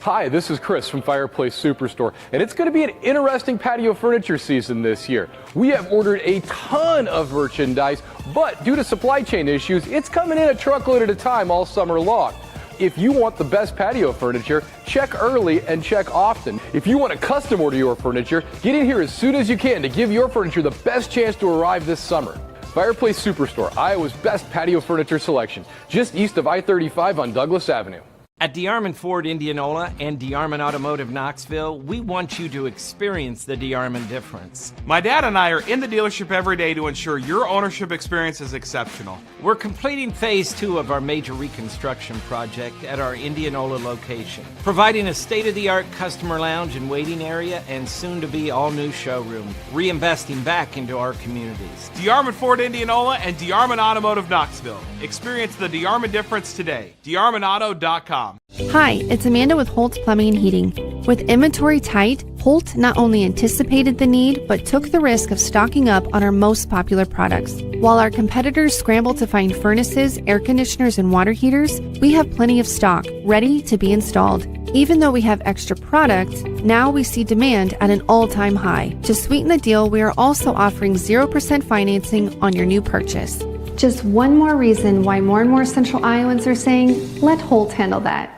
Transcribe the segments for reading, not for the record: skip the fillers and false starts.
Hi, this is Chris from Fireplace Superstore, and it's going to be an interesting patio furniture season this year. We have ordered a ton of merchandise, but due to supply chain issues, it's coming in a truckload at a time all summer long. If you want the best patio furniture, check early and check often. If you want to custom order your furniture, get in here as soon as you can to give your furniture the best chance to arrive this summer. Fireplace Superstore, Iowa's best patio furniture selection, just east of I-35 on Douglas Avenue. At DeArmond Ford Indianola and DeArmond Automotive Knoxville, we want you to experience the DeArmond difference. My dad and I are in the dealership every day to ensure your ownership experience is exceptional. We're completing phase 2 of our major reconstruction project at our Indianola location, providing a state-of-the-art customer lounge and waiting area and soon-to-be all-new showroom, reinvesting back into our communities. DeArmond Ford Indianola and DeArmond Automotive Knoxville. Experience the DeArmond difference today. DeArmondAuto.com. Hi, it's Amanda with Holt's Plumbing and Heating. With inventory tight, Holt not only anticipated the need, but took the risk of stocking up on our most popular products. While our competitors scramble to find furnaces, air conditioners, and water heaters, we have plenty of stock, ready to be installed. Even though we have extra product, now we see demand at an all-time high. To sweeten the deal, we are also offering 0% financing on your new purchase. Just one more reason why more and more Central Iowans are saying, let Holt handle that.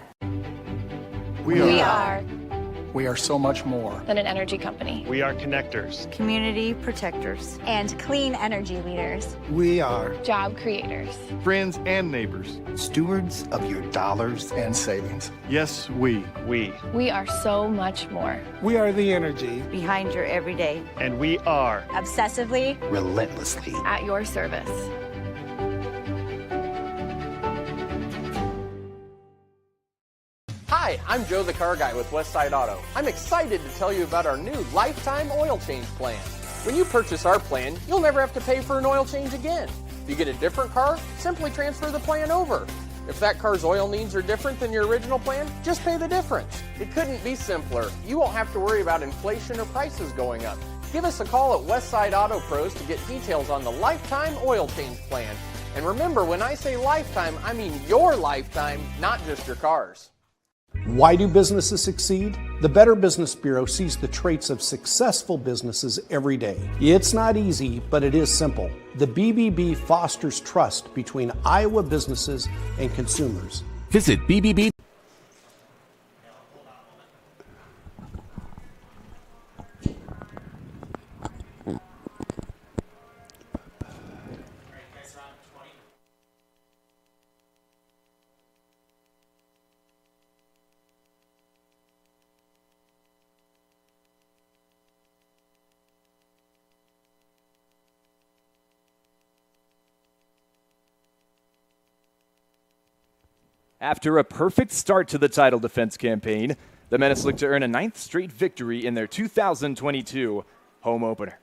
We are. We are so much more Than an energy company. We are connectors. Community protectors. And clean energy leaders. We are Job creators. Friends and neighbors. Stewards of your dollars and savings. Yes, we. We are so much more. We are the energy behind your everyday. And we are obsessively, relentlessly at your service. Hi, I'm Joe the Car Guy with Westside Auto. I'm excited to tell you about our new lifetime oil change plan. When you purchase our plan, you'll never have to pay for an oil change again. If you get a different car, simply transfer the plan over. If that car's oil needs are different than your original plan, just pay the difference. It couldn't be simpler. You won't have to worry about inflation or prices going up. Give us a call at Westside Auto Pros to get details on the lifetime oil change plan. And remember, when I say lifetime, I mean your lifetime, not just your car's. Why do businesses succeed? The Better Business Bureau sees the traits of successful businesses every day. It's not easy, but it is simple. The BBB fosters trust between Iowa businesses and consumers. Visit BBB. After a perfect start to the title defense campaign, the Menace look to earn a 9th straight victory in their 2022 home opener.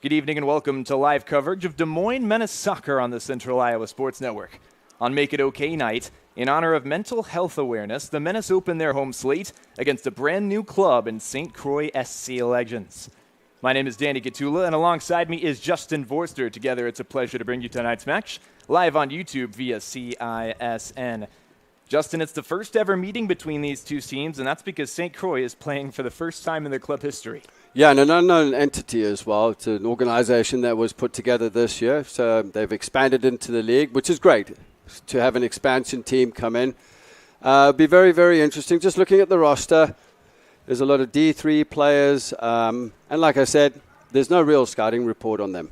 Good evening and welcome to live coverage of Des Moines Menace soccer on the Central Iowa Sports Network. On Make It OK night, in honor of mental health awareness, the Menace opened their home slate against a brand new club in St. Croix SC Legends. My name is Danny Gatula, and alongside me is Justin Vorster. Together, it's a pleasure to bring you tonight's match, live on YouTube via CISN. Justin, it's the first ever meeting between these two teams, and that's because St. Croix is playing for the first time in their club history. Yeah, and an unknown entity as well. It's an organization that was put together this year, so they've expanded into the league, which is great to have an expansion team come in. It'll be very, very interesting. Just looking at the roster, there's a lot of D3 players, and like I said, there's no real scouting report on them.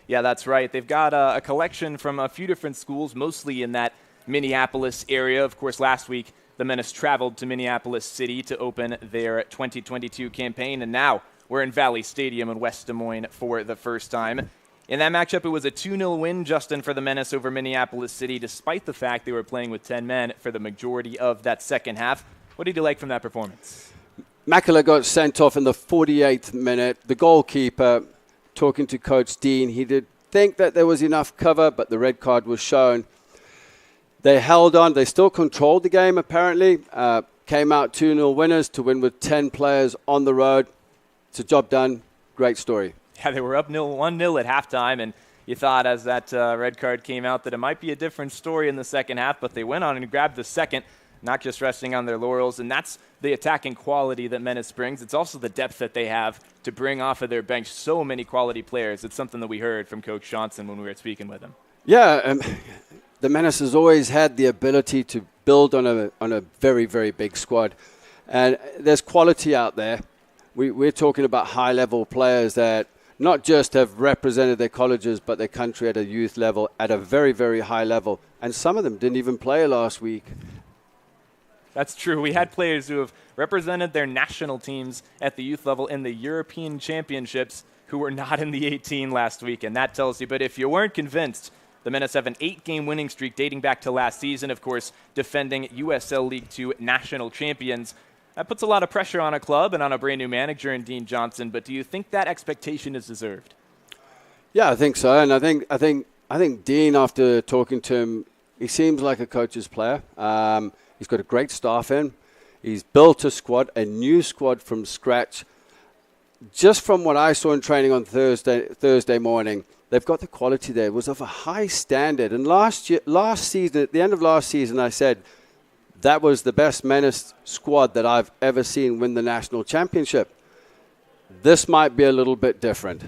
Yeah, that's right. They've got a collection from a few different schools, mostly in that Minneapolis area. Of course, last week, the Menace traveled to Minneapolis City to open their 2022 campaign, and now we're in Valley Stadium in West Des Moines for the first time. In that matchup, it was a 2-0 win, Justin, for the Menace over Minneapolis City, despite the fact they were playing with 10 men for the majority of that second half. What did you like from that performance? Makela got sent off in the 48th minute. The goalkeeper, talking to Coach Dean, he did think that there was enough cover, but the red card was shown. They held on. They still controlled the game, apparently. Came out 2-0 winners to win with 10 players on the road. It's a job done. Great story. Yeah, they were up 1-0 at halftime, and you thought as that red card came out that it might be a different story in the second half, but they went on and grabbed the second, not just resting on their laurels, and that's the attacking quality that Menace brings. It's also the depth that they have to bring off of their bench so many quality players. It's something that we heard from Coach Johnson when we were speaking with him. Yeah, the Menace has always had the ability to build on a very, very big squad. And there's quality out there. We're talking about high-level players that not just have represented their colleges, but their country at a youth level, at a very, very high level. And some of them didn't even play last week. That's true. We had players who have represented their national teams at the youth level in the European Championships who were not in the 18 last week, and that tells you. But if you weren't convinced, the Menace have an 8-game winning streak dating back to last season, of course, defending USL League II national champions. That puts a lot of pressure on a club and on a brand-new manager in Dean Johnson, but do you think that expectation is deserved? Yeah, I think so, and I think Dean, after talking to him, he seems like a coach's player. He's got a great staff in. He's built a squad, a new squad from scratch. Just from what I saw in training on Thursday morning, they've got the quality there. It was of a high standard. And last season, at the end of last season, I said that was the best Menace squad that I've ever seen win the national championship. This might be a little bit different.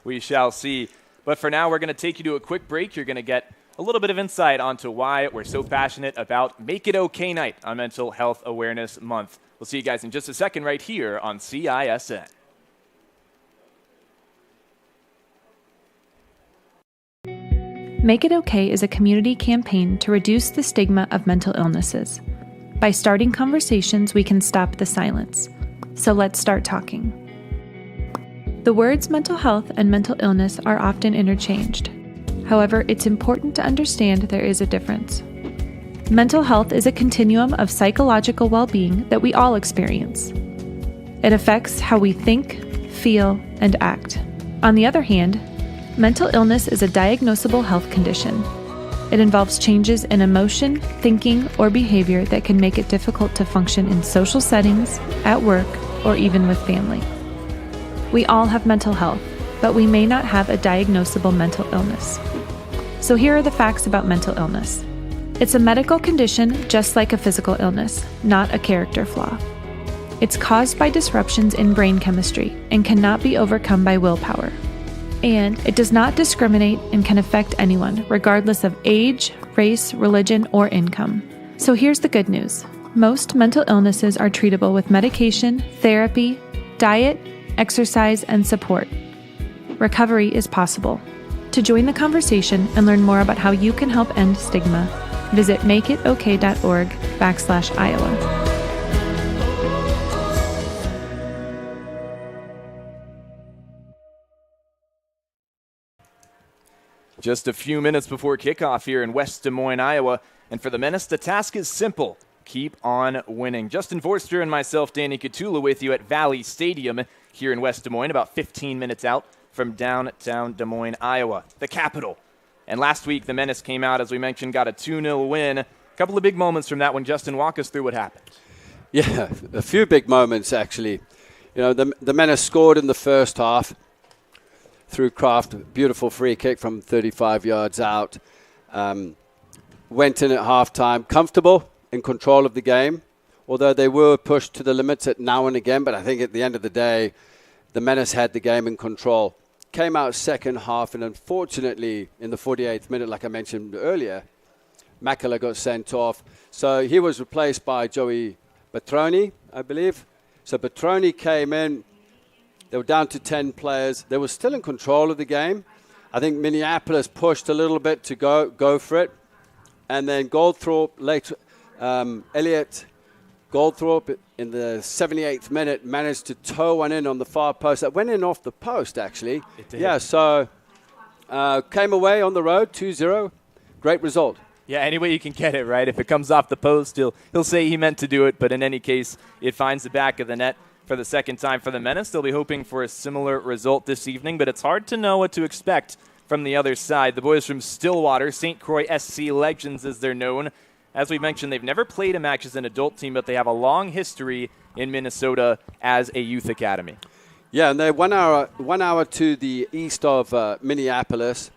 We shall see. But for now, we're going to take you to a quick break. You're going to get a little bit of insight onto why we're so passionate about Make It OK Night on Mental Health Awareness Month. We'll see you guys in just a second right here on CISN. Make It OK is a community campaign to reduce the stigma of mental illnesses. By starting conversations, we can stop the silence. So let's start talking. The words mental health and mental illness are often interchanged. However, it's important to understand there is a difference. Mental health is a continuum of psychological well-being that we all experience. It affects how we think, feel, and act. On the other hand, mental illness is a diagnosable health condition. It involves changes in emotion, thinking, or behavior that can make it difficult to function in social settings, at work, or even with family. We all have mental health, but we may not have a diagnosable mental illness. So here are the facts about mental illness. It's a medical condition just like a physical illness, not a character flaw. It's caused by disruptions in brain chemistry and cannot be overcome by willpower. And it does not discriminate and can affect anyone, regardless of age, race, religion, or income. So here's the good news. Most mental illnesses are treatable with medication, therapy, diet, exercise, and support. Recovery is possible. To join the conversation and learn more about how you can help end stigma, visit makeitok.org/Iowa. Just a few minutes before kickoff here in West Des Moines, Iowa. And for the Menace, the task is simple. Keep on winning. Justin Forster and myself, Danny Catula, with you at Valley Stadium here in West Des Moines, about 15 minutes out from downtown Des Moines, Iowa, the capital. And last week, the Menace came out, as we mentioned, got a 2-0 win. A couple of big moments from that one. Justin, walk us through what happened. Yeah, a few big moments, actually. You know, the Menace scored in the first half through Croix, beautiful free kick from 35 yards out. Went in at halftime, comfortable, in control of the game, although they were pushed to the limits at now and again. But I think at the end of the day, the Menace had the game in control. Came out second half, and unfortunately, in the 48th minute, like I mentioned earlier, Makela got sent off. So he was replaced by Joey Petroni, I believe. So Petroni came in. They were down to 10 players. They were still in control of the game. I think Minneapolis pushed a little bit to go for it. And then Elliot Goldthorpe in the 78th minute managed to toe one in on the far post. That went in off the post, actually. It did. Yeah, so came away on the road, 2-0. Great result. Yeah, any way you can get it, right? If it comes off the post, he'll say he meant to do it, but in any case, it finds the back of the net for the second time for the Menace. They'll be hoping for a similar result this evening, but it's hard to know what to expect from the other side. The boys from Stillwater, St. Croix SC Legends as they're known. As we mentioned, they've never played a match as an adult team, but they have a long history in Minnesota as a youth academy. Yeah, and they're 1 hour to the east of Minneapolis.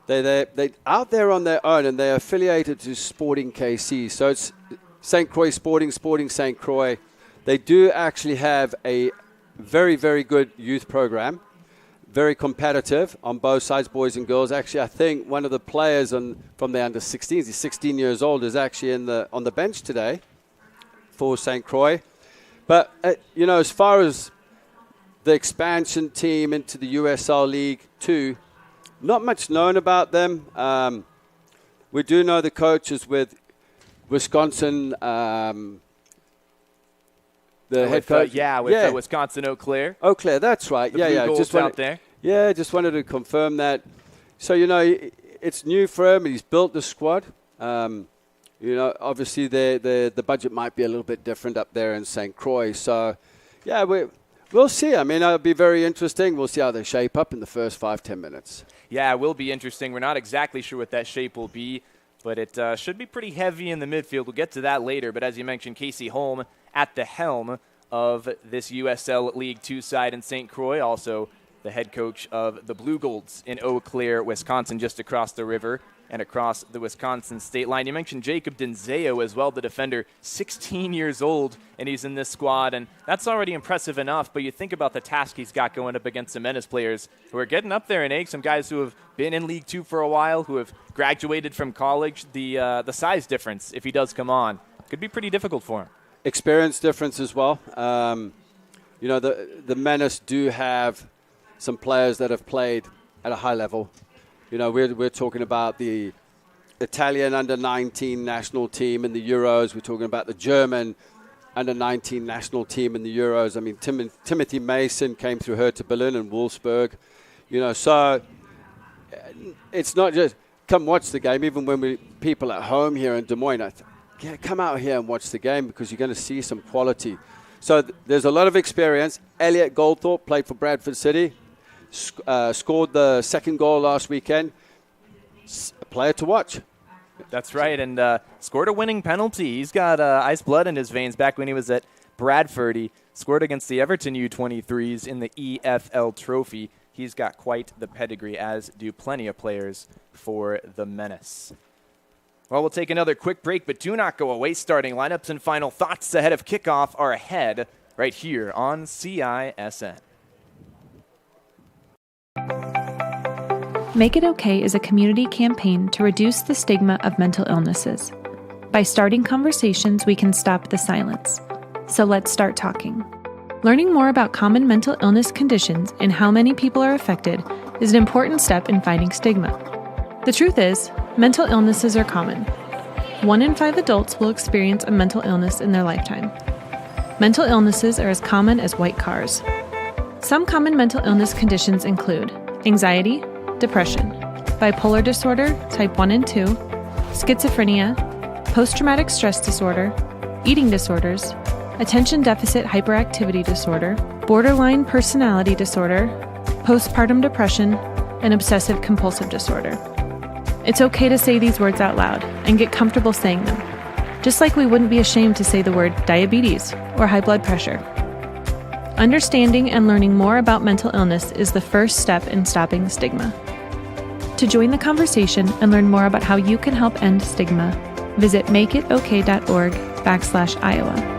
They're out there on their own, and they're affiliated to Sporting KC. So it's St. Croix Sporting St. Croix. They do actually have a very, very good youth program, very competitive on both sides, boys and girls. Actually, I think one of the players from the under-16s, he's 16 years old, is actually on the bench today for St. Croix. But, as far as the expansion team into the USL League 2, not much known about them. We do know the coaches with Wisconsin, the head coach. Wisconsin Eau Claire. Eau Claire, that's right. The Blue Goals out there. Yeah, just wanted to confirm that. So, it's new for him. He's built the squad. Obviously the budget might be a little bit different up there in St. Croix. So, yeah, we'll see. I mean, it'll be very interesting. We'll see how they shape up in the first 5-10 minutes. Yeah, it will be interesting. We're not exactly sure what that shape will be, but it should be pretty heavy in the midfield. We'll get to that later. But as you mentioned, Casey Holm at the helm of this USL League 2 side in St. Croix, also the head coach of the Blue Golds in Eau Claire, Wisconsin, just across the river and across the Wisconsin state line. You mentioned Jacob Denzeo as well, the defender, 16 years old, and he's in this squad, and that's already impressive enough, but you think about the task he's got going up against some Menace players who are getting up there in age, some guys who have been in League 2 for a while, who have graduated from college. The size difference, if he does come on, could be pretty difficult for him. Experience difference as well. The Menace do have some players that have played at a high level. We're talking about the Italian under-19 national team in the Euros. We're talking about the German under-19 national team in the Euros. I mean, Timothy Mason came through Hertha Berlin and Wolfsburg. So it's not just come watch the game. Even when people at home here in Des Moines, come out here and watch the game because you're going to see some quality. So there's a lot of experience. Elliot Goldthorpe played for Bradford City. Scored the second goal last weekend. A player to watch. That's right, and scored a winning penalty. He's got ice blood in his veins. Back when he was at Bradford, he scored against the Everton U23s in the EFL Trophy. He's got quite the pedigree, as do plenty of players for the Menace. Well, we'll take another quick break, but do not go away. Starting lineups and final thoughts ahead of kickoff are ahead right here on CISN. Make It Okay is a community campaign to reduce the stigma of mental illnesses. By starting conversations, we can stop the silence. So let's start talking. Learning more about common mental illness conditions and how many people are affected is an important step in fighting stigma. The truth is, mental illnesses are common. 1 in 5 adults will experience a mental illness in their lifetime. Mental illnesses are as common as white cars. Some common mental illness conditions include anxiety, depression, bipolar disorder, type 1 and 2, schizophrenia, post-traumatic stress disorder, eating disorders, attention deficit hyperactivity disorder, borderline personality disorder, postpartum depression, and obsessive compulsive disorder. It's okay to say these words out loud and get comfortable saying them, just like we wouldn't be ashamed to say the word diabetes or high blood pressure. Understanding and learning more about mental illness is the first step in stopping stigma. To join the conversation and learn more about how you can help end stigma, visit makeitokay.org/Iowa.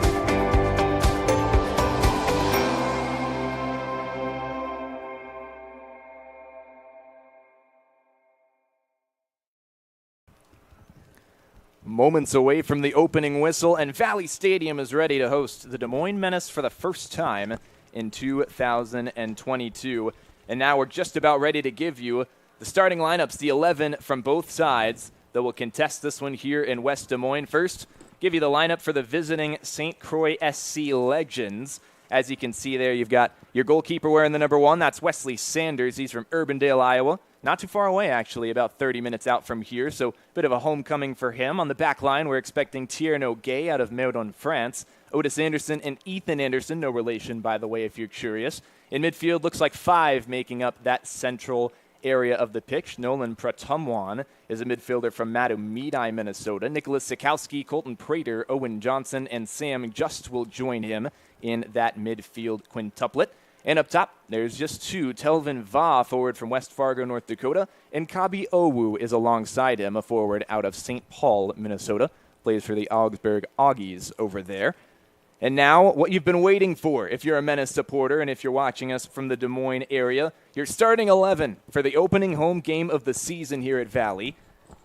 Moments away from the opening whistle, and Valley Stadium is ready to host the Des Moines Menace for the first time in 2022. And now we're just about ready to give you the starting lineups, the 11 from both sides that will contest this one here in West Des Moines. First, give you the lineup for the visiting St. Croix SC Legends. As you can see there, you've got your goalkeeper wearing the number 1. That's Wesley Sanders. He's from Urbandale, Iowa. Not too far away, actually, about 30 minutes out from here, so a bit of a homecoming for him. On the back line, we're expecting Tierno Gay out of Meudon, France. Otis Anderson and Ethan Anderson, no relation, by the way, if you're curious. In midfield, looks like 5 making up that central area of the pitch. Nolan Pratumwan is a midfielder from Matumidi, Minnesota. Nicholas Sikowski, Colton Prater, Owen Johnson, and Sam Just will join him in that midfield quintuplet. And up top, there's just 2. Telvin Va, forward from West Fargo, North Dakota, and Kabi Owu is alongside him, a forward out of St. Paul, Minnesota. Plays for the Augsburg Augies over there. And now, what you've been waiting for, if you're a Menace supporter and if you're watching us from the Des Moines area, your starting 11 for the opening home game of the season here at Valley.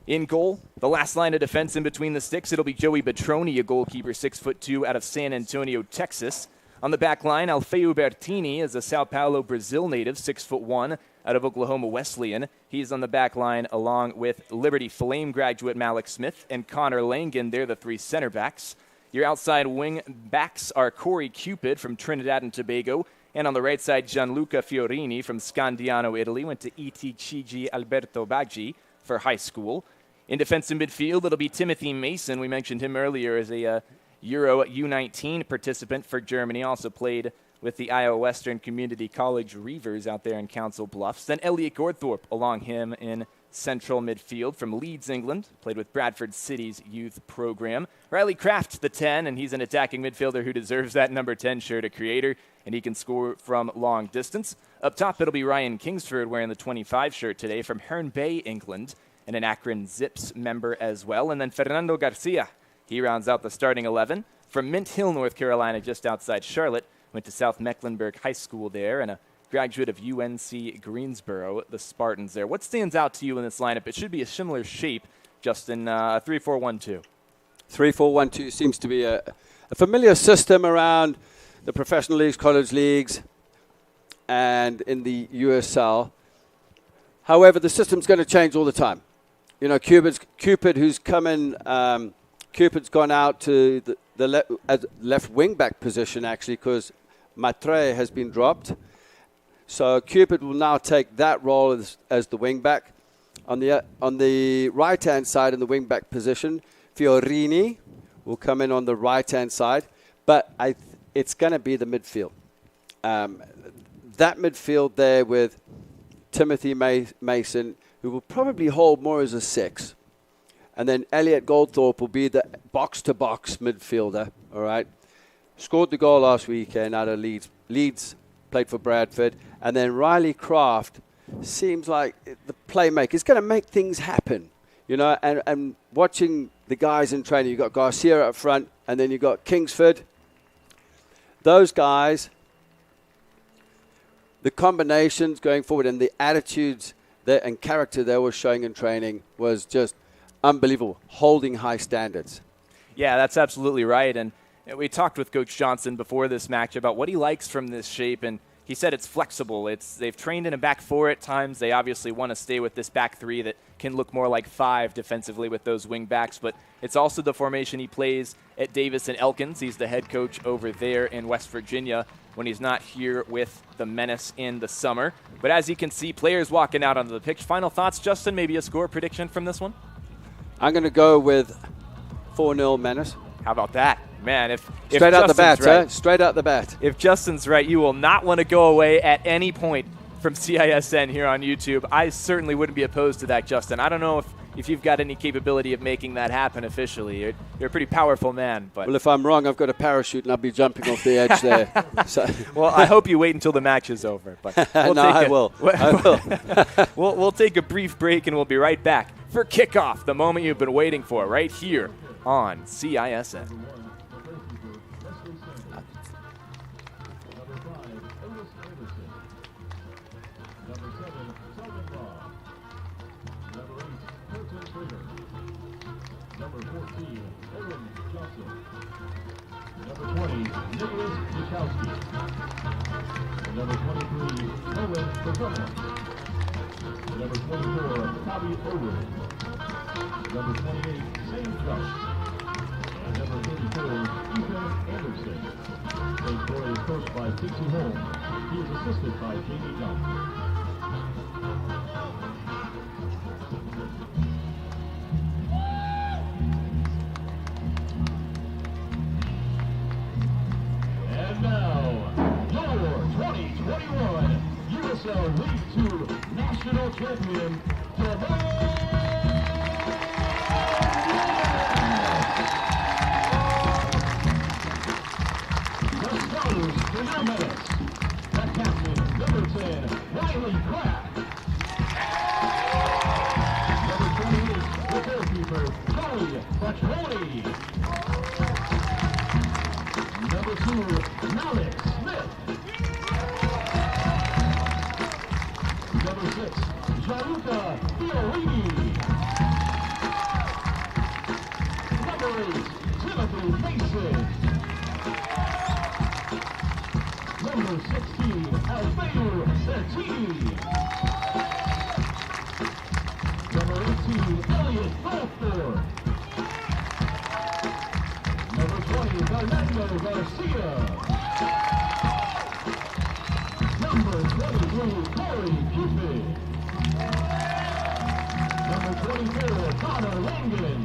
In goal, the last line of defense in between the sticks, it'll be Joey Betroni, a goalkeeper 6'2", out of San Antonio, Texas. On the back line, Alfeu Bertini is a Sao Paulo, Brazil native, 6'1", out of Oklahoma Wesleyan. He's on the back line along with Liberty Flame graduate Malik Smith and Connor Langan. They're the 3 center backs. Your outside wing backs are Corey Cupid from Trinidad and Tobago. And on the right side, Gianluca Fiorini from Scandiano, Italy. Went to E.T. Chigi Alberto Baggi for high school. In defensive midfield, it'll be Timothy Mason. We mentioned him earlier as a Euro U19 participant for Germany. Also played with the Iowa Western Community College Reavers out there in Council Bluffs. Then Elliot Gordthorpe along him in central midfield from Leeds, England. Played with Bradford City's youth program. Riley Kraft, the 10, and he's an attacking midfielder who deserves that number 10 shirt, a creator, and he can score from long distance. Up top, it'll be Ryan Kingsford wearing the 25 shirt today from Herne Bay, England, and an Akron Zips member as well. And then Fernando Garcia, he rounds out the starting 11 from Mint Hill, North Carolina, just outside Charlotte. Went to South Mecklenburg High School there, and a graduate of UNC Greensboro, the Spartans there. What stands out to you in this lineup? It should be a similar shape, Justin, 3-4-1-2. 3-4-1-2 seems to be a familiar system around the professional leagues, college leagues, and in the USL. However, the system's going to change all the time. You know, Cupid, who's come in, Cupid's gone out to the left wing back position, actually, because Matre has been dropped. So Cupid will now take that role as the wing back. On the right-hand side in the wing back position, Fiorini will come in on the right-hand side. But it's going to be the midfield. That midfield there with Timothy Mason, who will probably hold more as a 6. And then Elliot Goldthorpe will be the box-to-box midfielder, all right? Scored the goal last weekend out of Leeds. Leeds played for Bradford. And then Riley Craft seems like the playmaker. He's going to make things happen, you know, and watching the guys in training, you've got Garcia up front, and then you've got Kingsford. Those guys, the combinations going forward and the attitudes and character they were showing in training was just unbelievable, holding high standards. Yeah, that's absolutely right. And we talked with Coach Johnson before this match about what he likes from this shape, and he said it's flexible. They've trained in a back four at times. They obviously want to stay with this back three that can look more like five defensively with those wing backs, but it's also the formation he plays at Davis and Elkins. He's the head coach over there in West Virginia when he's not here with the Menace in the summer. But as you can see, players walking out onto the pitch. Final thoughts, Justin, maybe a score prediction from this one? I'm going to go with 4-0 Menace. How about that? Man, if straight out the bat, right, straight out the bat. If Justin's right, you will not want to go away at any point from CISN here on YouTube. I certainly wouldn't be opposed to that, Justin. I don't know if you've got any capability of making that happen officially. You're a pretty powerful man. But well, if I'm wrong, I've got a parachute and I'll be jumping off the edge there. So. Well, I hope you wait until the match is over. But I will. We'll take a brief break and we'll be right back for kickoff, the moment you've been waiting for, right here on CISN. Number 23, Owen Perdomo. Number 24, Bobby Owen. Number 28, Sam Josh. And number 34, Ethan Anderson. St. Croix is coached by Casey Holmes. He is assisted by Jamie Johnson. And now, your 2021 USL League 2 National Champion, the starters for your Menace. The captain, number 10, Riley Croix. Number 28, the goalkeeper, Chloe Baccioni. Number 2, Malik Smith. Number 6, Gianluca Fiorini. Number 8, Timothy Mason. Number 16, Alfeo Bertini. Number 18, Elliot Goldthorpe. Number 20, Fernando Garcia. Number 22, Corey Cupid. Number 24, Connor Langen.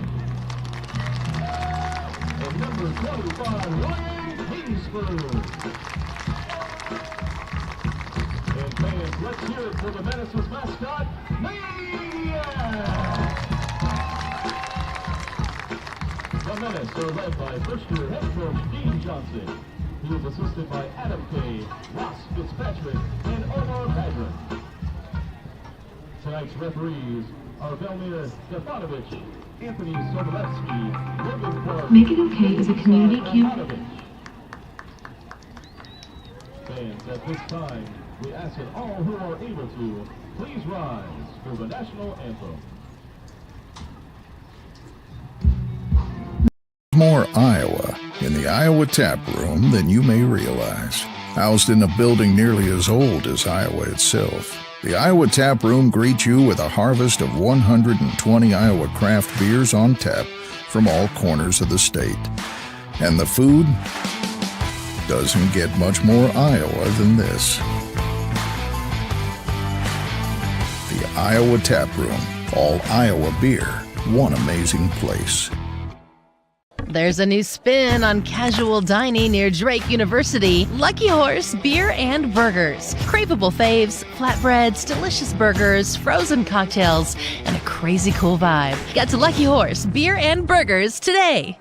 And number 25, Ryan Kingsford. And fans, let's hear it for the Menace's mascot, Menace! The Menace are led by first-year head coach Dean Johnson. He is assisted by Adam Kay, Ross Fitzpatrick, and Omar Padron. Tonight's referees are Velmir Stefanovic, Anthony Sobolewski, Logan Clark, Make It Okay is a community campaign. Fans, at this time, we ask that all who are able to, please rise for the national anthem. More Iowa in the Iowa Tap Room than you may realize. Housed in a building nearly as old as Iowa itself, the Iowa Tap Room greets you with a harvest of 120 Iowa craft beers on tap from all corners of the state. And the food doesn't get much more Iowa than this. The Iowa Tap Room, all Iowa beer, one amazing place. There's a new spin on casual dining near Drake University. Lucky Horse Beer and Burgers. Craveable faves, flatbreads, delicious burgers, frozen cocktails, and a crazy cool vibe. Get to Lucky Horse Beer and Burgers today.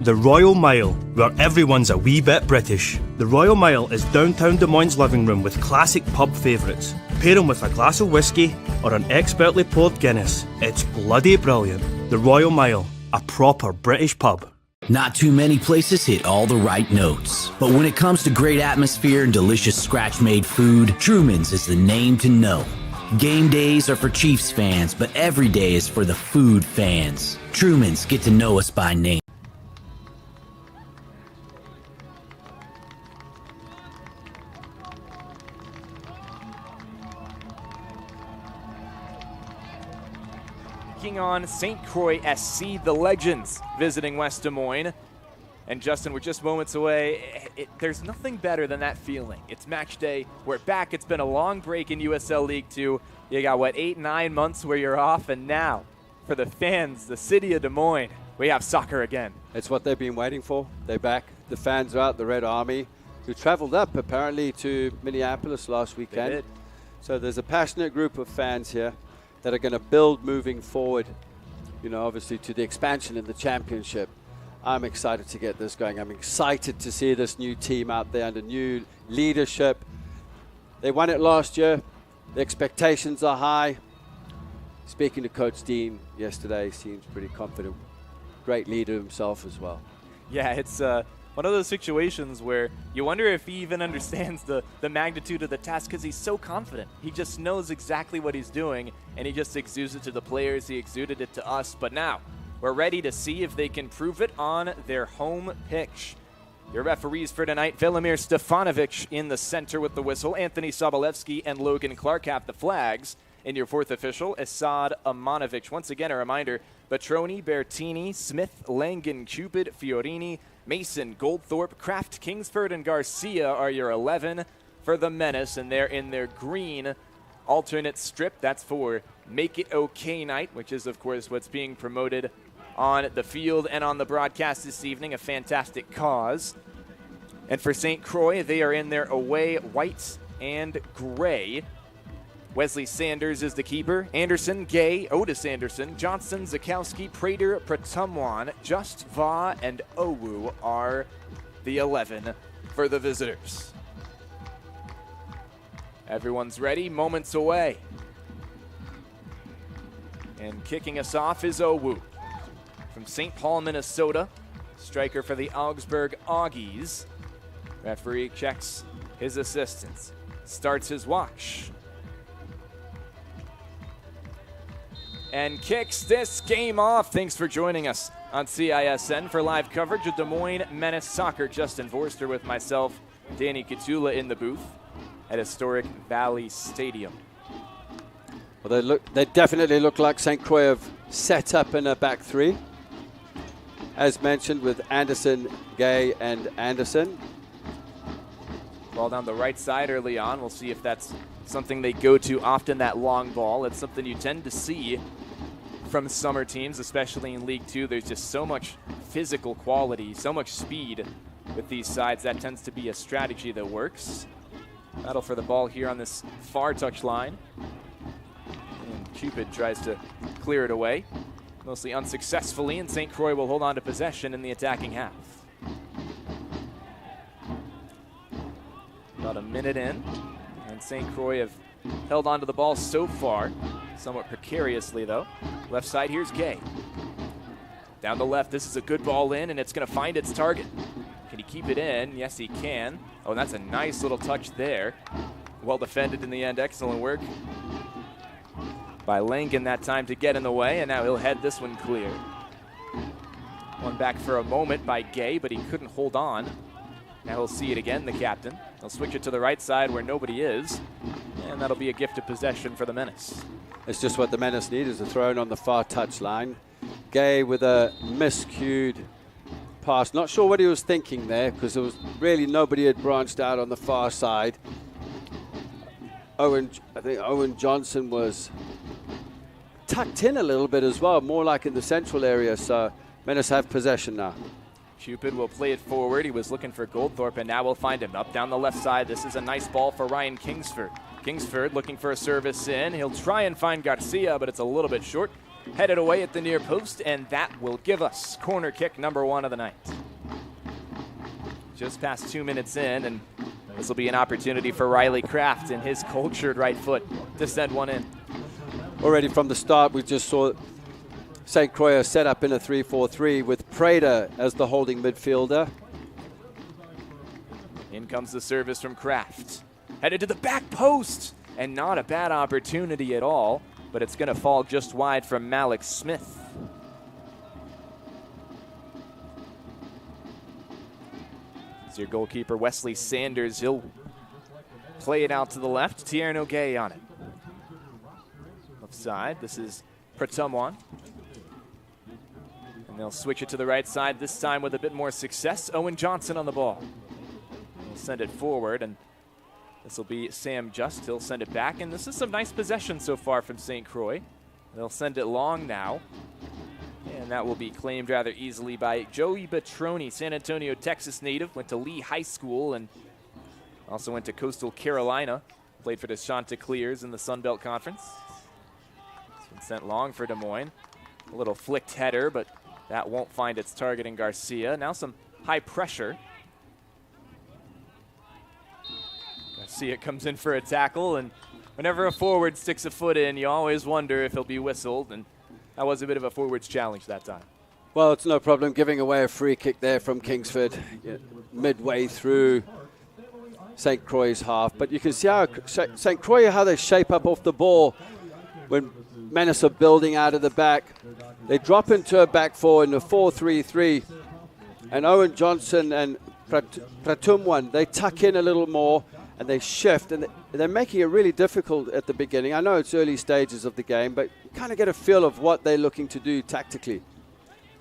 The Royal Mile, where everyone's a wee bit British. The Royal Mile is downtown Des Moines' living room with classic pub favourites. Pair them with a glass of whiskey or an expertly poured Guinness. It's bloody brilliant. The Royal Mile, a proper British pub. Not too many places hit all the right notes. But when it comes to great atmosphere and delicious scratch-made food, Truman's is the name to know. Game days are for Chiefs fans, but every day is for the food fans. Truman's, get to know us by name. On St. Croix SC, the Legends, visiting West Des Moines. And Justin, we're just moments away. There's nothing better than that feeling. It's match day. We're back. It's been a long break in USL League 2. You got, 8-9 months where you're off, and now, for the fans, the city of Des Moines, we have soccer again. It's what they've been waiting for. They're back. The fans are out, the Red Army, who traveled up, apparently, to Minneapolis last weekend. They did. So there's a passionate group of fans here that are going to build moving forward, obviously to the expansion in the championship. I'm excited to get this going. I'm excited to see this new team out there under new leadership. They won it last year. The expectations are high. Speaking to Coach Dean yesterday, he seems pretty confident. Great leader himself as well. Yeah, it's one of those situations where you wonder if he even understands the magnitude of the task, because he's so confident. He just knows exactly what he's doing, and he just exudes it to the players. He exuded it to us. But now we're ready to see if they can prove it on their home pitch. Your referees for tonight, Velimir Stefanovic in the center with the whistle. Anthony Sobolewski and Logan Clark have the flags. And your fourth official, Asad Amanovic. Once again, a reminder, Petroni, Bertini, Smith, Langen, Cupid, Fiorini, Mason, Goldthorpe, Kraft, Kingsford, and Garcia are your 11 for the Menace, and they're in their green alternate strip. That's for Make It Okay Night, which is, of course, what's being promoted on the field and on the broadcast this evening, a fantastic cause. And for St. Croix, they are in their away white and gray. Wesley Sanders is the keeper. Anderson, Gay, Otis Anderson, Johnson, Zakowski, Prater, Pratumwan, Just Va, and Owu are the 11 for the visitors. Everyone's ready, moments away. And kicking us off is Owu from St. Paul, Minnesota. Striker for the Augsburg Augies. Referee checks his assistants. Starts his watch. And kicks this game off. Thanks for joining us on CISN for live coverage of Des Moines Menace Soccer. Justin Vorster with myself, Danny Katula in the booth at historic Valley Stadium. Well, they definitely look like St. Croix have set up in a back three, as mentioned, with Anderson, Gay, and Anderson. Ball down the right side early on. We'll see if that's something they go to often, that long ball. It's something you tend to see from summer teams, especially in League 2. There's just so much physical quality, so much speed with these sides. That tends to be a strategy that works. Battle for the ball here on this far touch line. And Cupid tries to clear it away, mostly unsuccessfully, and St. Croix will hold on to possession in the attacking half. About a minute in, and St. Croix have held on to the ball so far, somewhat precariously though. Left side, here's Gay. Down the left, this is a good ball in, and it's going to find its target. Can he keep it in? Yes, he can. Oh, and that's a nice little touch there. Well defended in the end. Excellent work by Langen that time to get in the way, and now he'll head this one clear. One back for a moment by Gay, but he couldn't hold on. Now he'll see it again, the captain. He'll switch it to the right side where nobody is, and that'll be a gift of possession for the Menace. It's just what the Menace need, is a throw in on the far touch line. Gay with a miscued pass. Not sure what he was thinking there, because there was really nobody had branched out on the far side. I think Owen Johnson was tucked in a little bit as well, more like in the central area. So Menace have possession now. Cupid will play it forward. He was looking for Goldthorpe, and now we'll find him up down the left side. This is a nice ball for Ryan Kingsford. Kingsford looking for a service in. He'll try and find Garcia, but it's a little bit short. Headed away at the near post, and that will give us corner kick number 1 of the night. Just past 2 minutes in, and this will be an opportunity for Riley Kraft and his cultured right foot to send one in. Already from the start, we just saw St. Croix set up in a 3-4-3 with Prater as the holding midfielder. In comes the service from Kraft. Headed to the back post, and not a bad opportunity at all, but it's going to fall just wide from Malik Smith. It's your goalkeeper, Wesley Sanders. He'll play it out to the left. Tierno Gay on it. Left side, this is Pratumwan. And they'll switch it to the right side, this time with a bit more success. Owen Johnson on the ball. He'll send it forward, and this will be Sam Just. He'll send it back, and this is some nice possession so far from St. Croix. They'll send it long now, and that will be claimed rather easily by Joey Betroni, San Antonio, Texas native, went to Lee High School and also went to Coastal Carolina, played for the Chanticleers in the Sun Belt Conference. It's been sent long for Des Moines. A little flicked header, but that won't find its target in Garcia. Now some high pressure. Garcia comes in for a tackle, and whenever a forward sticks a foot in, you always wonder if he'll be whistled, and that was a bit of a forwards challenge that time. Well, it's no problem giving away a free kick there from Kingsford midway through St. Croix's half. But you can see how St. Croix, how they shape up off the ball when Menace are building out of the back. They drop into a back four in the 4-3-3, and Owen Johnson and Pratumwan, they tuck in a little more, and they shift, and they're making it really difficult at the beginning. I know it's early stages of the game, but you kind of get a feel of what they're looking to do tactically.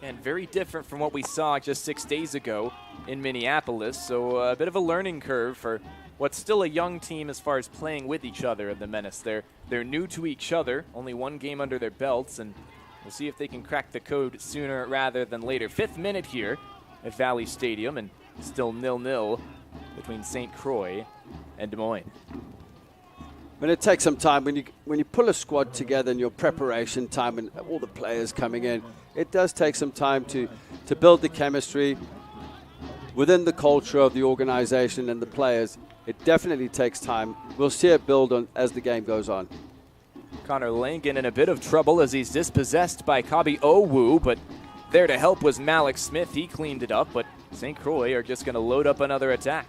And very different from what we saw just 6 days ago in Minneapolis, so a bit of a learning curve for what's still a young team as far as playing with each other in the Menace. They're new to each other, only one game under their belts, and we'll see if they can crack the code sooner rather than later. 5th minute here at Valley Stadium, and still 0-0 between St. Croix and Des Moines. But it takes some time when you pull a squad together and your preparation time and all the players coming in. It does take some time to build the chemistry within the culture of the organization and the players. It definitely takes time. We'll see it build on as the game goes on. Connor Langen in a bit of trouble as he's dispossessed by Kabi Owu, but there to help was Malik Smith. He cleaned it up, but St. Croix are just going to load up another attack.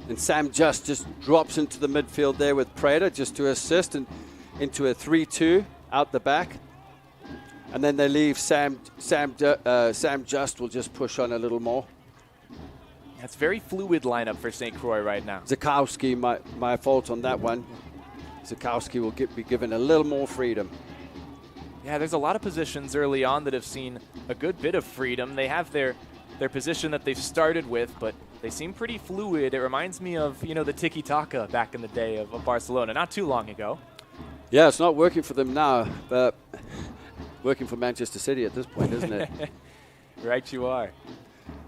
And Sam just drops into the midfield there with Prater just to assist and into a 3-2 out the back. And then they leave Sam Just will just push on a little more. That's very fluid lineup for St. Croix right now. Zakowski, my fault on that one. Zakowski will be given a little more freedom. Yeah, there's a lot of positions early on that have seen a good bit of freedom. They have their position that they've started with, but they seem pretty fluid. It reminds me of, the tiki-taka back in the day of Barcelona, not too long ago. Yeah, it's not working for them now, but working for Manchester City at this point, isn't it? Right you are.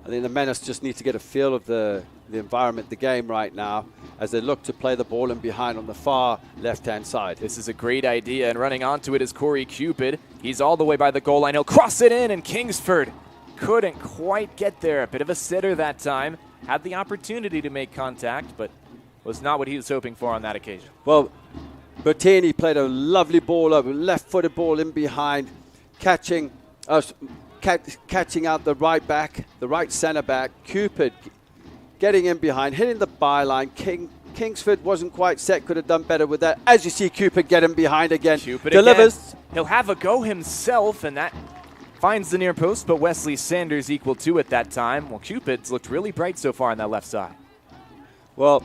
I think the Menace just need to get a feel of the environment, the game right now, as they look to play the ball in behind on the far left-hand side. This is a great idea, and running onto it is Corey Cupid. He's all the way by the goal line. He'll cross it in, and Kingsford couldn't quite get there. A bit of a sitter that time. Had the opportunity to make contact, but was not what he was hoping for on that occasion. Well, Bertini played a lovely ball over, left-footed ball in behind, catching out the right back, the right centre back. Cupid getting in behind, hitting the byline. Kingsford wasn't quite set, could have done better with that. As you see Cupid get in behind again. Cupid delivers. Again. He'll have a go himself, and that finds the near post, but Wesley Sanders equal to at that time. Well, Cupid's looked really bright so far on that left side. Well,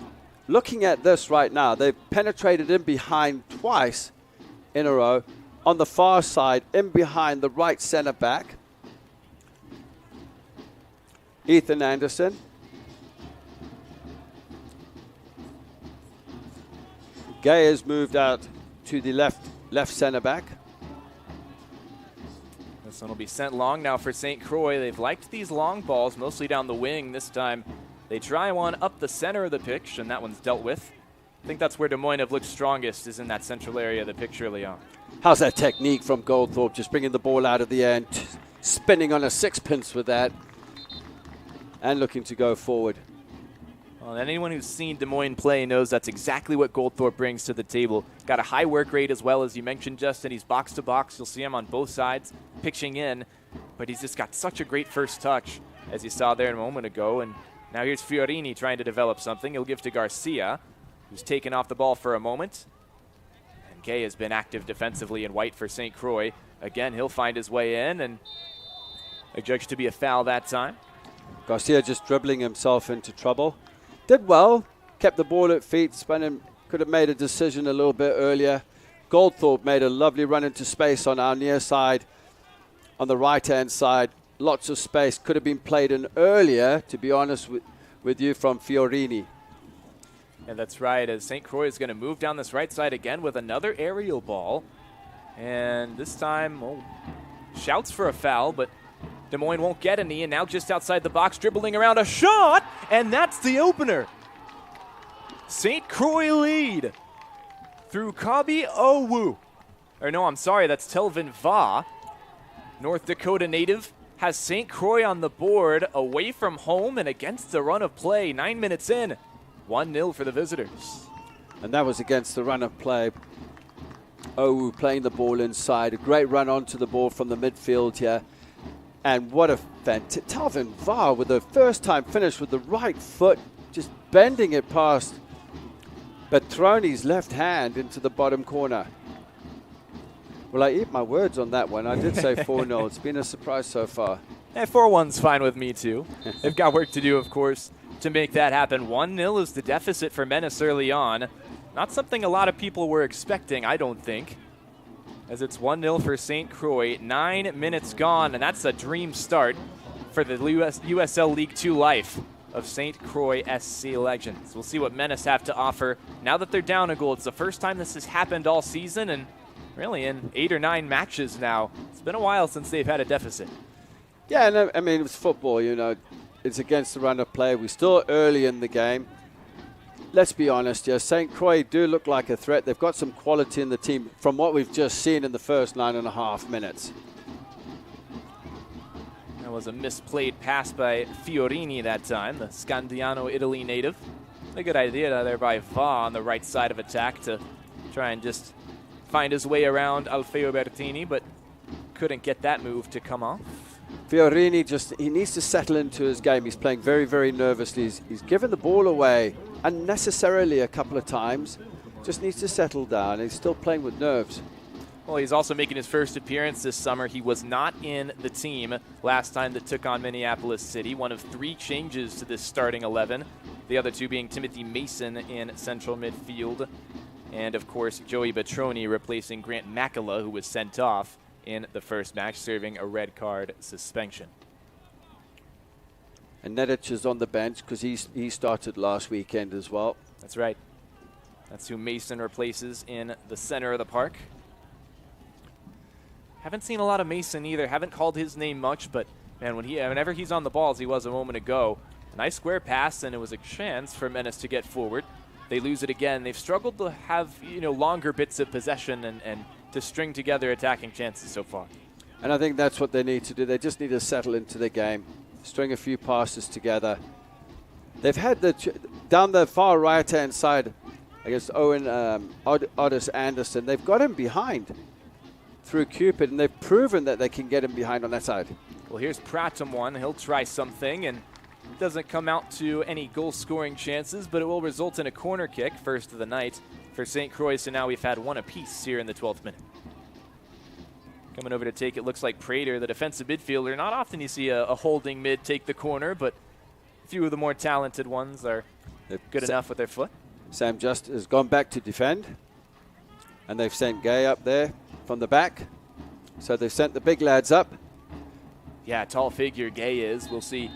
looking at this right now, they've penetrated in behind twice in a row. On the far side, in behind the right centre back. Ethan Anderson. Gay has moved out to the left center back. This one will be sent long now for St. Croix. They've liked these long balls, mostly down the wing. This time they try one up the center of the pitch, and that one's dealt with. I think that's where Des Moines have looked strongest, is in that central area of the pitch early on. How's that technique from Goldthorpe? Just bringing the ball out of the end, spinning on a sixpence with that, and looking to go forward. Well, anyone who's seen Des Moines play knows that's exactly what Goldthorpe brings to the table. Got a high work rate as well, as you mentioned, Justin. He's box to box. You'll see him on both sides, pitching in. But he's just got such a great first touch, as you saw there a moment ago. And now here's Fiorini trying to develop something. He'll give to Garcia, who's taken off the ball for a moment. And Gay has been active defensively in white for St. Croix. Again, he'll find his way in, and adjudged to be a foul that time. Garcia just dribbling himself into trouble. Did well, kept the ball at feet, could have made a decision a little bit earlier. Goldthorpe made a lovely run into space on our near side, on the right-hand side. Lots of space, could have been played in earlier, to be honest with you, from Fiorini. And that's right, as St. Croix is going to move down this right side again with another aerial ball. And this time, shouts for a foul, but Des Moines won't get any, and now just outside the box, dribbling around a shot, and that's the opener. St. Croix lead through Kabi Owu. Or no, I'm sorry, that's Telvin Va. North Dakota native has St. Croix on the board, away from home and against the run of play. 9 minutes in, 1-0 for the visitors. And that was against the run of play. Owu playing the ball inside. A great run onto the ball from the midfield here. And what a fantastic, Telvin Va with the first time finish with the right foot, just bending it past Petroni's left hand into the bottom corner. Well, I eat my words on that one. I did say 4-0. It's been a surprise so far. 4-1's fine with me, too. They've got work to do, of course, to make that happen. 1-0 is the deficit for Menace early on. Not something a lot of people were expecting, I don't think, as it's 1-0 for St. Croix. 9 minutes gone, and that's a dream start for the USL League 2 life of St. Croix SC Legends. We'll see what Menace have to offer now that they're down a goal. It's the first time this has happened all season, and really in 8 or 9 matches now. It's been a while since they've had a deficit. Yeah, and I mean, it's football, you know. It's against the run of play. We're still early in the game. Let's be honest, yeah, St. Croix do look like a threat. They've got some quality in the team from what we've just seen in the first 9.5 minutes. That was a misplayed pass by Fiorini that time, the Scandiano, Italy native. A good idea there by Va on the right side of attack to try and just find his way around Alfeo Bertini, but couldn't get that move to come off. Fiorini he needs to settle into his game. He's playing very, very nervously. He's given the ball away unnecessarily a couple of times. Just needs to settle down. He's still playing with nerves. Well, he's also making his first appearance this summer. He was not in the team last time that took on Minneapolis City. One of 3 changes to this starting 11. The other 2 being Timothy Mason in central midfield. And, of course, Joey Petroni replacing Grant Makala, who was sent off in the first match, serving a red card suspension. And Nedic is on the bench because he started last weekend as well. That's right. That's who Mason replaces in the center of the park. Haven't seen a lot of Mason either. Haven't called his name much, but man, whenever he's on the ball, as he was a moment ago, a nice square pass, and it was a chance for Menace to get forward. They lose it again. They've struggled to have longer bits of possession and to string together attacking chances so far. And I think that's what they need to do. They just need to settle into the game, string a few passes together. They've had down the far right-hand side, I guess Otis Anderson, they've got him behind through Cupid, and they've proven that they can get him behind on that side. Well, here's Pratum one. He'll try something, and it doesn't come out to any goal-scoring chances, but it will result in a corner kick, first of the night, for St. Croix, so now we've had 1 apiece here in the 12th minute. Coming over to take it looks like Prater, the defensive midfielder. Not often you see a holding mid take the corner, but a few of the more talented ones are good enough with their foot. Sam Just has gone back to defend, and they've sent Gay up there from the back. So they've sent the big lads up. Yeah, tall figure Gay is. We'll see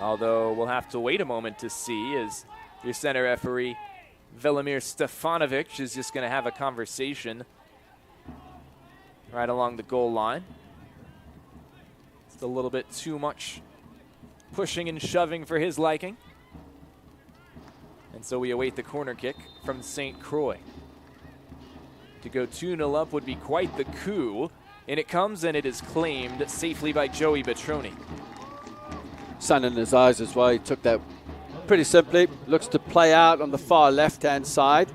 Although we'll have to wait a moment to see, as your center referee, Velimir Stefanovic, is just going to have a conversation right along the goal line. It's a little bit too much pushing and shoving for his liking. And so we await the corner kick from St. Croix. To go 2-0 up would be quite the coup. And it comes and it is claimed safely by Joey Betroni. Sun in his eyes as well. He took that pretty simply. Looks to play out on the far left-hand side.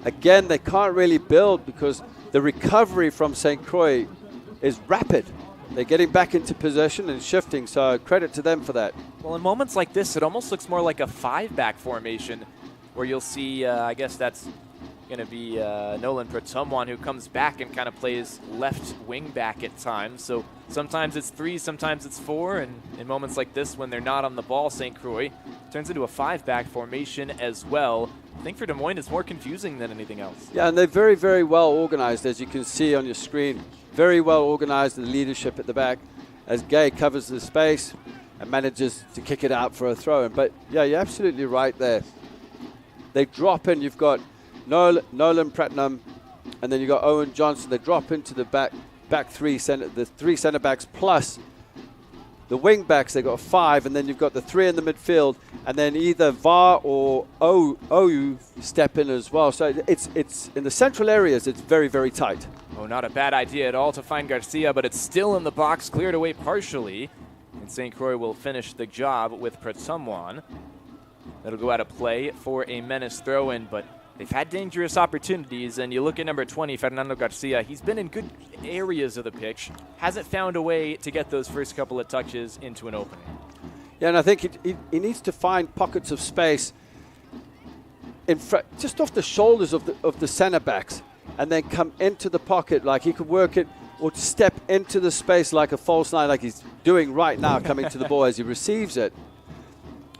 Again, they can't really build because the recovery from St. Croix is rapid. They're getting back into position and shifting, so credit to them for that. Well, in moments like this, it almost looks more like a 5-back formation where you'll see, I guess that's going to be Nolan Pratumwan, who comes back and kind of plays left wing back at times. So sometimes it's 3, sometimes it's 4, and in moments like this when they're not on the ball, St. Croix turns into a 5-back formation as well. I think for Des Moines it's more confusing than anything else. Yeah, and they're very, very well organized, as you can see on your screen. Very well organized, the leadership at the back, as Gay covers the space and manages to kick it out for a throw-in. But yeah, you're absolutely right there. They drop in, you've got Nolan Pratnam, and then you got Owen Johnson. They drop into the back three, the 3 center backs plus the wing backs. They got 5, and then you've got the 3 in the midfield, and then either VAR or OU step in as well. So it's in the central areas. It's very, very tight. Oh, not a bad idea at all to find Garcia, but it's still in the box, cleared away partially, and St. Croix will finish the job with Pratumwan. That'll go out of play for a Menace throw-in, but they've had dangerous opportunities, and you look at number 20, Fernando Garcia. He's been in good areas of the pitch, hasn't found a way to get those first couple of touches into an opening. Yeah, and I think he needs to find pockets of space in front, just off the shoulders of the center backs, and then come into the pocket. Like he could work it or step into the space like a false 9, like he's doing right now, coming to the ball as he receives it.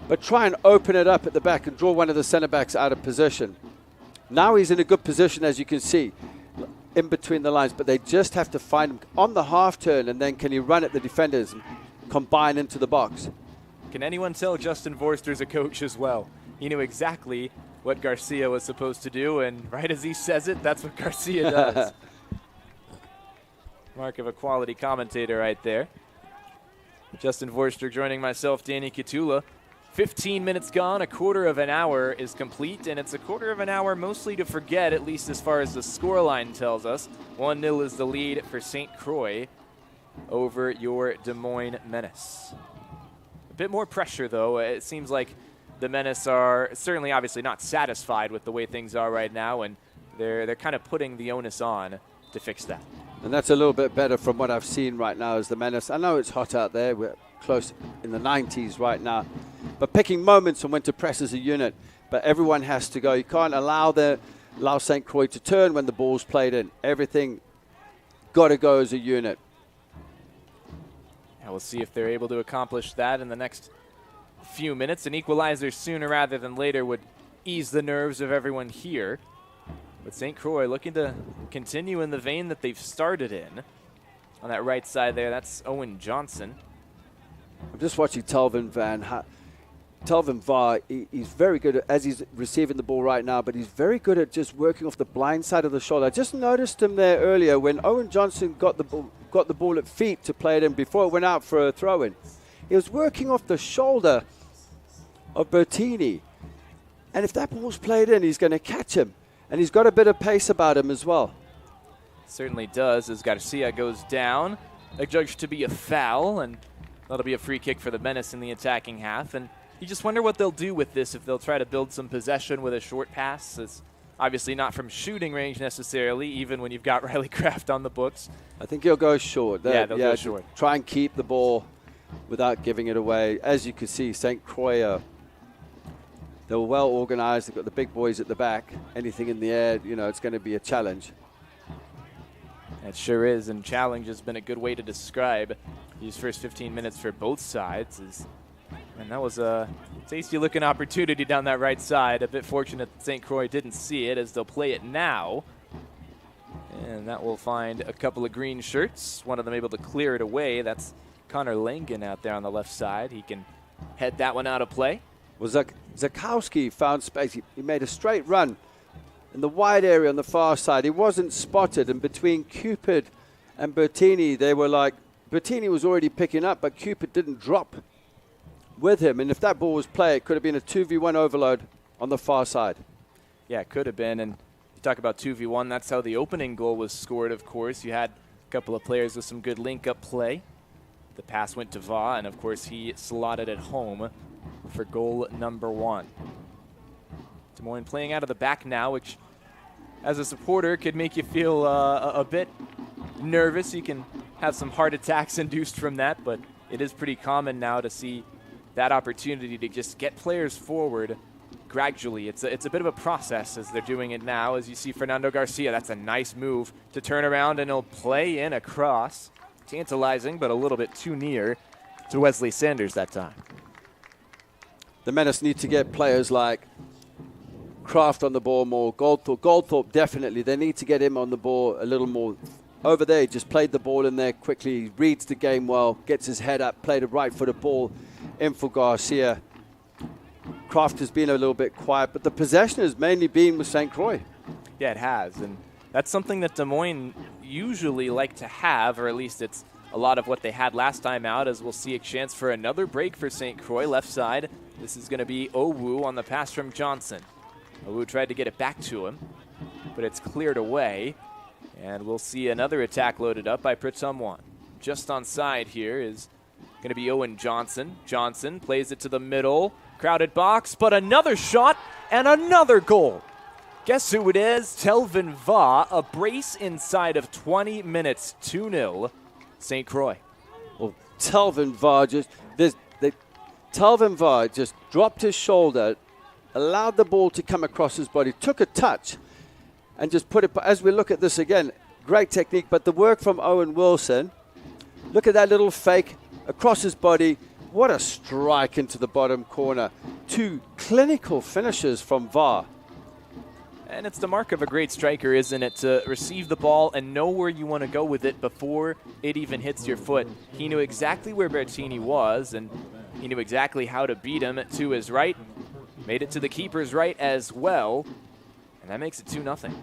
But try and open it up at the back and draw one of the center backs out of position. Now he's in a good position, as you can see, in between the lines, but they just have to find him on the half turn, and then can he run at the defenders and combine into the box? Can anyone tell Justin Forster's a coach as well? He knew exactly what Garcia was supposed to do, and right as he says it, that's what Garcia does. Mark of a quality commentator right there. Justin Forster joining myself, Danny Kitula. 15 minutes gone, a quarter of an hour is complete, and it's a quarter of an hour mostly to forget, at least as far as the scoreline tells us. 1-0 is the lead for St. Croix over your Des Moines Menace. A bit more pressure, though. It seems like the Menace are certainly obviously not satisfied with the way things are right now, and they're kind of putting the onus on to fix that. And that's a little bit better from what I've seen right now as the Menace. I know it's hot out there. We're close in the 90s right now. But picking moments on when to press as a unit. But everyone has to go. You can't allow St. Croix to turn when the ball's played in. Everything got to go as a unit. Yeah, we'll see if they're able to accomplish that in the next few minutes. An equalizer sooner rather than later would ease the nerves of everyone here. But St. Croix looking to continue in the vein that they've started in. On that right side there, that's Owen Johnson. I'm just watching Telvin VAR, he's very good as he's receiving the ball right now, but he's very good at just working off the blind side of the shoulder. I just noticed him there earlier when Owen Johnson got the ball at feet to play it in before it went out for a throw-in. He was working off the shoulder of Bertini. And if that ball's played in, he's going to catch him. And he's got a bit of pace about him as well. Certainly does, as Garcia goes down. Adjudged to be a foul, and that'll be a free kick for the Menace in the attacking half. And you just wonder what they'll do with this, if they'll try to build some possession with a short pass. It's obviously not from shooting range necessarily, even when you've got Riley Kraft on the books. I think he'll go short. They'll go short. Try and keep the ball without giving it away. As you can see, St. Croix, they're well organized. They've got the big boys at the back. Anything in the air, it's going to be a challenge. It sure is, and challenge has been a good way to describe these first 15 minutes for both sides. And that was a tasty-looking opportunity down that right side. A bit fortunate that St. Croix didn't see it, as they'll play it now. And that will find a couple of green shirts. One of them able to clear it away. That's Connor Langen out there on the left side. He can head that one out of play. Well, Zakowski found space. He made a straight run in the wide area on the far side. He wasn't spotted, and between Cupid and Bertini, they were like, Bertini was already picking up, but Cupid didn't drop with him. And if that ball was play, it could have been a 2v1 overload on the far side. Yeah, it could have been. And you talk about 2v1, that's how the opening goal was scored, of course. You had a couple of players with some good link-up play. The pass went to Va, and of course he slotted it home for goal number 1. Des Moines playing out of the back now, which as a supporter could make you feel a bit nervous. You can have some heart attacks induced from that, but it is pretty common now to see that opportunity to just get players forward gradually. It's a bit of a process as they're doing it now. As you see Fernando Garcia, that's a nice move to turn around, and he'll play in a cross. Tantalizing, but a little bit too near to Wesley Sanders that time. The Menace need to get players like Kraft on the ball more. Goldthorpe definitely. They need to get him on the ball a little more. Over there, he just played the ball in there quickly, reads the game well, gets his head up, played a right-footed ball in for Garcia. Kraft has been a little bit quiet, but the possession has mainly been with St. Croix. Yeah, it has, and that's something that Des Moines usually like to have, or at least it's a lot of what they had last time out, as we'll see a chance for another break for St. Croix. Left side, this is going to be Owu on the pass from Johnson. Owu tried to get it back to him, but it's cleared away, and we'll see another attack loaded up by Pritom. Just on side here is going to be Owen Johnson. Johnson plays it to the middle, crowded box, but another shot and another goal. Guess who it is? Telvin Va, a brace inside of 20 minutes, 2-0, St. Croix. Well, Telvin Va just dropped his shoulder, allowed the ball to come across his body, took a touch, and just put it, as we look at this again, great technique, but the work from Owen Wilson, look at that little fake across his body. What a strike into the bottom corner. 2 clinical finishes from Va. And it's the mark of a great striker, isn't it, to receive the ball and know where you want to go with it before it even hits your foot. He knew exactly where Bertini was, and he knew exactly how to beat him to his right. Made it to the keeper's right as well, and that makes it 2-0.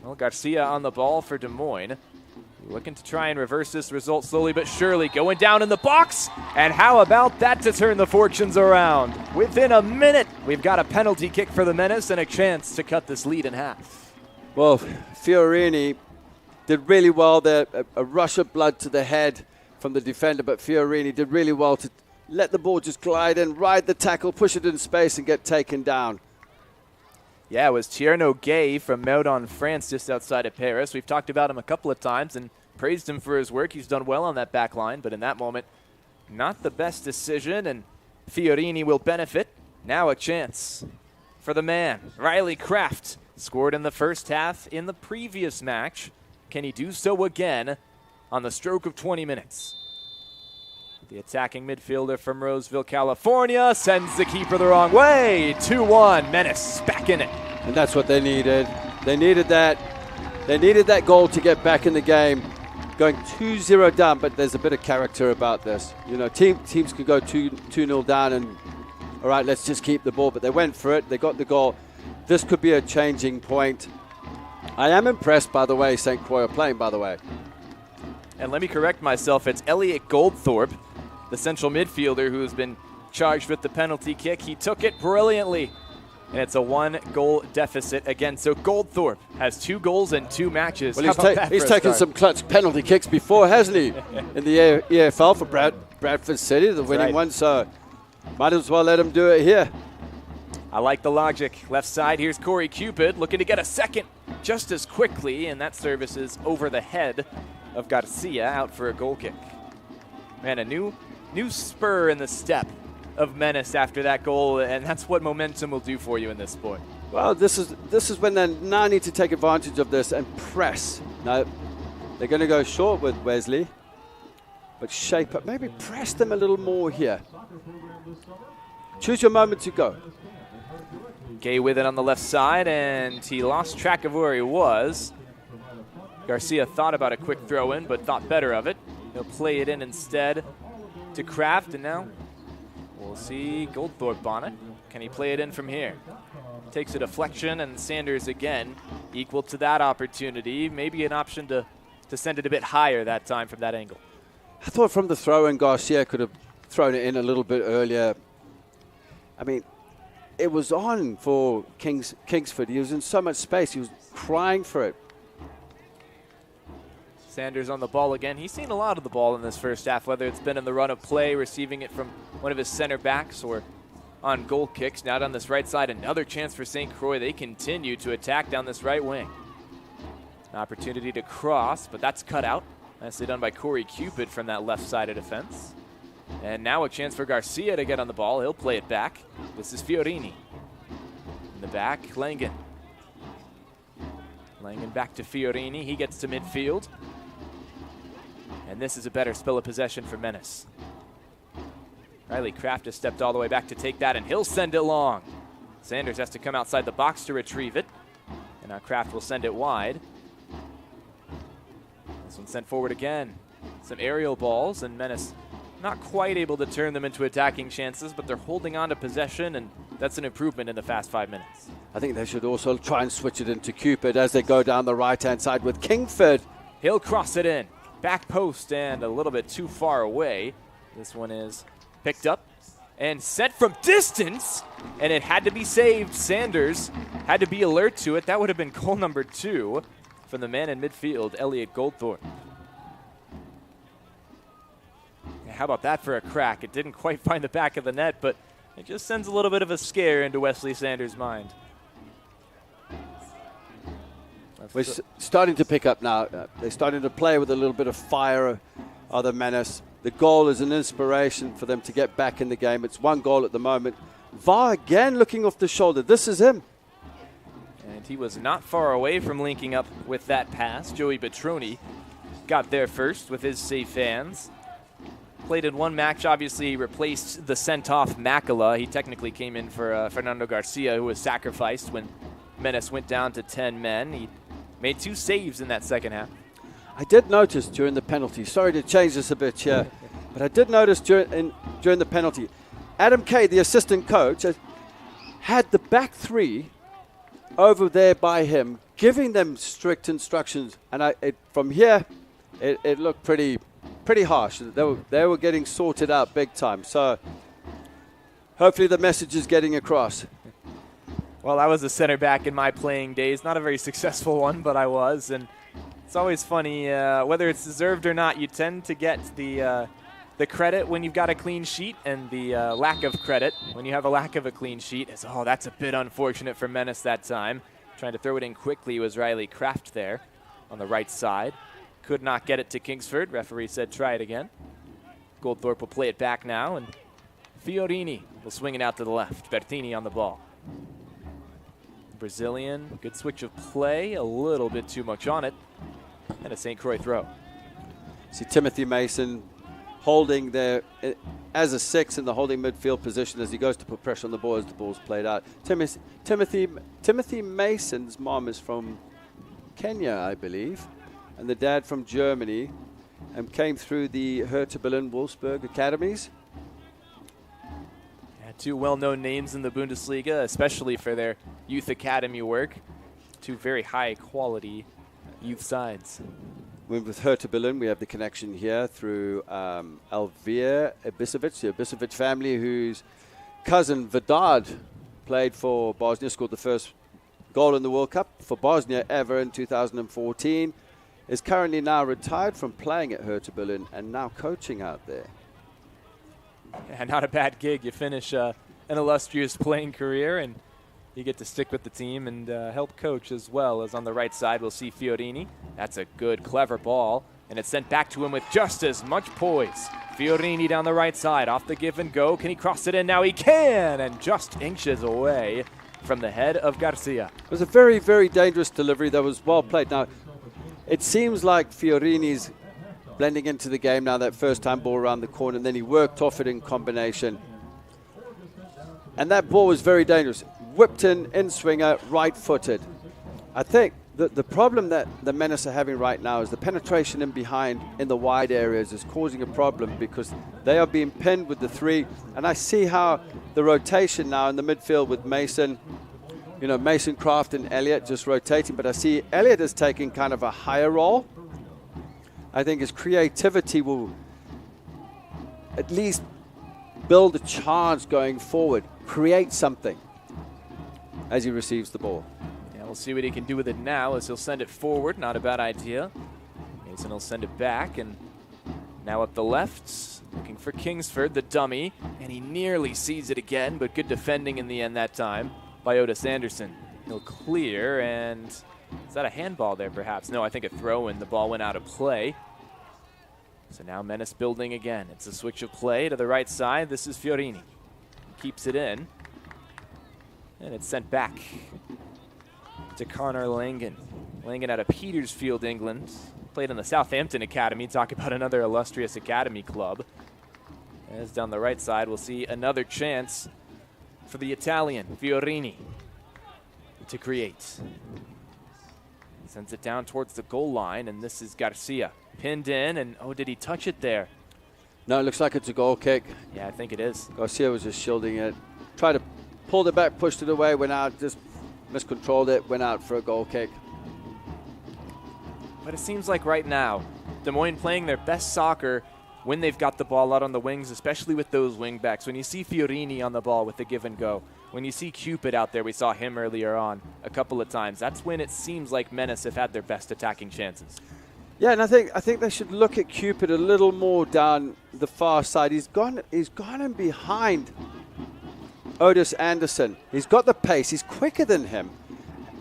Well, Garcia on the ball for Des Moines. Looking to try and reverse this result slowly but surely. Going down in the box. And how about that to turn the fortunes around? Within a minute, we've got a penalty kick for the Menace and a chance to cut this lead in half. Well, Fiorini did really well there. A rush of blood to the head from the defender, but Fiorini did really well to let the ball just glide in, ride the tackle, push it in space, and get taken down. Yeah, it was Tierno Gay from Meudon, France, just outside of Paris. We've talked about him a couple of times and praised him for his work. He's done well on that back line, but in that moment, not the best decision, and Fiorini will benefit. Now a chance for the man. Riley Kraft scored in the first half in the previous match. Can he do so again on the stroke of 20 minutes? The attacking midfielder from Roseville, California, sends the keeper the wrong way. 2-1, Menace back in it. And that's what they needed. They needed that. They needed that goal to get back in the game. Going 2-0 down, but there's a bit of character about this. You know, teams could go 2-0 down and, all right, let's just keep the ball. But they went for it. They got the goal. This could be a changing point. I am impressed by the way St. Croix are playing, by the way. And let me correct myself. It's Elliot Goldthorpe, the central midfielder who has been charged with the penalty kick. He took it brilliantly, and it's a 1-goal deficit again. So Goldthorpe has 2 goals in 2 matches. Well, he's taken some clutch penalty kicks before, hasn't he? In the EFL for Bradford City, the winning one. So might as well let him do it here. I like the logic. Left side, here's Corey Cupid looking to get a second just as quickly, and that service is over the head of Garcia, out for a goal kick. Man, a new spur in the step of Menace after that goal, and that's what momentum will do for you in this sport. Well, this is when they now need to take advantage of this and press. Now, they're going to go short with Wesley, but shape up. Maybe press them a little more here. Choose your moment to go. Gay with it on the left side, and he lost track of where he was. Garcia thought about a quick throw in, but thought better of it. He'll play it in instead to Kraft, and now we'll see Goldthorpe on it. Can he play it in from here? Takes a deflection, and Sanders again equal to that opportunity. Maybe an option to send it a bit higher that time from that angle. I thought from the throw-in, Garcia could have thrown it in a little bit earlier. I mean, it was on for Kingsford. He was in so much space. He was crying for it. Sanders on the ball again. He's seen a lot of the ball in this first half, whether it's been in the run of play, receiving it from one of his center backs, or on goal kicks. Now down this right side, another chance for St. Croix. They continue to attack down this right wing. An opportunity to cross, but that's cut out. Nicely done by Corey Cupid from that left side of defense. And now a chance for Garcia to get on the ball. He'll play it back. This is Fiorini. In the back, Langen. Langen back to Fiorini. He gets to midfield. And this is a better spell of possession for Menace. Riley Kraft has stepped all the way back to take that, and he'll send it long. Sanders has to come outside the box to retrieve it. And now Kraft will send it wide. This one sent forward again. Some aerial balls, and Menace not quite able to turn them into attacking chances, but they're holding on to possession, and that's an improvement in the fast 5 minutes. I think they should also try and switch it into Cupid as they go down the right-hand side with Kingford. He'll cross it in. Back post and a little bit too far away. This one is picked up and sent from distance, and it had to be saved. Sanders had to be alert to it. That would have been goal number 2 from the man in midfield, Elliot Goldthorpe. How about that for a crack? It didn't quite find the back of the net, but it just sends a little bit of a scare into Wesley Sanders' mind. We're starting to pick up now. They're starting to play with a little bit of fire of the Menace. The goal is an inspiration for them to get back in the game. It's 1 goal at the moment. VAR again looking off the shoulder. This is him. And he was not far away from linking up with that pass. Joey Petroni got there first with his safe hands. Played in 1 match, obviously replaced the sent-off Makala. He technically came in for Fernando Garcia, who was sacrificed when Menace went down to 10 men. He made 2 saves in that second half. I did notice during the penalty, sorry to change this a bit here, but I did notice during the penalty, Adam Kay, the assistant coach, had the back 3 over there by him, giving them strict instructions. And from here, it looked pretty harsh. They were getting sorted out big time. So hopefully the message is getting across. Well, I was a center back in my playing days. Not a very successful one, but I was. And it's always funny, whether it's deserved or not, you tend to get the credit when you've got a clean sheet, and the lack of credit when you have a lack of a clean sheet. As, oh, that's a bit unfortunate for Menace that time. Trying to throw it in quickly was Riley Kraft there on the right side. Could not get it to Kingsford. Referee said try it again. Goldthorpe will play it back now, and Fiorini will swing it out to the left. Bertini on the ball. Brazilian, good switch of play, a little bit too much on it, and a St. Croix throw. See Timothy Mason holding there as a 6 in the holding midfield position as he goes to put pressure on the ball as the ball's played out. Timothy Mason's mom is from Kenya, I believe, and the dad from Germany, and came through the Hertha Berlin Wolfsburg academies. 2 well-known names in the Bundesliga, especially for their youth academy work. 2 very high-quality youth sides. With Hertha Berlin, we have the connection here through Elvir Ibisevic, the Ibisevic family, whose cousin Vedad played for Bosnia, scored the first goal in the World Cup for Bosnia ever in 2014, is currently now retired from playing at Hertha Berlin and now coaching out there. Yeah, not a bad gig. You finish an illustrious playing career, and you get to stick with the team and help coach as well. As on the right side, we'll see Fiorini. That's a good, clever ball, and it's sent back to him with just as much poise. Fiorini down the right side, off the give and go. Can he cross it in? Now he can, and just inches away from the head of Garcia. It was a very, very dangerous delivery that was well played. Now, it seems like Fiorini's blending into the game now, that first time ball around the corner, and then he worked off it in combination. And that ball was very dangerous. Whipped in swinger, right-footed. I think The problem that the Menace are having right now is the penetration in behind in the wide areas is causing a problem because they are being pinned with the 3. And I see how the rotation now in the midfield with Mason, Mason, Kraft, and Elliott just rotating. But I see Elliott is taking kind of a higher role. I think his creativity will at least build a chance going forward, create something as he receives the ball. We'll see what he can do with it now as he'll send it forward. Not a bad idea. Mason will send it back, and now up the left, looking for Kingsford, the dummy, and he nearly sees it again, but good defending in the end that time by Otis Anderson. He'll clear, and is that a handball there perhaps? No, I think a throw-in. The ball went out of play. So now Menace building again. It's a switch of play to the right side. This is Fiorini. Keeps it in, and it's sent back to Connor Langan. Langan out of Petersfield, England. Played in the Southampton Academy. Talk about another illustrious academy club. As down the right side, we'll see another chance for the Italian, Fiorini, to create. Sends it down towards the goal line, and this is Garcia. Pinned in, and oh, did he touch it there? No, it looks like it's a goal kick. Yeah, I think it is. Garcia was just shielding it. Tried to pull it back, pushed it away, went out, just miscontrolled it, went out for a goal kick. But it seems like right now, Des Moines playing their best soccer when they've got the ball out on the wings, especially with those wing backs. When you see Fiorini on the ball with the give and go, when you see Cupid out there, we saw him earlier on a couple of times. That's when it seems like Menace have had their best attacking chances. Yeah, and I think they should look at Cupid a little more down the far side. He's gone in behind Otis Anderson. He's got the pace. He's quicker than him.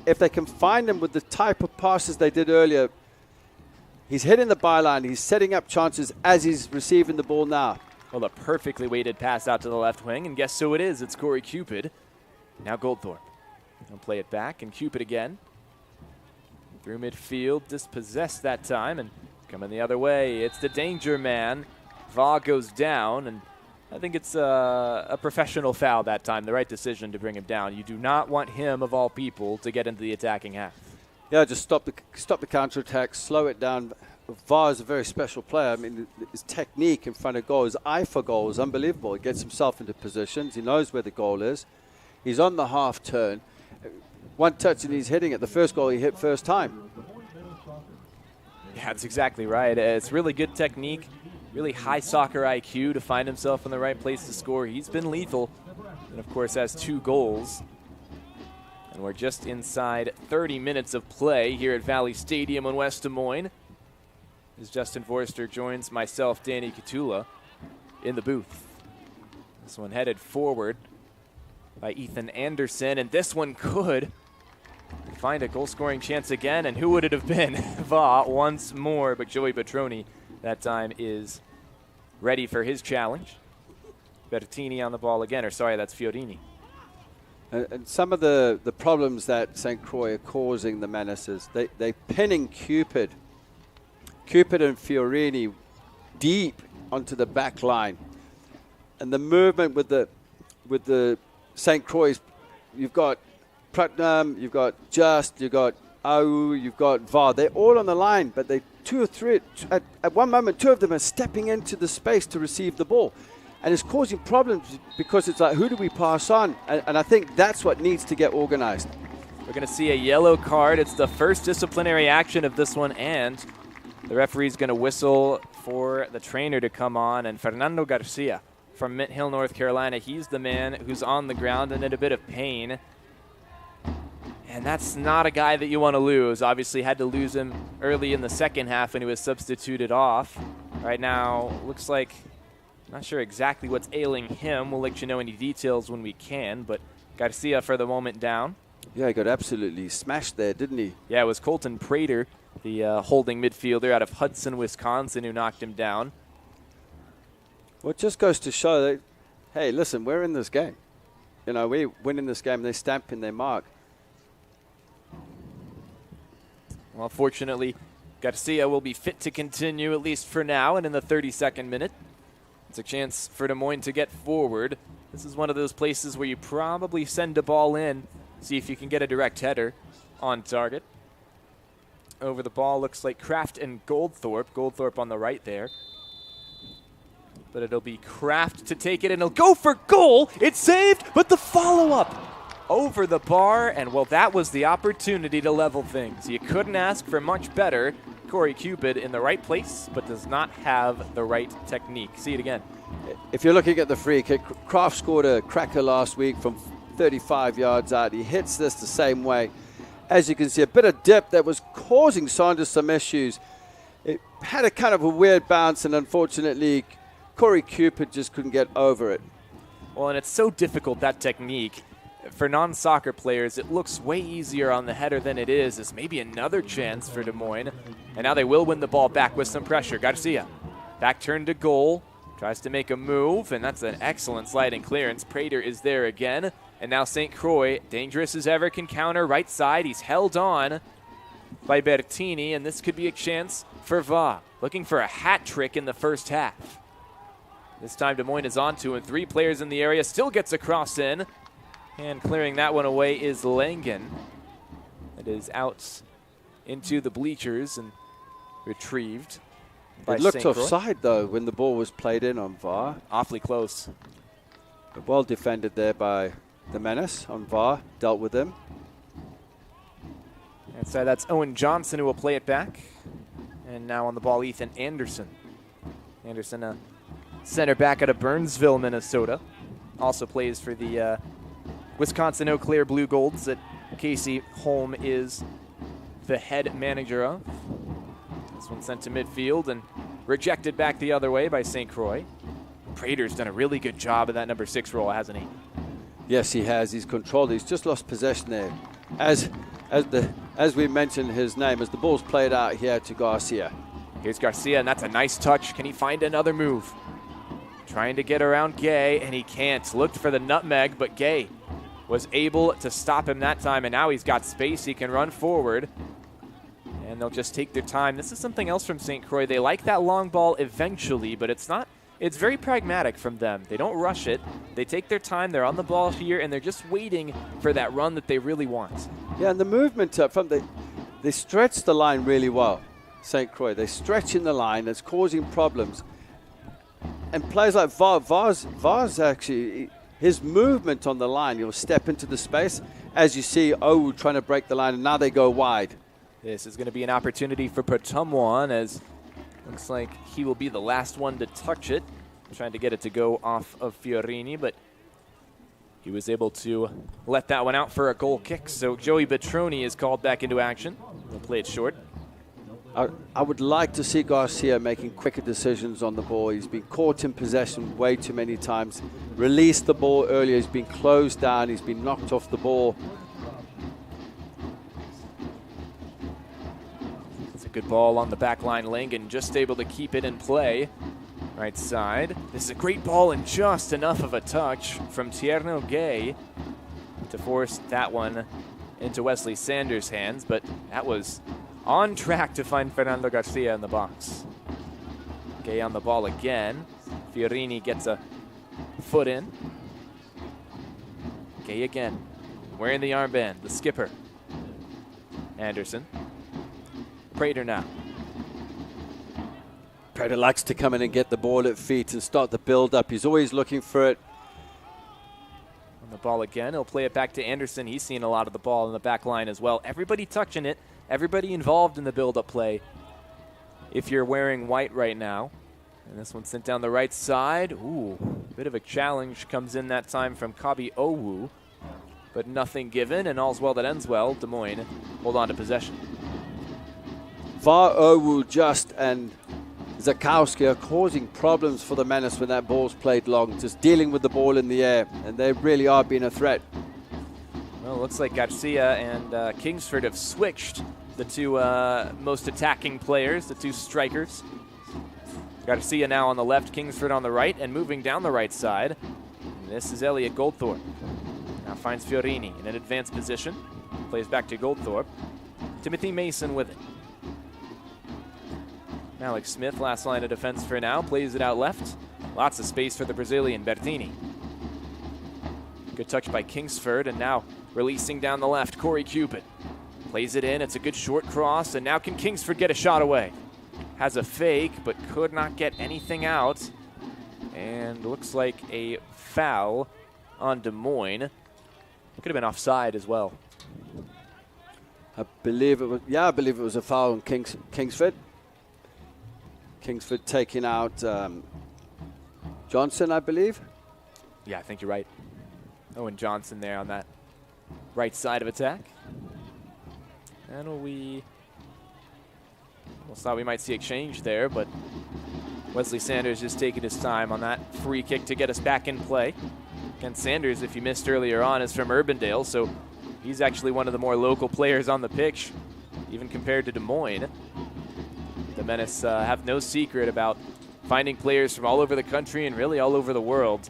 If they can find him with the type of passes they did earlier, he's hitting the byline. He's setting up chances as he's receiving the ball now. Well, a perfectly weighted pass out to the left wing, and guess who it is? It's Corey Cupid. Now Goldthorpe. He'll play it back, and Cupid again. Through midfield, dispossessed that time, and coming the other way. It's the danger man. Va goes down, and I think it's a professional foul that time, the right decision to bring him down. You do not want him, of all people, to get into the attacking half. Yeah, just stop the counterattack, slow it down. VAR is a very special player. I mean, his technique in front of goal, his eye for goal is unbelievable. He gets himself into positions. He knows where the goal is. He's on the half turn. One touch and he's hitting it. The first goal he hit first time. Yeah, that's exactly right. It's really good technique. Really high soccer IQ to find himself in the right place to score. He's been lethal, and of course has 2 goals. And we're just inside 30 minutes of play here at Valley Stadium in West Des Moines. As Justin Forster joins myself, Danny Catula, in the booth. This one headed forward by Ethan Anderson, and this one could find a goal-scoring chance again, and who would it have been? Va once more, but Joey Petroni that time is ready for his challenge. Bertini on the ball again, or sorry, that's Fiorini. And some of the problems that St. Croix are causing the Menaces, they're pinning Cupid and Fiorini deep onto the back line. And the movement with the St. Croix, you've got Putnam, you've got Just, you've got Au, you've got VAR. They're all on the line, but they 2 or 3 at one moment, 2 of them are stepping into the space to receive the ball, and it's causing problems because it's like, who do we pass on? And I think that's what needs to get organized. We're going to see a yellow card. It's the first disciplinary action of this one, and the referee's going to whistle for the trainer to come on. And Fernando Garcia from Mint Hill, North Carolina, he's the man who's on the ground and in a bit of pain. And that's not a guy that you want to lose. Obviously had to lose him early in the second half when he was substituted off. Right now, looks like, not sure exactly what's ailing him. We'll let you know any details when we can, but Garcia for the moment down. Yeah, he got absolutely smashed there, didn't he? Yeah, it was Colton Prater, the holding midfielder out of Hudson, Wisconsin, who knocked him down. Well, it just goes to show that, hey, listen, we're in this game. You know, we win in this game, they're stamping their mark. Well, fortunately, Garcia will be fit to continue, at least for now, and in the 32nd minute. It's a chance for Des Moines to get forward. This is one of those places where you probably send a ball in, see if you can get a direct header on target. over the ball. Looks like Kraft and Goldthorpe. Goldthorpe on the right there. But it'll be Kraft to take it, and he'll go for goal. It's saved, but the follow-up over the bar, and well, that was the opportunity to level things. You couldn't ask for much better. Corey Cupid in the right place, but does not have the right technique. See it again. If you're looking at the free kick, Kraft scored a cracker last week from 35 yards out. He hits this the same way. As you can see, a bit of dip that was causing Saunders some issues. It had a kind of a weird bounce, and unfortunately, Corey Cupid just couldn't get over it. Well, and it's so difficult, that technique. For non-soccer players, it looks way easier on the header than it is. It's maybe another chance for Des Moines. And now they will win the ball back with some pressure. Garcia, back turn to goal. Tries to make a move, and that's an excellent sliding clearance. Prater is there again. And now St. Croix, dangerous as ever, can counter right side. He's held on by Bertini, and this could be a chance for Va. Looking for a hat trick in the first half. This time Des Moines is on to him. 3 players in the area, still gets a cross in. And clearing that one away is Langen. It is out into the bleachers and retrieved by It looked St. Croix. offside, though, when the ball was played in on VAR. Awfully close. But well defended there by the Menace on VAR. Dealt with him. And so that's Owen Johnson who will play it back. And now on the ball, Ethan Anderson. Anderson, a center back out of Burnsville, Minnesota. Also plays for the Wisconsin Eau Claire Blue Golds that Casey Holm is the head manager of. This one sent to midfield and rejected back the other way by St. Croix. Prater's done a really good job of that number 6 role, hasn't he? Yes, he has. He's controlled. He's just lost possession there. As we mentioned his name, as the ball's played out here to Garcia. Here's Garcia, and that's a nice touch. Can he find another move? Trying to get around Gay, and he can't. Looked for the nutmeg, but Gay was able to stop him that time, and now he's got space. He can run forward, and they'll just take their time. This is something else from St. Croix. They like that long ball eventually, but it's very pragmatic from them. They don't rush it. They take their time. They're on the ball here, and they're just waiting for that run that they really want. Yeah, and the movement up front, they stretch the line really well, St. Croix. They're stretching the line. That's causing problems. And players like Var's actually, his movement on the line, he'll step into the space. As you see, Owu trying to break the line, and now they go wide. This is going to be an opportunity for Pertumwan, as looks like he will be the last one to touch it. Trying to get it to go off of Fiorini, but he was able to let that one out for a goal kick. So Joey Betroni is called back into action. He'll play it short. I would like to see Garcia making quicker decisions on the ball. He's been caught in possession way too many times. Released the ball earlier. He's been closed down. He's been knocked off the ball. It's a good ball on the back line. Langen just able to keep it in play. Right side. This is a great ball and just enough of a touch from Tierno Gay to force that one into Wesley Sanders' hands, but that was on track to find Fernando Garcia in the box. Gay on the ball again. Fiorini gets a foot in. Gay again. Wearing the armband, the skipper. Anderson. Prater now. Prater likes to come in and get the ball at feet and start the build-up. He's always looking for it. On the ball again. He'll play it back to Anderson. He's seen a lot of the ball in the back line as well. Everybody touching it. Everybody involved in the build-up play. If you're wearing white right now. And this one sent down the right side. Ooh, bit of a challenge comes in that time from Kabi Owu. But nothing given, and all's well that ends well. Des Moines hold on to possession. VAR, Owu, Just, and Zakowski are causing problems for the Menace when that ball's played long. Just dealing with the ball in the air, and they really are being a threat. Well, it looks like Garcia and Kingsford have switched the two most attacking players, the two strikers. Garcia now on the left, Kingsford on the right, and moving down the right side. And this is Elliot Goldthorpe. Now finds Fiorini in an advanced position. Plays back to Goldthorpe. Timothy Mason with it. Alex Smith, last line of defense for now, plays it out left. Lots of space for the Brazilian, Bertini. Good touch by Kingsford, and now releasing down the left, Corey Cupid. Plays it in. It's a good short cross. And now can Kingsford get a shot away? Has a fake, but could not get anything out. And looks like a foul on Des Moines. Could have been offside as well. I believe it was a foul on Kingsford. Kingsford taking out Johnson, I believe. Yeah, I think you're right. Owen Johnson there on that right side of attack. And we thought we might see exchange there, but Wesley Sanders just taking his time on that free kick to get us back in play. Again, Sanders, if you missed earlier on, is from Urbandale, so he's actually one of the more local players on the pitch, even compared to Des Moines. The Menace have no secret about finding players from all over the country and really all over the world.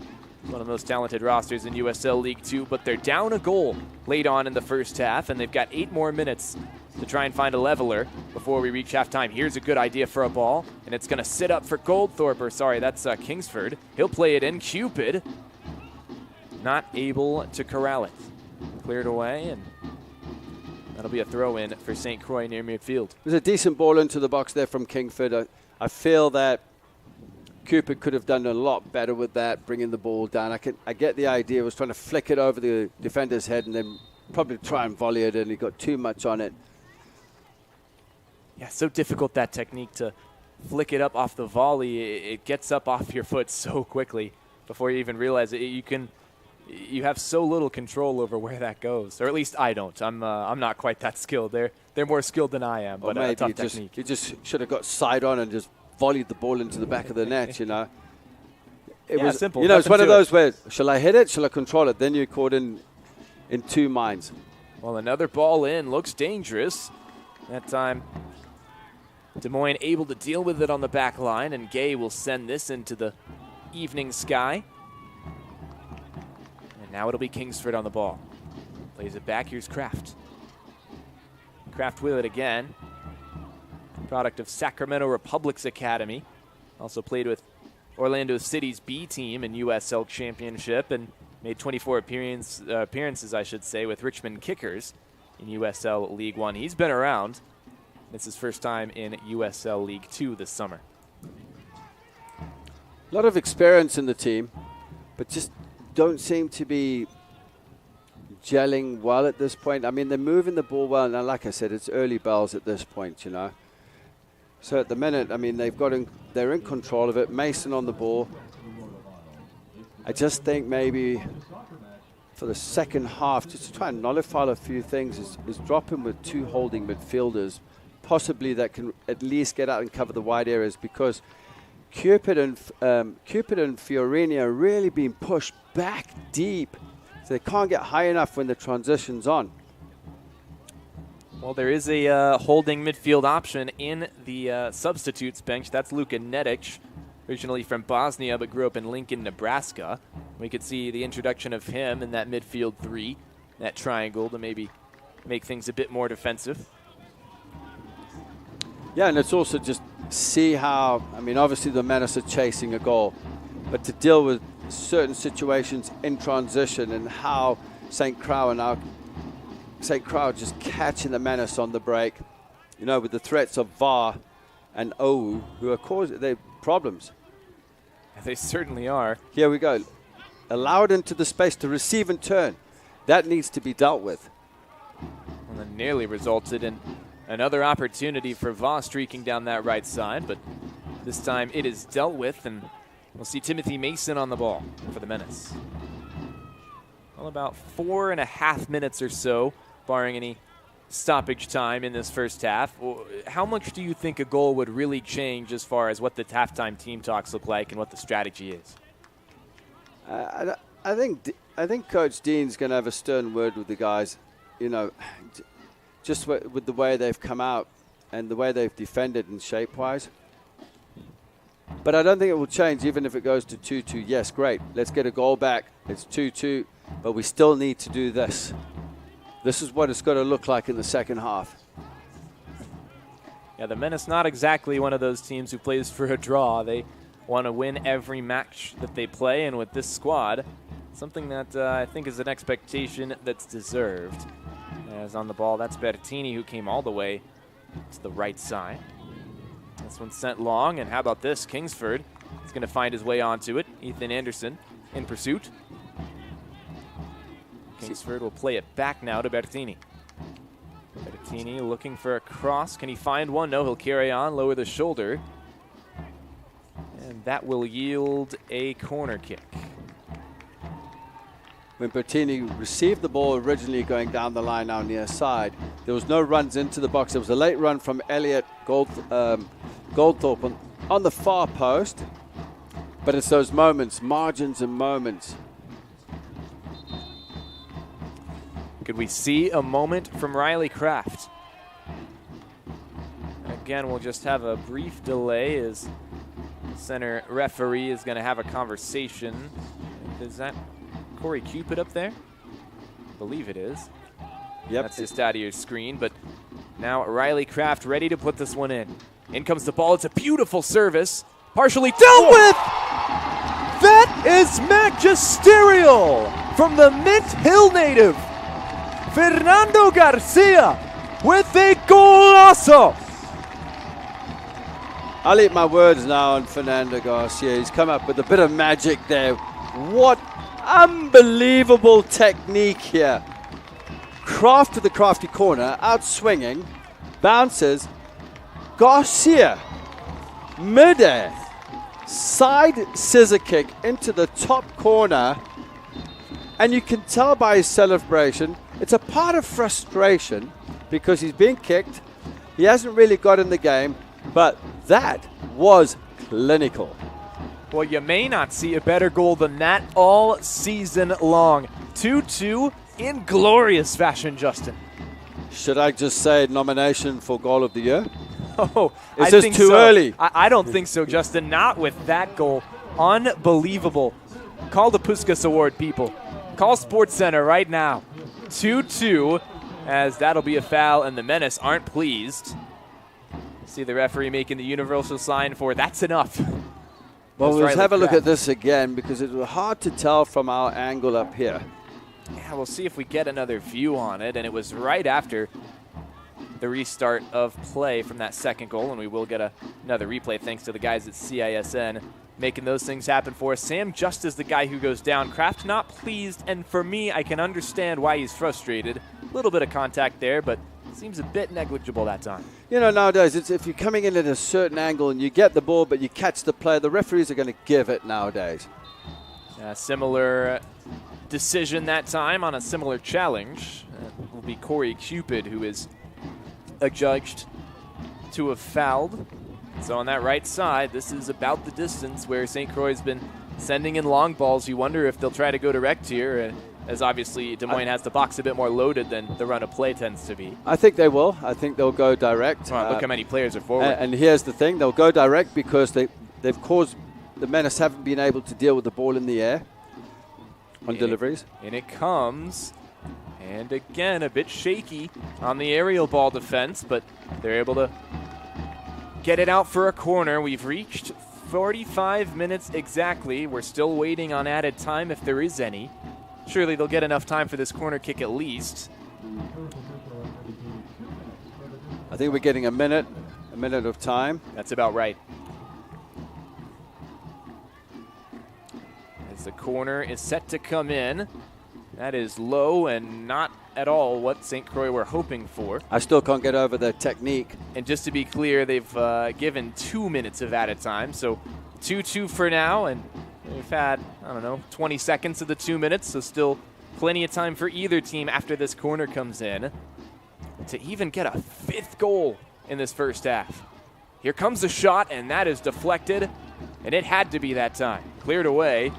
One of the most talented rosters in USL League 2, but they're down a goal late on in the first half, and they've got 8 more minutes to try and find a leveler before we reach halftime. Here's a good idea for a ball, and it's going to sit up for that's Kingsford. He'll play it in. Cupid not able to corral it. Cleared away, and that'll be a throw-in for St. Croix near midfield. There's a decent ball into the box there from Kingsford. I feel that Cupid could have done a lot better with that, bringing the ball down. I get the idea, was trying to flick it over the defender's head and then probably try and volley it, and he got too much on it. Yeah, so difficult, that technique, to flick it up off the volley. It gets up off your foot so quickly before you even realize it. You have so little control over where that goes, or at least I don't. I'm not quite that skilled. They're more skilled than I am, but a tough technique. You just should have got side on and just volleyed the ball into the back of the net, you know. It was simple. You know, it's one of those where, shall I hit it? Shall I control it? Then you're caught in 2 minds. Well, another ball in. Looks dangerous. That time, Des Moines able to deal with it on the back line, and Gay will send this into the evening sky. And now it'll be Kingsford on the ball. Plays it back. Here's Kraft. Kraft with it again. Product of Sacramento Republic's academy. Also played with Orlando City's B team in USL Championship and made 24 appearances, I should say, with Richmond Kickers in USL League 1. He's been around. It's his first time in USL League 2 this summer. A lot of experience in the team, but just don't seem to be gelling well at this point. I mean, they're moving the ball well. Now, like I said, it's early bells at this point, you know. So at the minute, I mean, they're in control of it. Mason on the ball. I just think maybe for the second half, just to try and nullify a few things, is drop him with 2 holding midfielders, possibly that can at least get out and cover the wide areas, because Cupid and Fiorini are really being pushed back deep, so they can't get high enough when the transition's on. Well, there is a holding midfield option in the substitutes bench. That's Luka Nedic, originally from Bosnia but grew up in Lincoln, Nebraska. We could see the introduction of him in that midfield 3, that triangle, to maybe make things a bit more defensive. Yeah, and it's also just see how, I mean, obviously the Menace are chasing a goal, but to deal with certain situations in transition and how St. Croix just catching the Menace on the break, you know, with the threats of VAR and OU, who are causing problems. They certainly are. Here we go. Allowed into the space to receive and turn. That needs to be dealt with. And then nearly resulted in another opportunity for VAR streaking down that right side, but this time it is dealt with, and we'll see Timothy Mason on the ball for the Menace. Well, about 4.5 minutes or so, barring any stoppage time in this first half. How much do you think a goal would really change as far as what the halftime team talks look like and what the strategy is? I think Coach Dean's going to have a stern word with the guys, you know, just with the way they've come out and the way they've defended in shape-wise. But I don't think it will change even if it goes to 2-2. Yes, great. Let's get a goal back. It's 2-2, but we still need to do this. This is what it's got to look like in the second half. Yeah, the Menace not exactly one of those teams who plays for a draw. They want to win every match that they play, and with this squad, something that I think is an expectation that's deserved. As on the ball, that's Bertini, who came all the way to the right side. This one's sent long, and how about this? Kingsford is going to find his way onto it. Ethan Anderson in pursuit. Kingsford will play it back now to Bertini. Bertini looking for a cross. Can he find one? No, he'll carry on, lower the shoulder. And that will yield a corner kick. When Bertini received the ball originally going down the line now near side, there was no runs into the box. There was a late run from Elliot Goldthorpe on the far post. But it's those moments, margins and moments. Could we see a moment from Riley Kraft? Again, we'll just have a brief delay as center referee is going to have a conversation. Is that Corey Cupid up there? I believe it is. Yep. That's just out of your screen, but now Riley Kraft ready to put this one in. In comes the ball. It's a beautiful service. Partially dealt with! That is magisterial from the Mint Hill native. Fernando Garcia with a golazo. I'll eat my words now on Fernando Garcia. He's come up with a bit of magic there. What unbelievable technique here. Kraft to the crafty corner, out swinging, bounces. Garcia, mid-air, side scissor kick into the top corner. And you can tell by his celebration, it's a part of frustration because he's being kicked. He hasn't really got in the game, but that was clinical. Well, you may not see a better goal than that all season long. 2-2 in glorious fashion, Justin. Should I just say nomination for goal of the year? Oh, is this too early? I don't think so, Justin. Not with that goal. Unbelievable. Call the Puskas Award, people. Call SportsCenter right now. 2-2, as that'll be a foul, and the Menace aren't pleased. See the referee making the universal sign for that's enough. Well, let's have a look at this again because it was hard to tell from our angle up here. Yeah, we'll see if we get another view on it, and it was right after the restart of play from that second goal, and we will get another replay thanks to the guys at CISN making those things happen for us. Sam just is the guy who goes down. Kraft not pleased, and for me, I can understand why he's frustrated. A little bit of contact there, but seems a bit negligible that time. You know, nowadays, it's if you're coming in at a certain angle and you get the ball, but you catch the play, the referees are going to give it nowadays. Similar decision that time on a similar challenge. It will be Corey Cupid who is adjudged to have fouled. So on that right side, this is about the distance where St. Croix has been sending in long balls. You wonder if they'll try to go direct here, as obviously Des Moines has the box a bit more loaded than the run of play tends to be. I think they will. I think they'll go direct. Well, look how many players are forward. And here's the thing. They'll go direct because they've caused the Menace haven't been able to deal with the ball in the air on deliveries. And it comes, and again, a bit shaky on the aerial ball defense, but they're able to get it out for a corner. We've reached 45 minutes exactly. We're still waiting on added time if there is any. Surely they'll get enough time for this corner kick at least. I think we're getting a minute of time. That's about right. As the corner is set to come in. That is low and not at all what St. Croix were hoping for. I still can't get over their technique. And just to be clear, they've given 2 minutes of added time. So 2-2 for now, and we've had, 20 seconds of the 2 minutes, so still plenty of time for either team after this corner comes in to even get a fifth goal in this first half. Here comes a shot, and that is deflected, and it had to be that time. Cleared away.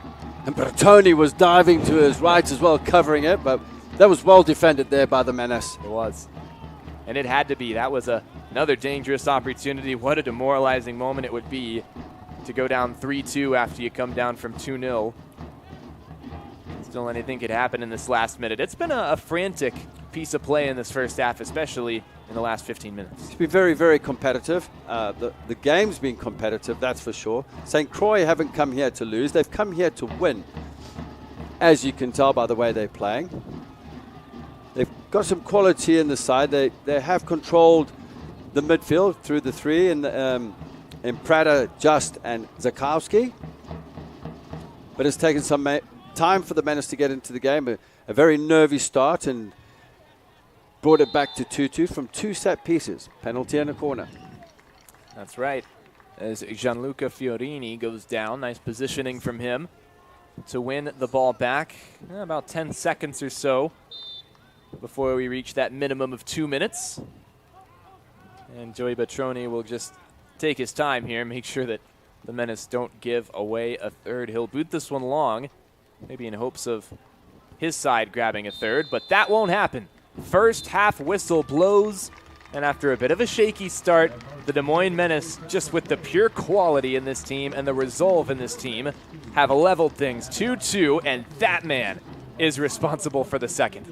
And Bertoni was diving to his right as well, covering it, but that was well defended there by the Menace. It was. And it had to be. That was another dangerous opportunity. What a demoralizing moment it would be to go down 3-2 after you come down from 2-0. Still anything could happen in this last minute. It's been a frantic piece of play in this first half, especially in the last 15 minutes. It's been very, very competitive. The game's been competitive, that's for sure. St. Croix haven't come here to lose. They've come here to win, as you can tell by the way they're playing. They've got some quality in the side. They have controlled the midfield through the three in Prada, Just, and Zakowski. But it's taken some time for the Menace to get into the game. A very nervy start and brought it back to 2-2 from 2 set pieces. Penalty and a corner. That's right. As Gianluca Fiorini goes down, nice positioning from him to win the ball back. About 10 seconds or so before we reach that minimum of 2 minutes. And Joey Batroni will just take his time here, make sure that the Menace don't give away a third. He'll boot this one long, maybe in hopes of his side grabbing a third, but that won't happen. First half whistle blows, and after a bit of a shaky start, the Des Moines Menace, just with the pure quality in this team and the resolve in this team, have leveled things 2-2, and that man is responsible for the second.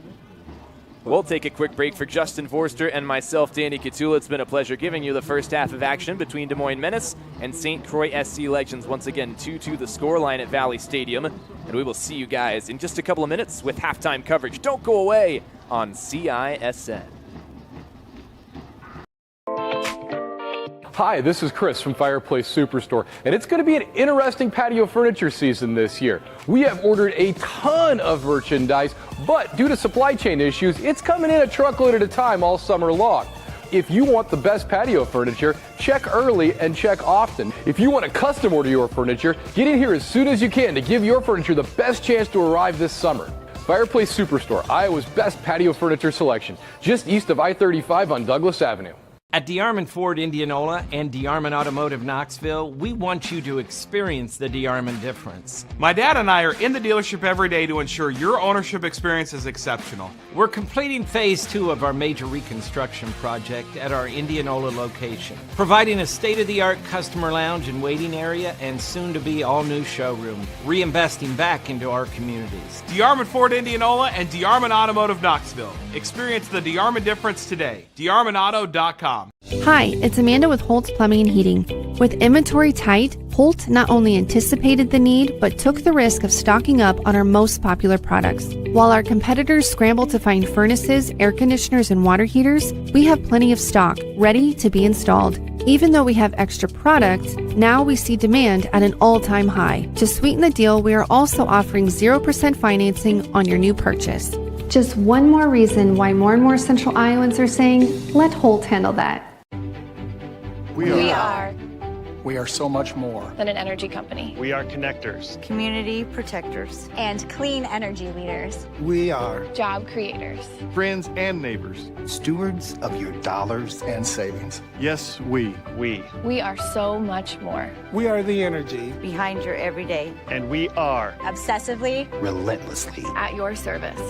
We'll take a quick break for Justin Forster and myself, Danny Catula. It's been a pleasure giving you the first half of action between Des Moines Menace and St. Croix SC Legends. Once again, 2-2 the scoreline at Valley Stadium. And we will see you guys in just a couple of minutes with halftime coverage. Don't go away on CISN. Hi, this is Chris from Fireplace Superstore, and it's going to be an interesting patio furniture season this year. We have ordered a ton of merchandise, but due to supply chain issues, it's coming in a truckload at a time all summer long. If you want the best patio furniture, check early and check often. If you want to custom order your furniture, get in here as soon as you can to give your furniture the best chance to arrive this summer. Fireplace Superstore, Iowa's best patio furniture selection, just east of I-35 on Douglas Avenue. At DeArmond Ford Indianola and DeArmond Automotive Knoxville, we want you to experience the DeArmond difference. My dad and I are in the dealership every day to ensure your ownership experience is exceptional. We're completing phase 2 of our major reconstruction project at our Indianola location, providing a state-of-the-art customer lounge and waiting area and soon-to-be all-new showroom, reinvesting back into our communities. DeArmond Ford Indianola and DeArmond Automotive Knoxville. Experience the DeArmond difference today. DeArmondAuto.com. Hi, it's Amanda with Holtz Plumbing and Heating. With inventory tight, Holt not only anticipated the need, but took the risk of stocking up on our most popular products. While our competitors scramble to find furnaces, air conditioners, and water heaters, we have plenty of stock, ready to be installed. Even though we have extra products, now we see demand at an all-time high. To sweeten the deal, we are also offering 0% financing on your new purchase. Just one more reason why more and more Central Iowans are saying, let Holt handle that. We are so much more than an energy company. We are connectors, community protectors, and clean energy leaders. We are Job creators. friends and neighbors. stewards of your dollars and savings. Yes, we. We are so much more. We are the energy behind your everyday. And we are Obsessively, relentlessly At your service.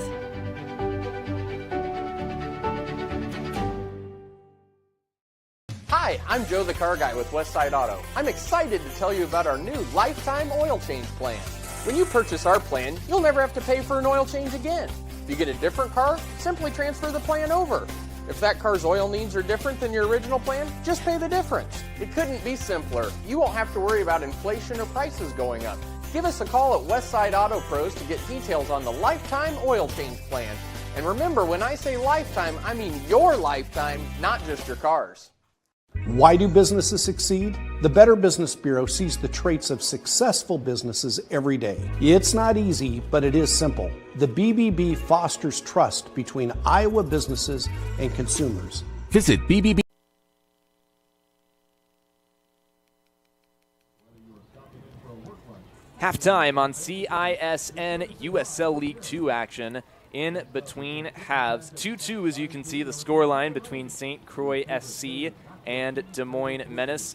Hi, I'm Joe the Car Guy with Westside Auto. I'm excited to tell you about our new lifetime oil change plan. When you purchase our plan, you'll never have to pay for an oil change again. If you get a different car, simply transfer the plan over. If that car's oil needs are different than your original plan, just pay the difference. It couldn't be simpler. You won't have to worry about inflation or prices going up. Give us a call at Westside Auto Pros to get details on the lifetime oil change plan. And remember, when I say lifetime, I mean your lifetime, not just your car's. Why do businesses succeed? The Better Business Bureau sees the traits of successful businesses every day. It's not easy, but it is simple. The BBB fosters trust between Iowa businesses and consumers. Visit BBB. Halftime on CISN USL League 2 action in between halves. 2-2, as you can see, the scoreline between St. Croix SC and Des Moines Menace.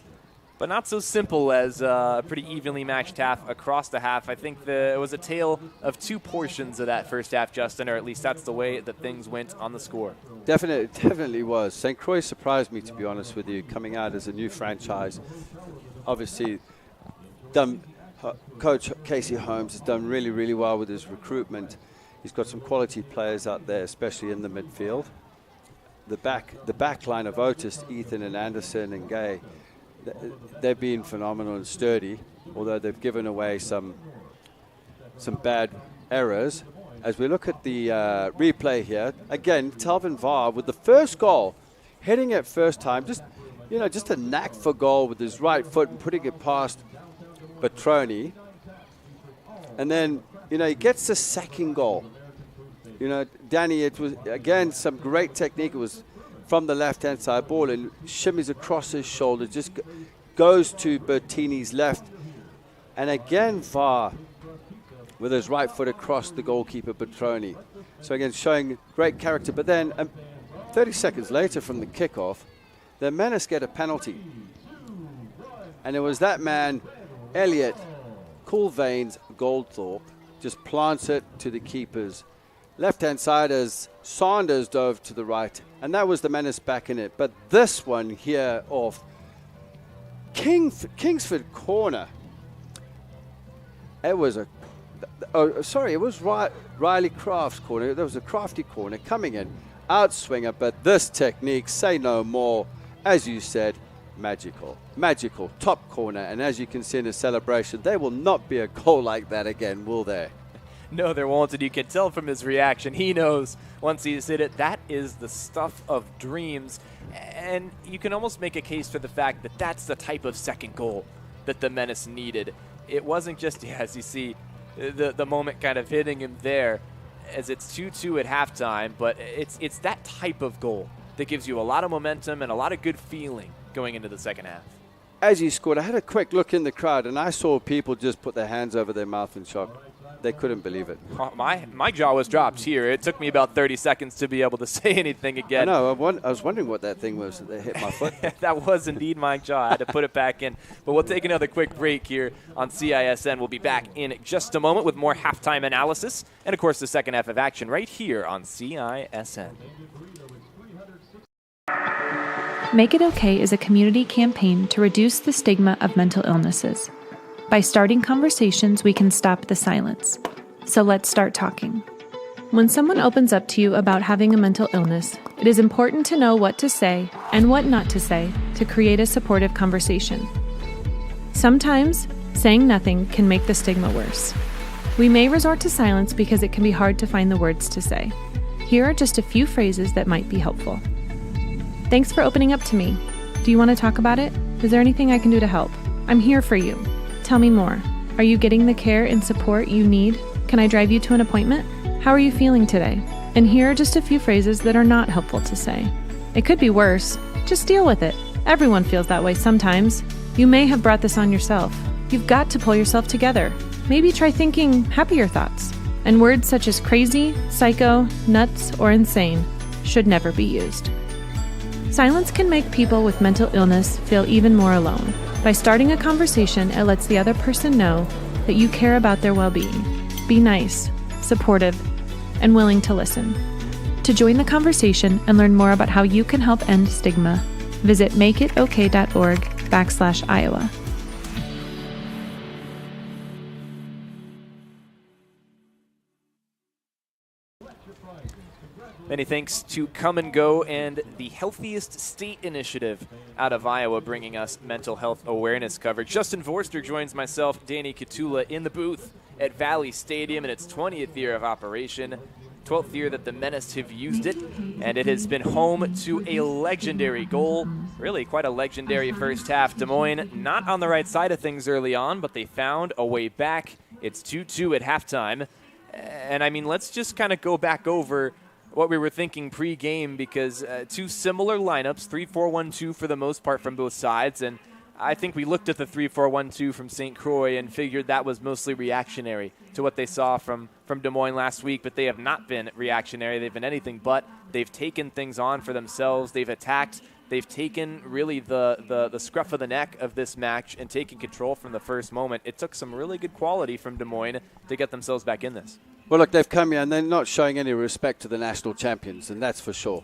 But not so simple as a pretty evenly matched half across the half. I think it was a tale of two portions of that first half, Justin, or at least that's the way that things went on the score. Definitely was. St. Croix surprised me, to be honest with you, coming out as a new franchise. Obviously, Coach Casey Holmes has done really, really well with his recruitment. He's got some quality players out there, especially in the midfield. The back line of Otis, Ethan, and Anderson and Gay, they've been phenomenal and sturdy, although they've given away some bad errors. as we look at the replay here, again, Talvin Varr with the first goal, hitting it first time, just a knack for goal with his right foot and putting it past Petroni. And then, he gets the second goal. Danny, it was, again, some great technique. It was from the left-hand side ball and shimmies across his shoulder, just goes to Bertini's left. And again, Varr with his right foot across the goalkeeper, Petroni. So again, showing great character. But then 30 seconds later from the kickoff, the Menace get a penalty. And it was that man, Elliot, Cool Veins, Goldthorpe, just plants it to the keeper's left-hand side as Saunders dove to the right. And that was the Menace back in it. But this one here off Kingsford corner, it was it was Riley Craft's corner. There was a Crafty corner coming in, outswinger, but this technique, say no more, as you said, magical, top corner. And as you can see in the celebration, there will not be a goal like that again, will there? No, there won't, and you can tell from his reaction. He knows once he's hit it, that is the stuff of dreams. And you can almost make a case for the fact that that's the type of second goal that the Menace needed. It wasn't just, as you see, the moment kind of hitting him there, as it's 2-2 at halftime, but it's that type of goal that gives you a lot of momentum and a lot of good feeling going into the second half. As he scored, I had a quick look in the crowd, and I saw people just put their hands over their mouth in shock. They couldn't believe it. My jaw was dropped here. It took me about 30 seconds to be able to say anything again. I know. I was wondering what that thing was that hit my foot. That was indeed my jaw. I had to put it back in. But we'll take another quick break here on CISN. We'll be back in just a moment with more halftime analysis and, of course, the second half of action right here on CISN. Make It Okay is a community campaign to reduce the stigma of mental illnesses. By starting conversations, we can stop the silence. So let's start talking. When someone opens up to you about having a mental illness, it is important to know what to say and what not to say to create a supportive conversation. Sometimes, saying nothing can make the stigma worse. We may resort to silence because it can be hard to find the words to say. Here are just a few phrases that might be helpful. Thanks for opening up to me. Do you want to talk about it? Is there anything I can do to help? I'm here for you. Tell me more. Are you getting the care and support you need? Can I drive you to an appointment? How are you feeling today? And here are just a few phrases that are not helpful to say. It could be worse. Just deal with it. Everyone feels that way sometimes. You may have brought this on yourself. You've got to pull yourself together. Maybe try thinking happier thoughts. And words such as crazy, psycho, nuts, or insane should never be used. Silence can make people with mental illness feel even more alone. By starting a conversation, it lets the other person know that you care about their well-being. Be nice, supportive, and willing to listen. To join the conversation and learn more about how you can help end stigma, visit makeitokay.org/Iowa. Many thanks to Come and Go and the Healthiest State Initiative out of Iowa, bringing us mental health awareness coverage. Justin Forster joins myself, Danny Katula, in the booth at Valley Stadium in its 20th year of operation, 12th year that the Menace have used it, and it has been home to a legendary goal, really quite a legendary first half. Des Moines not on the right side of things early on, but they found a way back. It's 2-2 at halftime. And, I mean, let's just kind of go back over what we were thinking pre-game, because two similar lineups, 3-4-1-2 for the most part from both sides, and I think we looked at the 3-4-1-2 from St. Croix and figured that was mostly reactionary to what they saw from Des Moines last week, but they have not been reactionary. They've been anything but. They've taken things on for themselves. They've attacked. They've taken really the scruff of the neck of this match and taken control from the first moment. It took some really good quality from Des Moines to get themselves back in this. Well, look, they've come here and they're not showing any respect to the national champions, and that's for sure.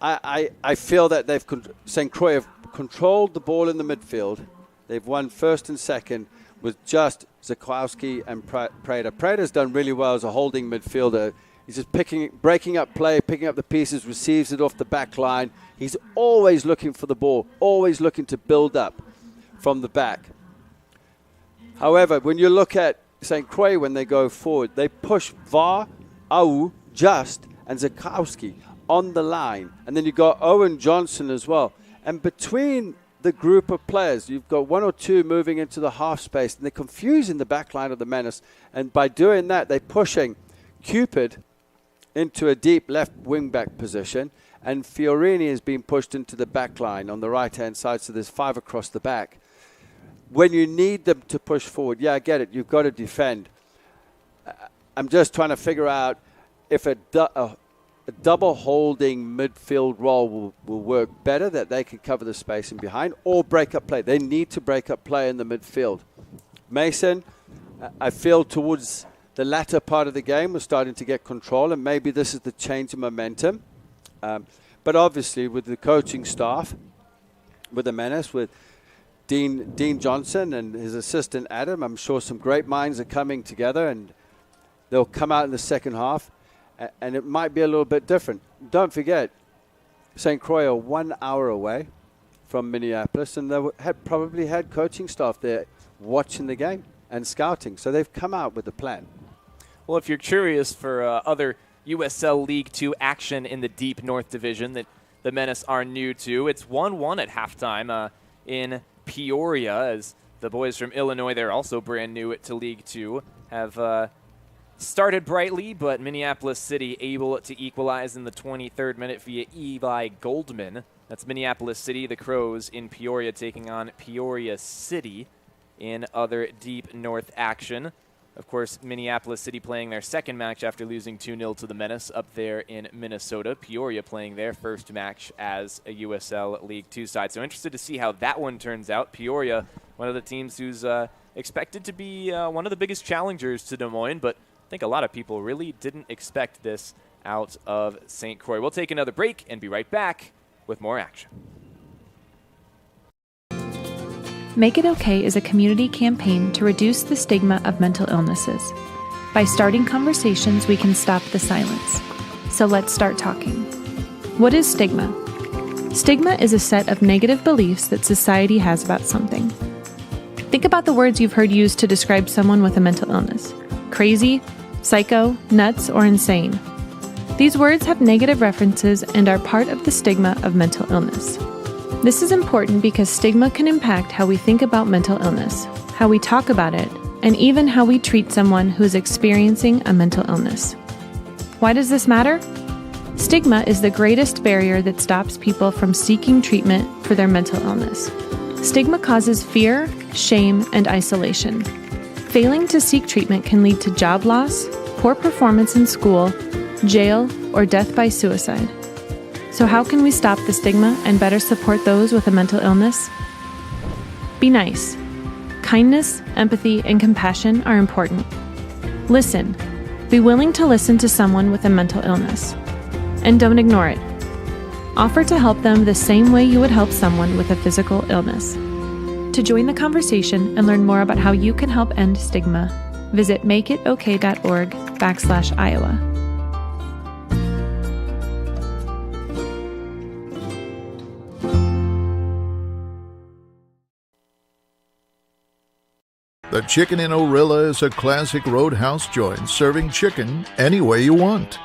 I feel that St. Croix have controlled the ball in the midfield. They've won first and second with just Zakowski and Prada. Prada's done really well as a holding midfielder. He's just breaking up play, picking up the pieces, receives it off the back line. He's always looking for the ball, always looking to build up from the back. However, when you look at St. Croix, when they go forward, they push VAR, Au, Just, and Zakowski on the line. And then you've got Owen Johnson as well. And between the group of players, you've got one or two moving into the half space, and they're confusing the back line of the Menace. And by doing that, they're pushing Cupid into a deep left wing-back position, and Fiorini has been pushed into the back line on the right-hand side, so there's 5 across the back. When you need them to push forward, yeah, I get it, you've got to defend. I'm just trying to figure out if a double holding midfield role will work better, that they can cover the space in behind, or break up play. They need to break up play in the midfield. Mason, I feel towards the latter part of the game, was starting to get control, and maybe this is the change of momentum. But obviously with the coaching staff, with the Menace, with Dean Johnson and his assistant Adam, I'm sure some great minds are coming together, and they'll come out in the second half, and it might be a little bit different. Don't forget, St. Croix are 1 hour away from Minneapolis, and they probably had coaching staff there watching the game and scouting. So they've come out with a plan. Well, if you're curious for other USL League 2 action in the Deep North Division that the Menace are new to, it's 1-1 at halftime in Peoria, as the boys from Illinois, they're also brand new to League 2, have started brightly, but Minneapolis City able to equalize in the 23rd minute via Eli Goldman. That's Minneapolis City, the Crows in Peoria taking on Peoria City in other Deep North action. Of course, Minneapolis City playing their second match after losing 2-0 to the Menace up there in Minnesota. Peoria playing their first match as a USL League 2 side. So interested to see how that one turns out. Peoria, one of the teams who's expected to be one of the biggest challengers to Des Moines, but I think a lot of people really didn't expect this out of St. Croix. We'll take another break and be right back with more action. Make It Okay is a community campaign to reduce the stigma of mental illnesses. By starting conversations, we can stop the silence. So let's start talking. What is stigma? Stigma is a set of negative beliefs that society has about something. Think about the words you've heard used to describe someone with a mental illness. Crazy, psycho, nuts, or insane. These words have negative references and are part of the stigma of mental illness. This is important because stigma can impact how we think about mental illness, how we talk about it, and even how we treat someone who is experiencing a mental illness. Why does this matter? Stigma is the greatest barrier that stops people from seeking treatment for their mental illness. Stigma causes fear, shame, and isolation. Failing to seek treatment can lead to job loss, poor performance in school, jail, or death by suicide. So how can we stop the stigma and better support those with a mental illness? Be nice. Kindness, empathy, and compassion are important. Listen. Be willing to listen to someone with a mental illness. And don't ignore it. Offer to help them the same way you would help someone with a physical illness. To join the conversation and learn more about how you can help end stigma, visit makeitokay.org/Iowa. The Chicken in Orilla is a classic roadhouse joint serving chicken any way you want.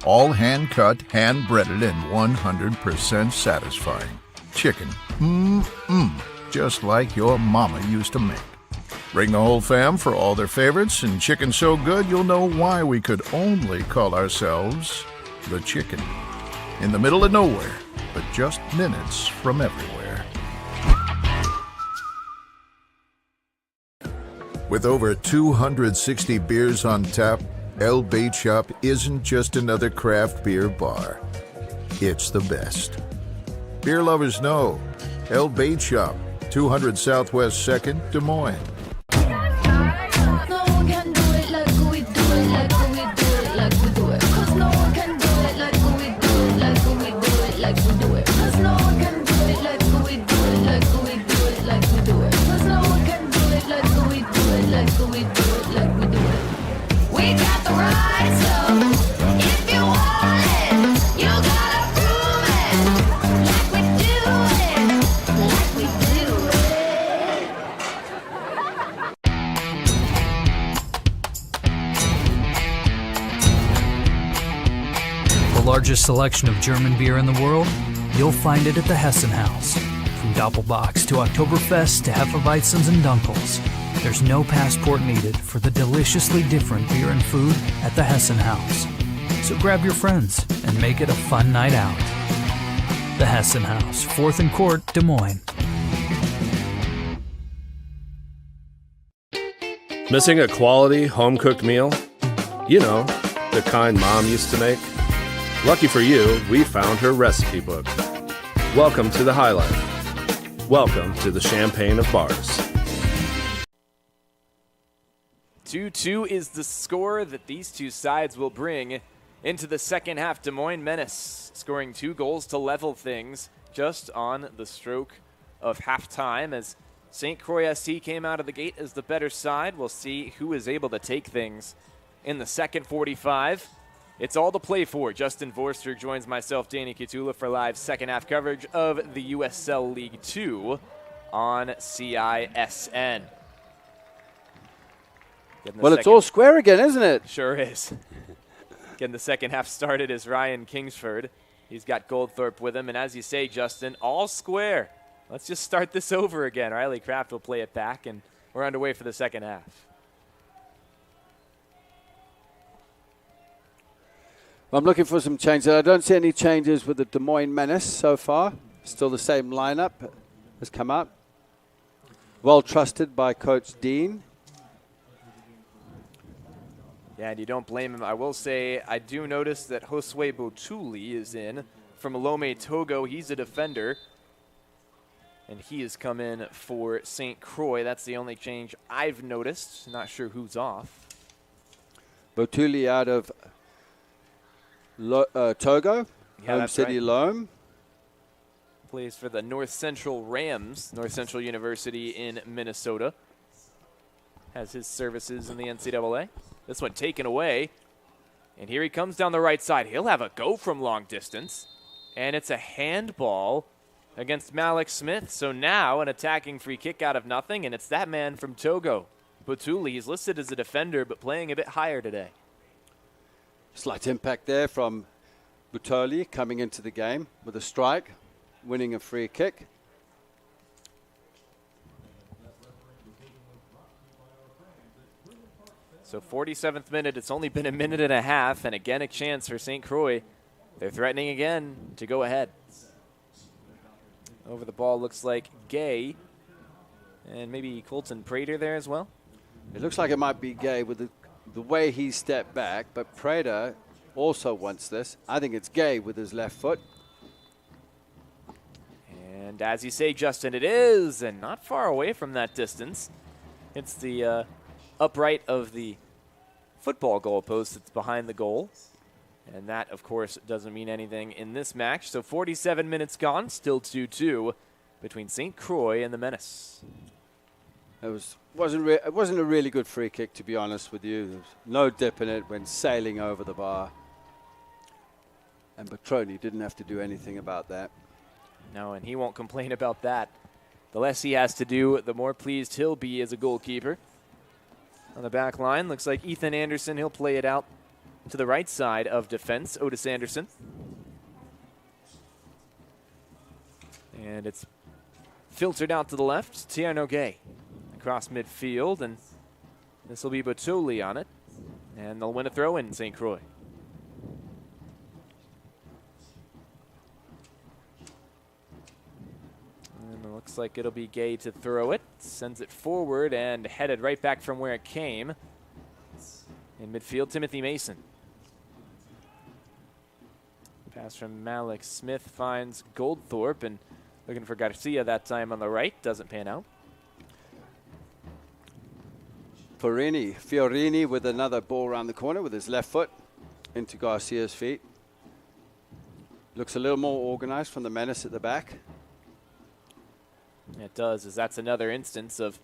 All hand-cut, hand-breaded, and 100% satisfying. Chicken, just like your mama used to make. Bring the whole fam for all their favorites, and chicken so good you'll know why we could only call ourselves the Chicken. In the middle of nowhere, but just minutes from everywhere. With over 260 beers on tap, El Bait Shop isn't just another craft beer bar. It's the best. Beer lovers know El Bait Shop, 200 Southwest 2nd, Des Moines. largest selection of German beer in the world? You'll find it at the Hessen House. From Doppelbocks to Oktoberfest to Hefeweizens and Dunkels, there's no passport needed for the deliciously different beer and food at the Hessen House. So grab your friends and make it a fun night out. The Hessen House, 4th and Court, Des Moines. Missing a quality, home-cooked meal? You know, the kind Mom used to make? Lucky for you, we found her recipe book. Welcome to the High Life. Welcome to the Champagne of Bars. 2-2 is the score that these two sides will bring into the second half. Des Moines Menace scoring 2 goals to level things just on the stroke of halftime as St. Croix ST came out of the gate as the better side. We'll see who is able to take things in the second 45. It's all to play for. Justin Forster joins myself, Danny Kitula, for live second half coverage of the USL League 2 on CISN. Well, it's all square again, isn't it? Sure is. Getting the second half started is Ryan Kingsford. He's got Goldthorpe with him, and as you say, Justin, all square. Let's just start this over again. Riley Kraft will play it back, and we're underway for the second half. I'm looking for some changes. I don't see any changes with the Des Moines Menace so far. Still the same lineup has come up. Well trusted by Coach Dean. Yeah, and you don't blame him. I will say I do notice that Josue Botuli is in from Lome Togo. He's a defender. And he has come in for St. Croix. That's the only change I've noticed. Not sure who's off. Botuli out of Togo, Yeah, home city right. Lome. Plays for the North Central Rams, North Central University in Minnesota. Has his services in the NCAA. This one taken away. And here he comes down the right side. He'll have a go from long distance. And it's a handball against Malik Smith. So now an attacking free kick out of nothing, and it's that man from Togo. Botuli, he's listed as a defender, but playing a bit higher today. Slight impact there from Butoli coming into the game with a strike, winning a free kick. So 47th minute, it's only been a minute and a half, and again a chance for St. Croix. They're threatening again to go ahead. Over the ball looks like Gay, and maybe Colton Prater there as well. It looks like it might be Gay with the way he stepped back, but Prater also wants this. I think it's Gay with his left foot. And as you say, Justin, it is, and not far away from that distance. It's the upright of the football goalpost that's behind the goal. And that, of course, doesn't mean anything in this match. So 47 minutes gone, still 2-2 between St. Croix and the Menace. It wasn't a really good free kick, to be honest with you. There was no dip in it, went sailing over the bar. And Petroni didn't have to do anything about that. No, and he won't complain about that. The less he has to do, the more pleased he'll be as a goalkeeper. On the back line, looks like Ethan Anderson, he'll play it out to the right side of defense, Otis Anderson. And it's filtered out to the left, Tierno Gay across midfield, and this will be Botuli on it. And they'll win a throw in, St. Croix. And it looks like it'll be Gay to throw it. Sends it forward and headed right back from where it came. In midfield, Timothy Mason. Pass from Malik Smith finds Goldthorpe, and looking for Garcia that time on the right. Doesn't pan out. Fiorini with another ball around the corner with his left foot into Garcia's feet. Looks a little more organized from the Menace at the back. It does, as that's another instance of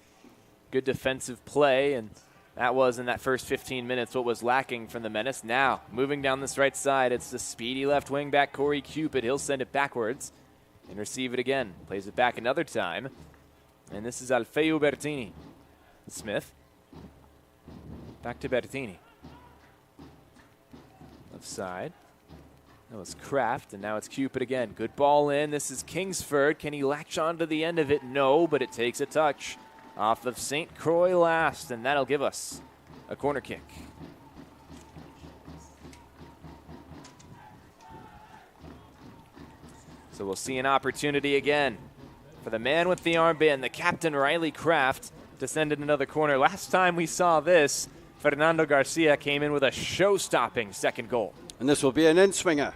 good defensive play, and that was in that first 15 minutes what was lacking from the Menace. Now, moving down this right side, it's the speedy left wing back Corey Cupid. He'll send it backwards and receive it again. Plays it back another time. And this is Alfeo Bertini. Smith. Back to Bertini. Left side. That was Kraft, and now it's Cupid again. Good ball in. This is Kingsford. Can he latch on to the end of it? No, but it takes a touch off of St. Croix last, and that'll give us a corner kick. So we'll see an opportunity again for the man with the armband, the captain Riley Kraft, to send in another corner. Last time we saw this, Fernando Garcia came in with a show-stopping second goal. And this will be an in-swinger.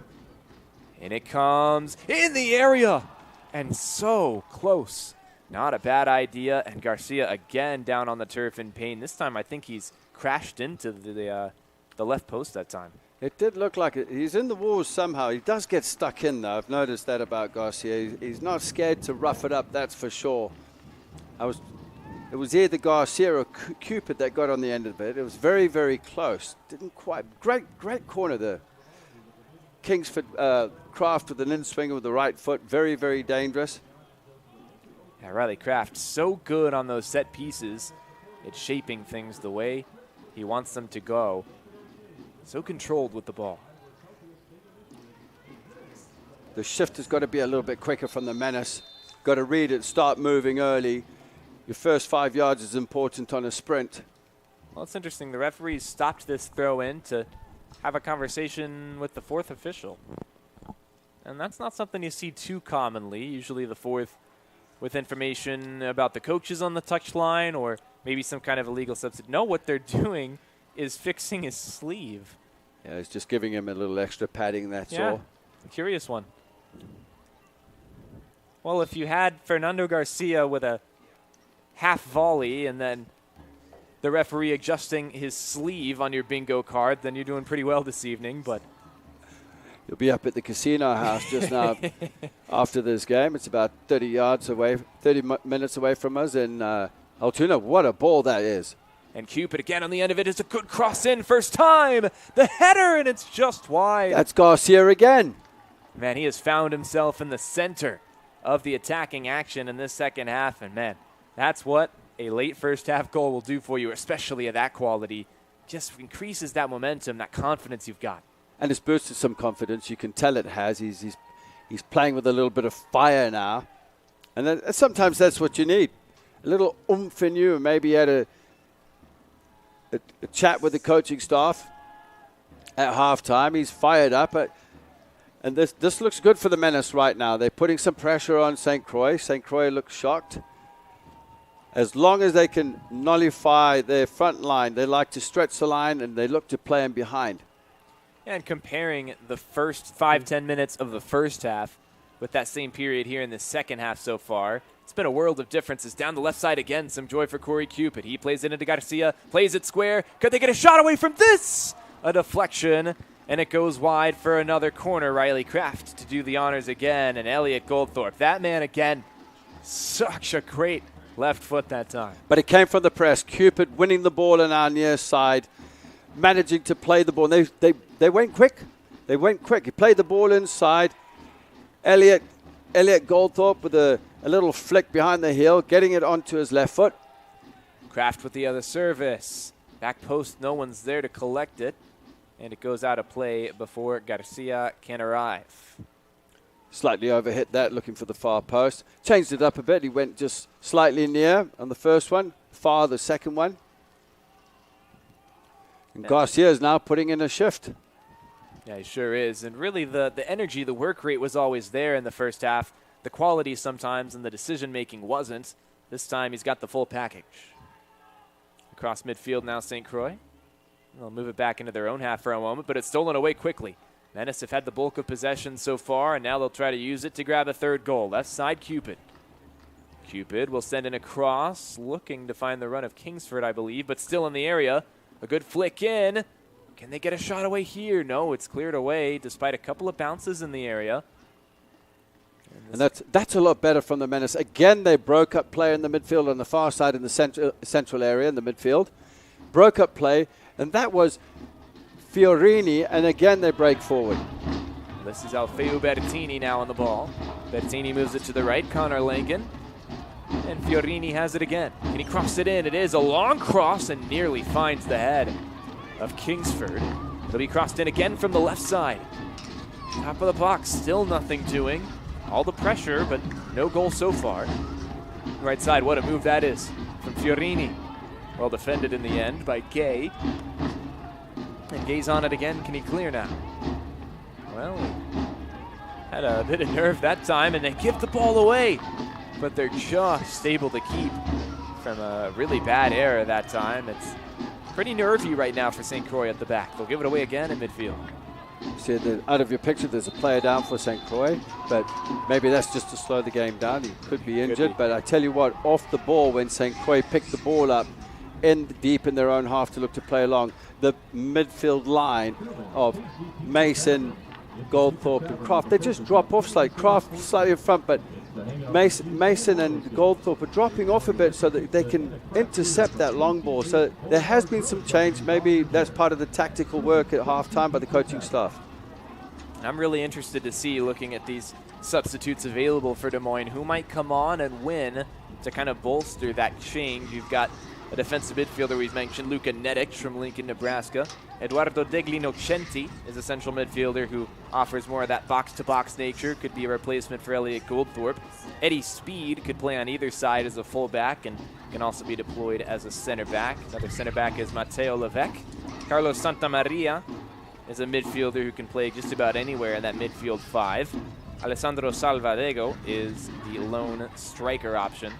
And it comes in the area. And so close. Not a bad idea. And Garcia again down on the turf in pain. This time I think he's crashed into the left post that time. It did look like it. He's in the walls somehow. He does get stuck in, though. I've noticed that about Garcia. He's not scared to rough it up, that's for sure. It was either Garcia or Cupid that got on the end of it. It was very, very close. Didn't quite. Great corner there. Kingsford Kraft with an in-swinger with the right foot. Very, very dangerous. Yeah, Riley Kraft so good on those set pieces. It's shaping things the way he wants them to go. So controlled with the ball. The shift has got to be a little bit quicker from the Menace. Got to read it, start moving early. Your first 5 yards is important on a sprint. Well, it's interesting. The referees stopped this throw in to have a conversation with the fourth official. And that's not something you see too commonly. Usually the fourth with information about the coaches on the touchline or maybe some kind of illegal substitute. No, what they're doing is fixing his sleeve. Yeah, it's just giving him a little extra padding, that's all. A curious one. Well, if you had Fernando Garcia with a half volley and then the referee adjusting his sleeve on your bingo card, then you're doing pretty well this evening. But you'll be up at the casino house just now after this game. It's about 30 minutes away from us in Altoona. What a ball that is. And Cupid again on the end of it is a good cross in. First time. The header, and it's just wide. That's Garcia again. Man, he has found himself in the center of the attacking action in this second half. And, man, that's what a late first half goal will do for you, especially at that quality. Just increases that momentum, that confidence you've got. And it's boosted some confidence. You can tell it has. He's playing with a little bit of fire now. And then, sometimes that's what you need. A little oomph in you. Maybe had a chat with the coaching staff at halftime. He's fired up. And this looks good for the Menace right now. They're putting some pressure on St. Croix. St. Croix looks shocked. As long as they can nullify their front line, they like to stretch the line and they look to play him behind. And comparing the first 5-10 minutes of the first half with that same period here in the second half so far, it's been a world of differences. Down the left side again, some joy for Corey Cupid. He plays it into Garcia, plays it square. Could they get a shot away from this? A deflection, and it goes wide for another corner. Riley Kraft to do the honors again, and Elliot Goldthorpe. That man again, such a great left foot that time. But it came from the press. Cupid winning the ball on our near side, managing to play the ball. They went quick. They went quick. He played the ball inside. Elliot Goldthorpe with a little flick behind the heel, getting it onto his left foot. Kraft with the other service. Back post, no one's there to collect it. And it goes out of play before Garcia can arrive. Slightly overhit that, looking for the far post. Changed it up a bit. He went just slightly near on the first one, far the second one. And Garcia is now putting in a shift. Yeah, he sure is. And really the energy, the work rate was always there in the first half. The quality sometimes and the decision-making wasn't. This time he's got the full package. Across midfield now, St. Croix. They'll move it back into their own half for a moment, but it's stolen away quickly. Menace have had the bulk of possession so far, and now they'll try to use it to grab a third goal. Left side, Cupid. Cupid will send in a cross, looking to find the run of Kingsford, I believe, but still in the area. A good flick in. Can they get a shot away here? No, it's cleared away despite a couple of bounces in the area. And that's a lot better from the Menace. Again, they broke up play in the midfield on the far side in the central area in the midfield. Broke up play, and that was Fiorini, and again they break forward. This is Alfeo Bertini now on the ball. Bertini moves it to the right, Connor Langen. And Fiorini has it again. Can he cross it in? It is a long cross and nearly finds the head of Kingsford. It'll be crossed in again from the left side. Top of the box, still nothing doing. All the pressure, but no goal so far. Right side, what a move that is from Fiorini. Well defended in the end by Gay. And Gay's on it again. Can he clear now? Well, he had a bit of nerve that time, and they give the ball away. But they're just able to keep from a really bad error that time. It's pretty nervy right now for St. Croix at the back. They'll give it away again in midfield. See, out of your picture, there's a player down for St. Croix, but maybe that's just to slow the game down. He could be injured, but I tell you what, off the ball, when St. Croix picked the ball up deep in their own half to look to play along, the midfield line of Mason, Goldthorpe, and Croft, they just drop off slightly. Croft slightly in front, but Mason and Goldthorpe are dropping off a bit so that they can intercept that long ball. So there has been some change. Maybe that's part of the tactical work at halftime by the coaching staff. I'm really interested to see, looking at these substitutes available for Des Moines, who might come on and win to kind of bolster that change. You've got a defensive midfielder we've mentioned, Luka Nedic from Lincoln, Nebraska. Eduardo Deglino-Centi is a central midfielder who offers more of that box-to-box nature, could be a replacement for Elliot Goldthorpe. Eddie Speed could play on either side as a fullback and can also be deployed as a center back. Another center back is Mateo Levesque. Carlos Santamaria is a midfielder who can play just about anywhere in that midfield five. Alessandro Salvadego is the lone striker option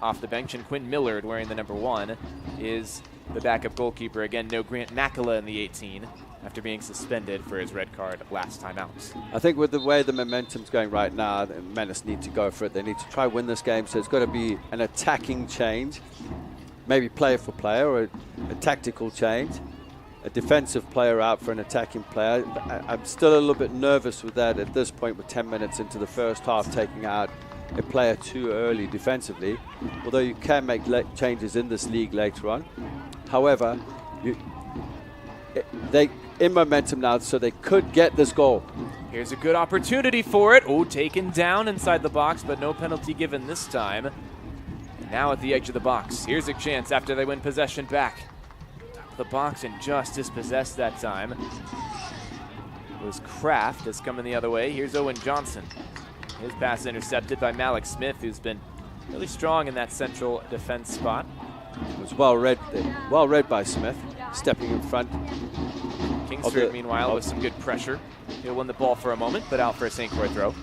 off the bench, and Quinn Millard, wearing the number 1, is the backup goalkeeper. Again, no Grant Nakala in the 18 after being suspended for his red card last time out. I think with the way the momentum's going right now, the Menace need to go for it. They need to try win this game, so it's got to be an attacking change, maybe player for player, or a tactical change. A defensive player out for an attacking player. I'm still a little bit nervous with that at this point, with 10 minutes into the first half, taking out a player too early defensively, although you can make changes in this league later on. However, they in momentum now, so they could get this goal. Here's a good opportunity for it. Oh, taken down inside the box, but no penalty given this time. And now at the edge of the box. Here's a chance after they win possession back. Top of the box and just dispossessed that time. It was Kraft that's coming the other way. Here's Owen Johnson. His pass intercepted by Malik Smith, who's been really strong in that central defense spot. It was well read by Smith, stepping in front. Kingsford, meanwhile, with some good pressure. He'll win the ball for a moment, but out for a St. Croix throw.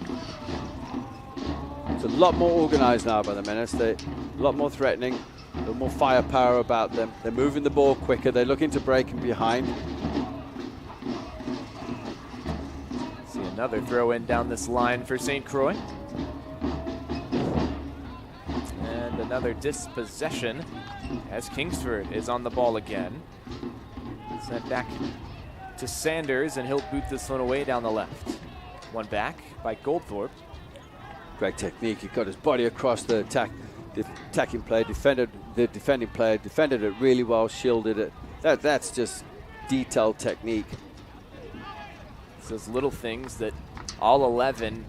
It's a lot more organized now by the Menace. They're a lot more threatening, a little more firepower about them. They're moving the ball quicker. They're looking to break in behind. Another throw in down this line for St. Croix. And another dispossession as Kingsford is on the ball again. Sent back to Sanders, and he'll boot this one away down the left. One back by Goldthorpe. Great technique. He got his body across the attacking player, the defending player, defended it really well, shielded it. That's just detailed technique. Those little things that all 11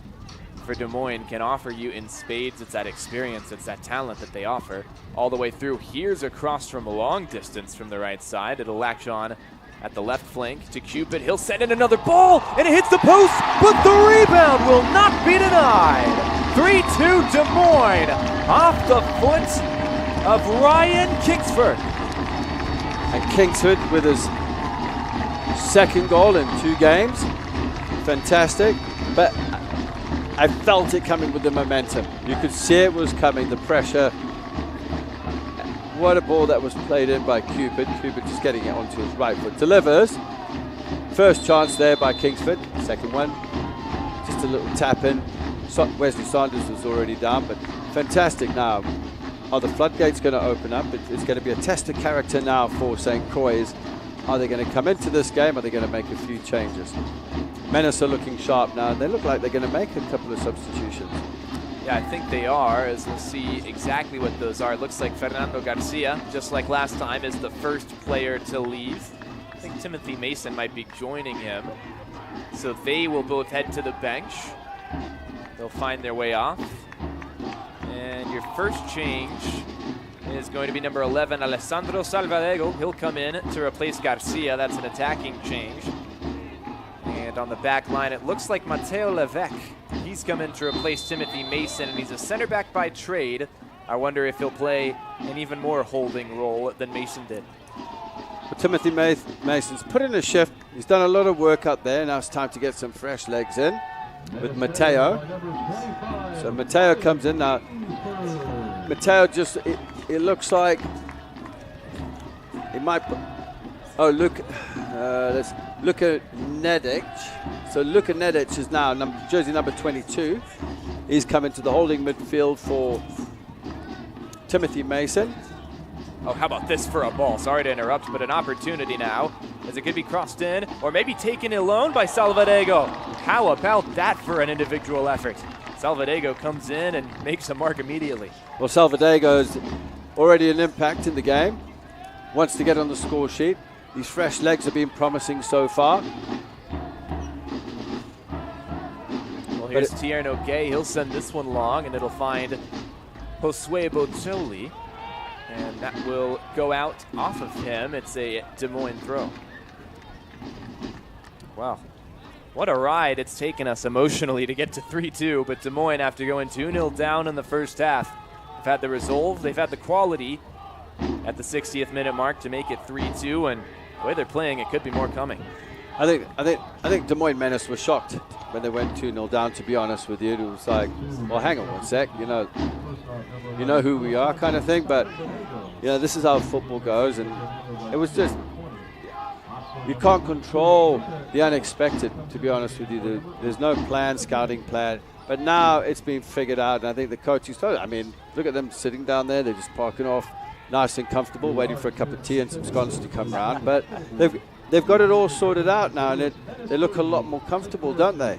for Des Moines can offer you in spades. It's that experience, it's that talent that they offer all the way through. Here's a cross from a long distance from the right side. It'll latch on at the left flank to Cupid. He'll send in another ball, and it hits the post, but the rebound will not be denied. 3-2 Des Moines off the foot of Ryan Kingsford. And Kingsford with his second goal in 2 games. Fantastic, but I felt it coming with the momentum. You could see it was coming, the pressure. What a ball that was played in by Cupid. Cupid just getting it onto his right foot. Delivers. First chance there by Kingsford. Second one, just a little tap in. Wesley Saunders was already down, but fantastic now. Are the floodgates going to open up? It's going to be a test of character now for St. Croix. Are they going to come into this game? Are they going to make a few changes? Menace are looking sharp now, and they look like they're going to make a couple of substitutions. Yeah, I think they are, as we'll see exactly what those are. It looks like Fernando Garcia, just like last time, is the first player to leave. I think Timothy Mason might be joining him. So they will both head to the bench. They'll find their way off. And your first change is going to be number 11, Alessandro Salvadego. He'll come in to replace Garcia. That's an attacking change. And And on the back line, it looks like Matteo Levesque. He's come in to replace Timothy Mason, and he's a center back by trade. I wonder if he'll play an even more holding role than Mason did. Well, Timothy Mason's put in a shift. He's done a lot of work up there. Now it's time to get some fresh legs in with Matteo. So Matteo comes in now. Matteo just, it looks like he might, let's look at Nedic. So Luka Nedic is now jersey number 22. He's coming to the holding midfield for Timothy Mason. Oh, how about this for a ball? Sorry to interrupt, but an opportunity now, as it could be crossed in, or maybe taken alone by Salvadego. How about that for an individual effort? Salvadego comes in and makes a mark immediately. Well, Salvadego's already an impact in the game. Wants to get on the score sheet. These fresh legs have been promising so far. Well, here's Tierno Gay. He'll send this one long, and it'll find Josue Bozzoli. And that will go out off of him. It's a Des Moines throw. Wow. What a ride it's taken us emotionally to get to 3-2. But Des Moines, after going 2-0 down in the first half, have had the resolve. They've had the quality at the 60th minute mark to make it 3-2. And the way they're playing, it could be more coming. I think Des Moines Menace was shocked when they went 2-0 down, to be honest with you. It was like, well, hang on one sec, you know who we are kind of thing. But, this is how football goes. And it was just, you can't control the unexpected, to be honest with you. There's no scouting plan. But now it's been figured out. And I think the coaches, look at them sitting down there. They're just parking off nice and comfortable, waiting for a cup of tea and some scones to come around. But they've got it all sorted out now, and they look a lot more comfortable, don't they?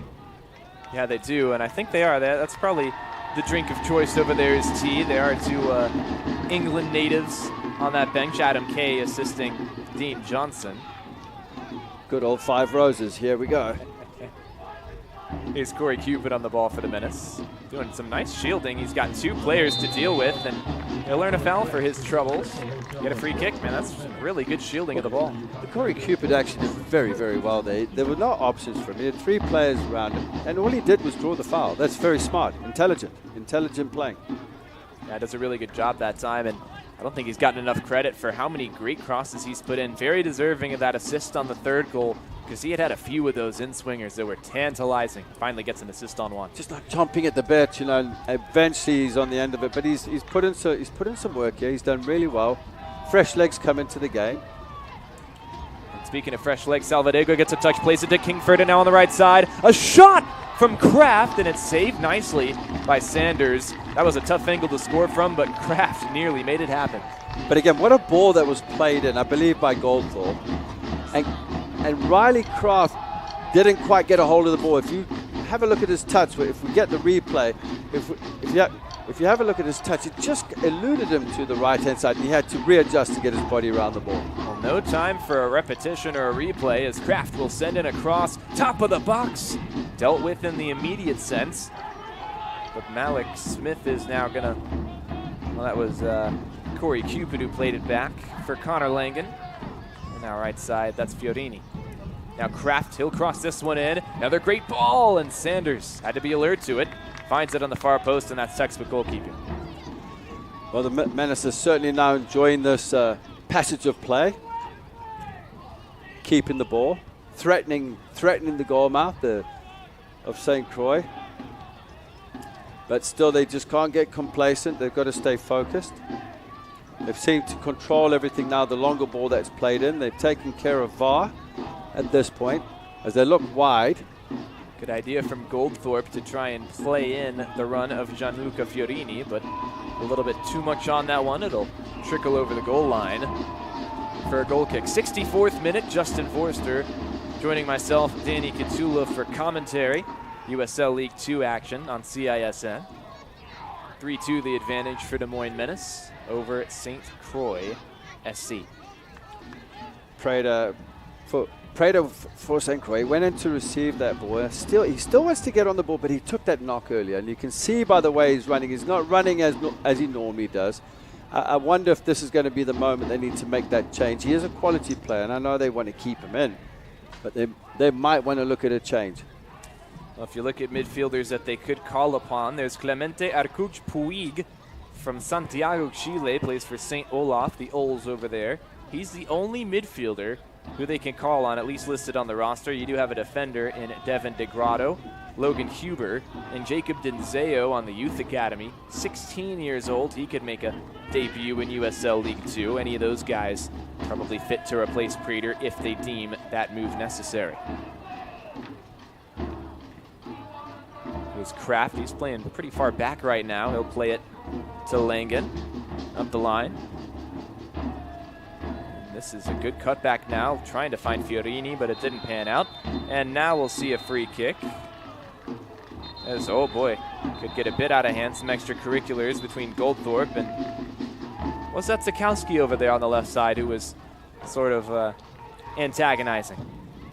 Yeah, they do, and I think they are. That's probably the drink of choice over there is tea. There are two England natives on that bench. Adam Kay assisting Dean Johnson. Good old Five Roses. Here we go. Here's Corey Cupid on the ball for the Menace. Doing some nice shielding. He's got two players to deal with, and he'll learn a foul for his troubles. Get a free kick, man. That's really good shielding of the ball. Corey Cupid actually did very, very well there. There were no options for him. He had three players around him, and all he did was draw the foul. That's very smart, intelligent playing. Yeah, does a really good job that time, and I don't think he's gotten enough credit for how many great crosses he's put in. Very deserving of that assist on the third goal, because he had a few of those in-swingers that were tantalizing. Finally gets an assist on one. Just like chomping at the bit, and eventually he's on the end of it. But he's put in some work here. He's done really well. Fresh legs come into the game. And speaking of fresh legs, Salvadego gets a touch, plays it to Kingford, and now on the right side, a shot from Kraft, and it's saved nicely by Sanders. That was a tough angle to score from, but Kraft nearly made it happen. But again, what a ball that was played in, I believe, by Goldthorpe. And Riley Kraft didn't quite get a hold of the ball. If you have a look at his touch, if we get the replay, if you have a look at his touch, it just eluded him to the right-hand side, and he had to readjust to get his body around the ball. Well, no time for a repetition or a replay, as Kraft will send in a cross, top of the box, dealt with in the immediate sense. But Malik Smith is now gonna, well, that was Corey Cupid who played it back for Connor Langen. And now right side, that's Fiorini. Now Kraft, he'll cross this one in. Another great ball, and Sanders had to be alert to it. Finds it on the far post, and that's textbook goalkeeping. Well, the Menace is certainly now enjoying this passage of play. Keeping the ball, threatening the goal mouth of St. Croix. But still, they just can't get complacent. They've got to stay focused. They've seemed to control everything now, the longer ball that's played in. They've taken care of VAR at this point as they look wide. Good idea from Goldthorpe to try and play in the run of Gianluca Fiorini, but a little bit too much on that one. It'll trickle over the goal line for a goal kick. 64th minute, Justin Forster joining myself, Danny Kitula, for commentary. USL League 2 action on CISN. 3-2 the advantage for Des Moines Menace over St. Croix SC. Prada for St. Croix went in to receive that ball. He still wants to get on the ball, but he took that knock earlier, and you can see by the way he's running. He's not running as he normally does. I wonder if this is going to be the moment they need to make that change. He is a quality player, and I know they want to keep him in, but they might want to look at a change. Well, if you look at midfielders that they could call upon, there's Clemente Arcuch Puig from Santiago, Chile, plays for St. Olaf, the Ols over there. He's the only midfielder who they can call on, at least listed on the roster. You do have a defender in Devin DeGrotto, Logan Huber, and Jacob Denzeo on the Youth Academy. 16 years old. He could make a debut in USL League 2. Any of those guys probably fit to replace Prater if they deem that move necessary. Here's Kraft. He's playing pretty far back right now. He'll play it to Langen up the line. This is a good cutback now, trying to find Fiorini, but it didn't pan out. And now we'll see a free kick. As, oh boy, could get a bit out of hand. Some extracurriculars between Goldthorpe and, what's that, Sikowski over there on the left side, who was sort of antagonizing.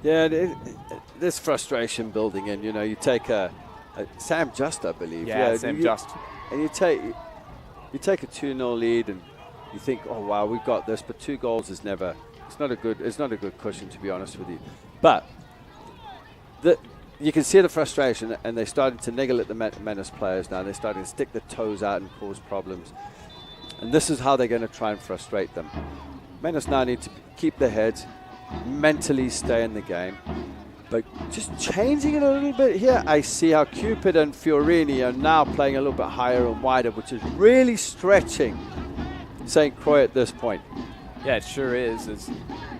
Yeah, there's frustration building in. You know, you take a Sam Just, I believe. Yeah, Sam Just. And you take a 2-0 lead and you think, oh wow, we've got this, but 2 goals is never. It's not a good cushion, to be honest with you. But you can see the frustration, and they're starting to niggle at the Menace players now. They're starting to stick their toes out and cause problems, and this is how they're going to try and frustrate them. Menace now need to keep their heads, mentally stay in the game, but just changing it a little bit here. I see how Cupid and Fiorini are now playing a little bit higher and wider, which is really stretching St. Croix at this point. Yeah, it sure is. As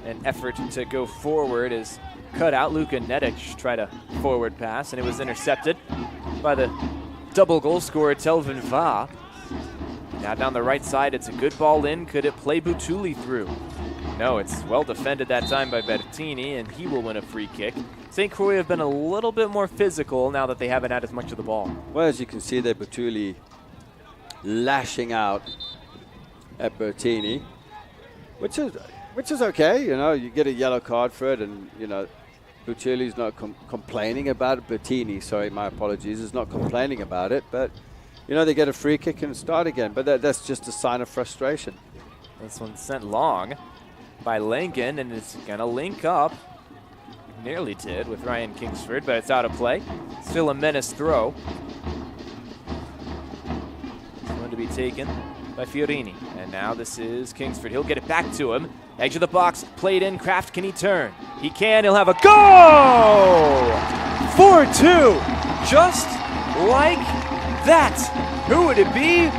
an effort to go forward is cut out. Luka Nedic tried a forward pass, and it was intercepted by the double goal scorer Telvin Va. Now down the right side, it's a good ball in. Could it play Butuli through? No, it's well defended that time by Bertini, and he will win a free kick. St. Croix have been a little bit more physical now that they haven't had as much of the ball. Well, as you can see there, Butuli lashing out at Bertini, which is okay. You know, you get a yellow card for it, and you know, Butuli's not complaining about it. Bertini, sorry, my apologies, is not complaining about it, but you know, they get a free kick and start again. But that's just a sign of frustration. This one's sent long by Langen, and it's gonna link up. Nearly did with Ryan Kingsford, but it's out of play. Still a Menace throw. It's going to be taken by Fiorini. And now this is Kingsford. He'll get it back to him. Edge of the box, played in. Kraft, can he turn? He can. He'll have a goal! 4-2. Just like that. Who would it be?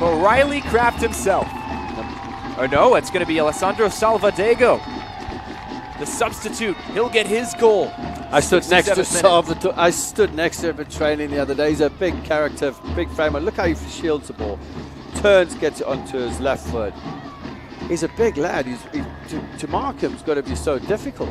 O'Reilly Kraft himself. Or no, it's going to be Alessandro Salvadego. The substitute. He'll get his goal. I stood next to Salvador. I stood next to him in training the other day. He's a big character, big framer. Look how he shields the ball. Turns, gets it onto his left foot. He's a big lad. To mark him's got to be so difficult.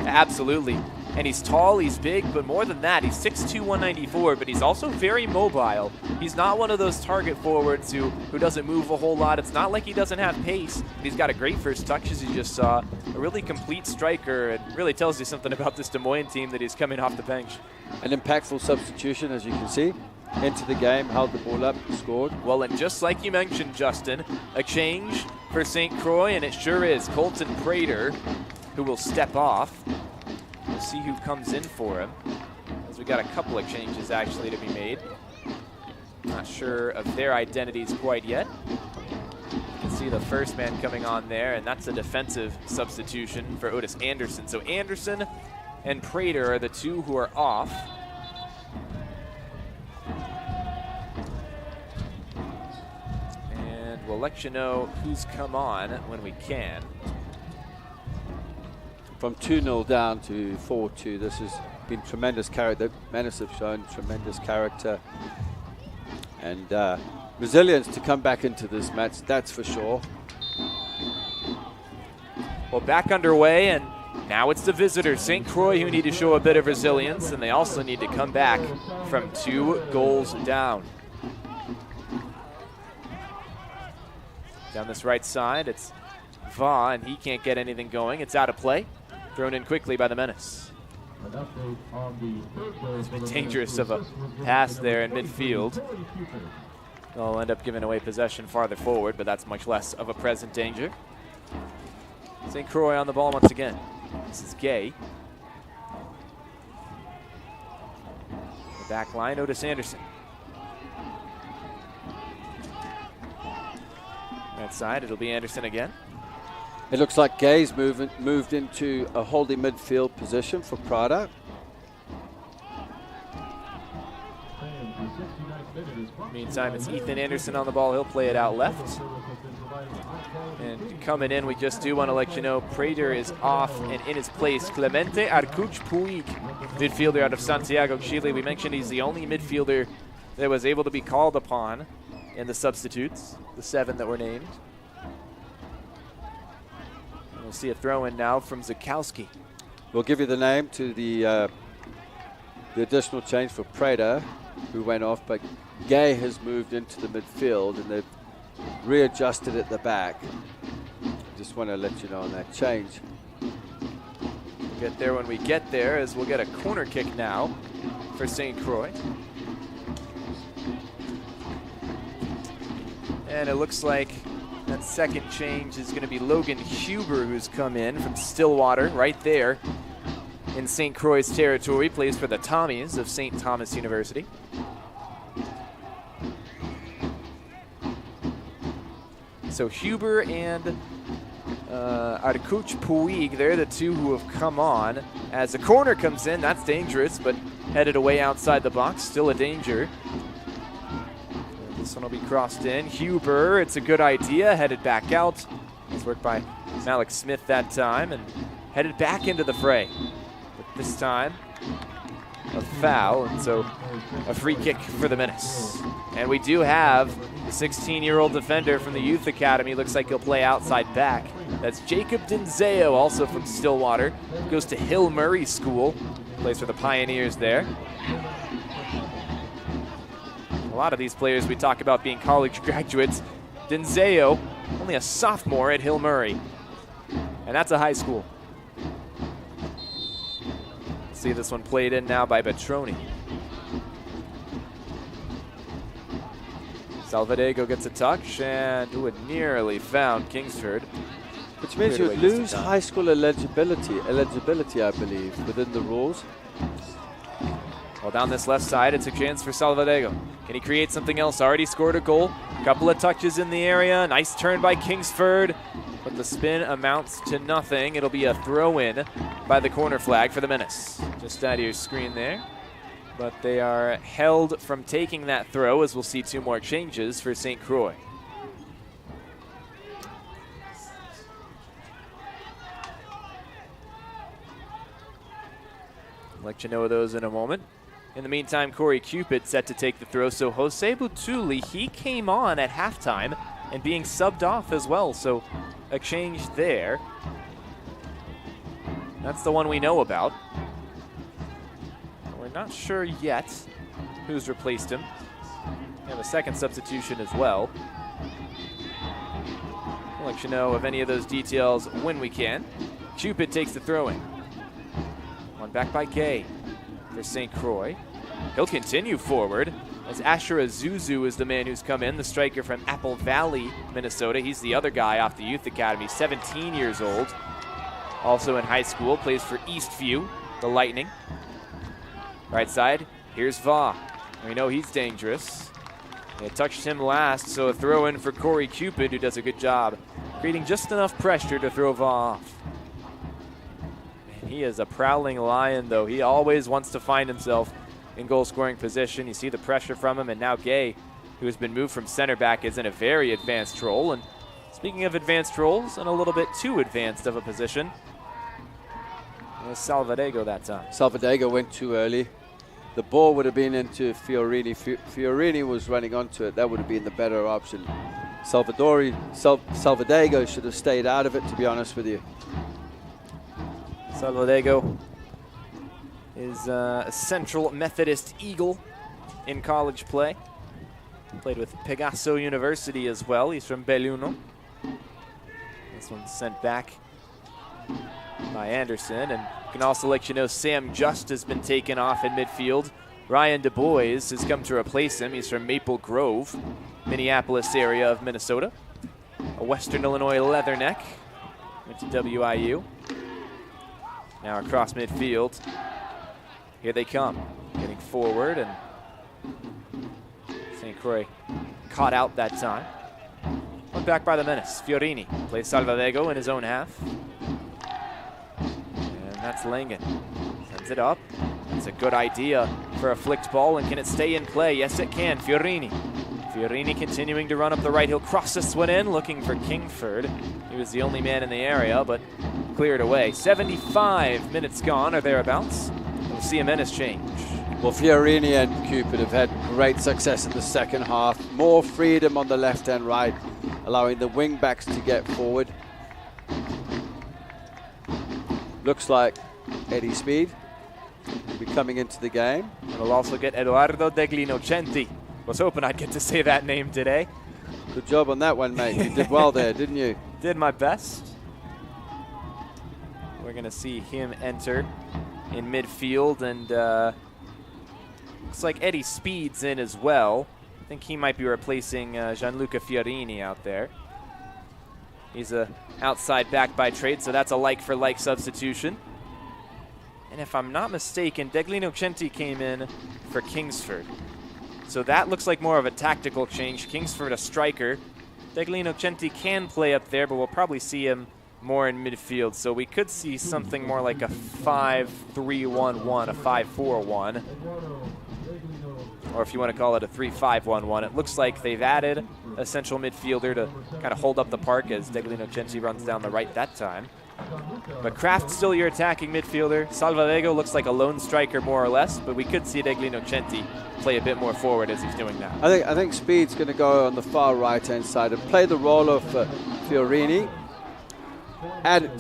Absolutely. And he's tall, he's big, but more than that, he's 6'2", 194, but he's also very mobile. He's not one of those target forwards who doesn't move a whole lot. It's not like he doesn't have pace, but he's got a great first touch, as you just saw. A really complete striker. It really tells you something about this Des Moines team that he's coming off the bench. An impactful substitution, as you can see. Into the game, held the ball up, scored. Well, and just like you mentioned, Justin, a change for St. Croix, and it sure is. Colton Prater, who will step off. We'll see who comes in for him, as we got a couple of changes actually to be made. Not sure of their identities quite yet. You can see the first man coming on there, and that's a defensive substitution for Otis Anderson. So Anderson and Prater are the two who are off. And we'll let you know who's come on when we can. From 2-0 down to 4-2, this has been tremendous character. Menace have shown tremendous character and resilience to come back into this match, that's for sure. Well, back underway, and now it's the visitors, St. Croix, who need to show a bit of resilience, and they also need to come back from 2 goals down. Down this right side, it's Va, and he can't get anything going. It's out of play. Thrown in quickly by the Menace. It's been dangerous of a pass there in midfield. They'll end up giving away possession farther forward, but that's much less of a present danger. St. Croix on the ball once again. This is Gay. The back line, Otis Anderson. That side, it'll be Anderson again. It looks like Gay's moved into a holding midfield position for Prada. Meantime, it's Ethan Anderson on the ball. He'll play it out left. And coming in, we just do want to let you know, Prater is off, and in his place, Clemente Arcuch Puig, midfielder out of Santiago, Chile. We mentioned he's the only midfielder that was able to be called upon in the substitutes, the 7 that were named. And we'll see a throw-in now from Zukowski. We'll give you the name to the additional change for Prater, who went off, but Gay has moved into the midfield, and they've readjusted at the back. Just want to let you know on that change. We'll get there when we get there, as we'll get a corner kick now for St. Croix. And it looks like that second change is going to be Logan Huber, who's come in from Stillwater, right there in St. Croix territory, plays for the Tommies of St. Thomas University. So Huber and Arcuch Puig, they're the 2 who have come on. As the corner comes in, that's dangerous, but headed away outside the box, still a danger. And this one will be crossed in. Huber, it's a good idea, headed back out. Nice work by Malik Smith that time, and headed back into the fray. But this time, a foul, and so a free kick for the Menace. And we do have the 16-year-old defender from the Youth Academy. Looks like he'll play outside back. That's Jacob Denzeo, also from Stillwater. Goes to Hill Murray School. Plays for the Pioneers there. A lot of these players we talk about being college graduates. Denzeo, only a sophomore at Hill Murray. And that's a high school. See this one played in now by Betroni. Salvadego gets a touch, and it nearly found Kingsford. Which means you lose high school eligibility, I believe, within the rules. Well, down this left side, it's a chance for Salvadego. Can he create something else? Already scored a goal. A couple of touches in the area. Nice turn by Kingsford, but the spin amounts to nothing. It'll be a throw-in by the corner flag for the Menace. Just out of your screen there. But they are held from taking that throw, as we'll see 2 more changes for St. Croix. I'll let you know those in a moment. In the meantime, Corey Cupid set to take the throw. So Jose Butuli, he came on at halftime and being subbed off as well. So a change there. That's the one we know about. We're not sure yet who's replaced him. We have a second substitution as well. We'll let you know of any of those details when we can. Cupid takes the throw-in. One back by Gay for St. Croix. He'll continue forward as Asher Azuzu is the man who's come in, the striker from Apple Valley, Minnesota. He's the other guy off the Youth Academy, 17 years old. Also in high school, plays for Eastview, the Lightning. Right side, here's Va. We know he's dangerous. They touched him last, so a throw in for Corey Cupid, who does a good job creating just enough pressure to throw Va off. Man, he is a prowling lion, though. He always wants to find himself in goal-scoring position. You see the pressure from him, and now Gay, who has been moved from center back, is in a very advanced role. And speaking of advanced roles, and a little bit too advanced of a position, it was Salvadego that time. Salvadego went too early. The ball would have been into Fiorini. Fiorini was running onto it. That would have been the better option. Salvadego should have stayed out of it, to be honest with you. Salvadego is a Central Methodist Eagle in college play. Played with Pegaso University as well. He's from Belluno. This one's sent back by Anderson. And can also let you know Sam Just has been taken off in midfield. Ryan Du Bois has come to replace him. He's from Maple Grove, Minneapolis area of Minnesota. A Western Illinois Leatherneck. Went to WIU. Now across midfield. Here they come, getting forward, and St. Croix caught out that time. Put back by the Menace. Fiorini plays Salvadego in his own half. And that's Langen. Sends it up. It's a good idea for a flicked ball, and can it stay in play? Yes, it can. Fiorini. Fiorini continuing to run up the right. He'll cross this one in, looking for Kingford. He was the only man in the area, but cleared away. 75 minutes gone, or thereabouts. We'll see a Menace change. Well, Fiorini and Cupid have had great success in the second half. More freedom on the left and right, allowing the wing backs to get forward. Looks like Eddie Speed will be coming into the game. And we'll also get Eduardo Degli Innocenti. Was hoping I'd get to say that name today. Good job on that one, mate. You did well there, didn't you? Did my best. We're going to see him enter in midfield, and looks like Eddie Speed's in as well. I think he might be replacing Gianluca Fiorini out there. He's a outside back by trade, so that's a like-for-like substitution. And if I'm not mistaken, Degli Innocenti came in for Kingsford. So that looks like more of a tactical change. Kingsford a striker. Degli Innocenti can play up there, but we'll probably see him more in midfield. So we could see something more like a 5-3-1-1, a 5-4-1. Or if you want to call it a 3-5-1-1. It looks like they've added a central midfielder to kind of hold up the park as Degli Innocenti runs down the right that time. But Kraft's still your attacking midfielder. Salvadego looks like a lone striker more or less, but we could see Degli Innocenti play a bit more forward as he's doing that. I think Speed's going to go on the far right-hand side and play the role of Fiorini. And,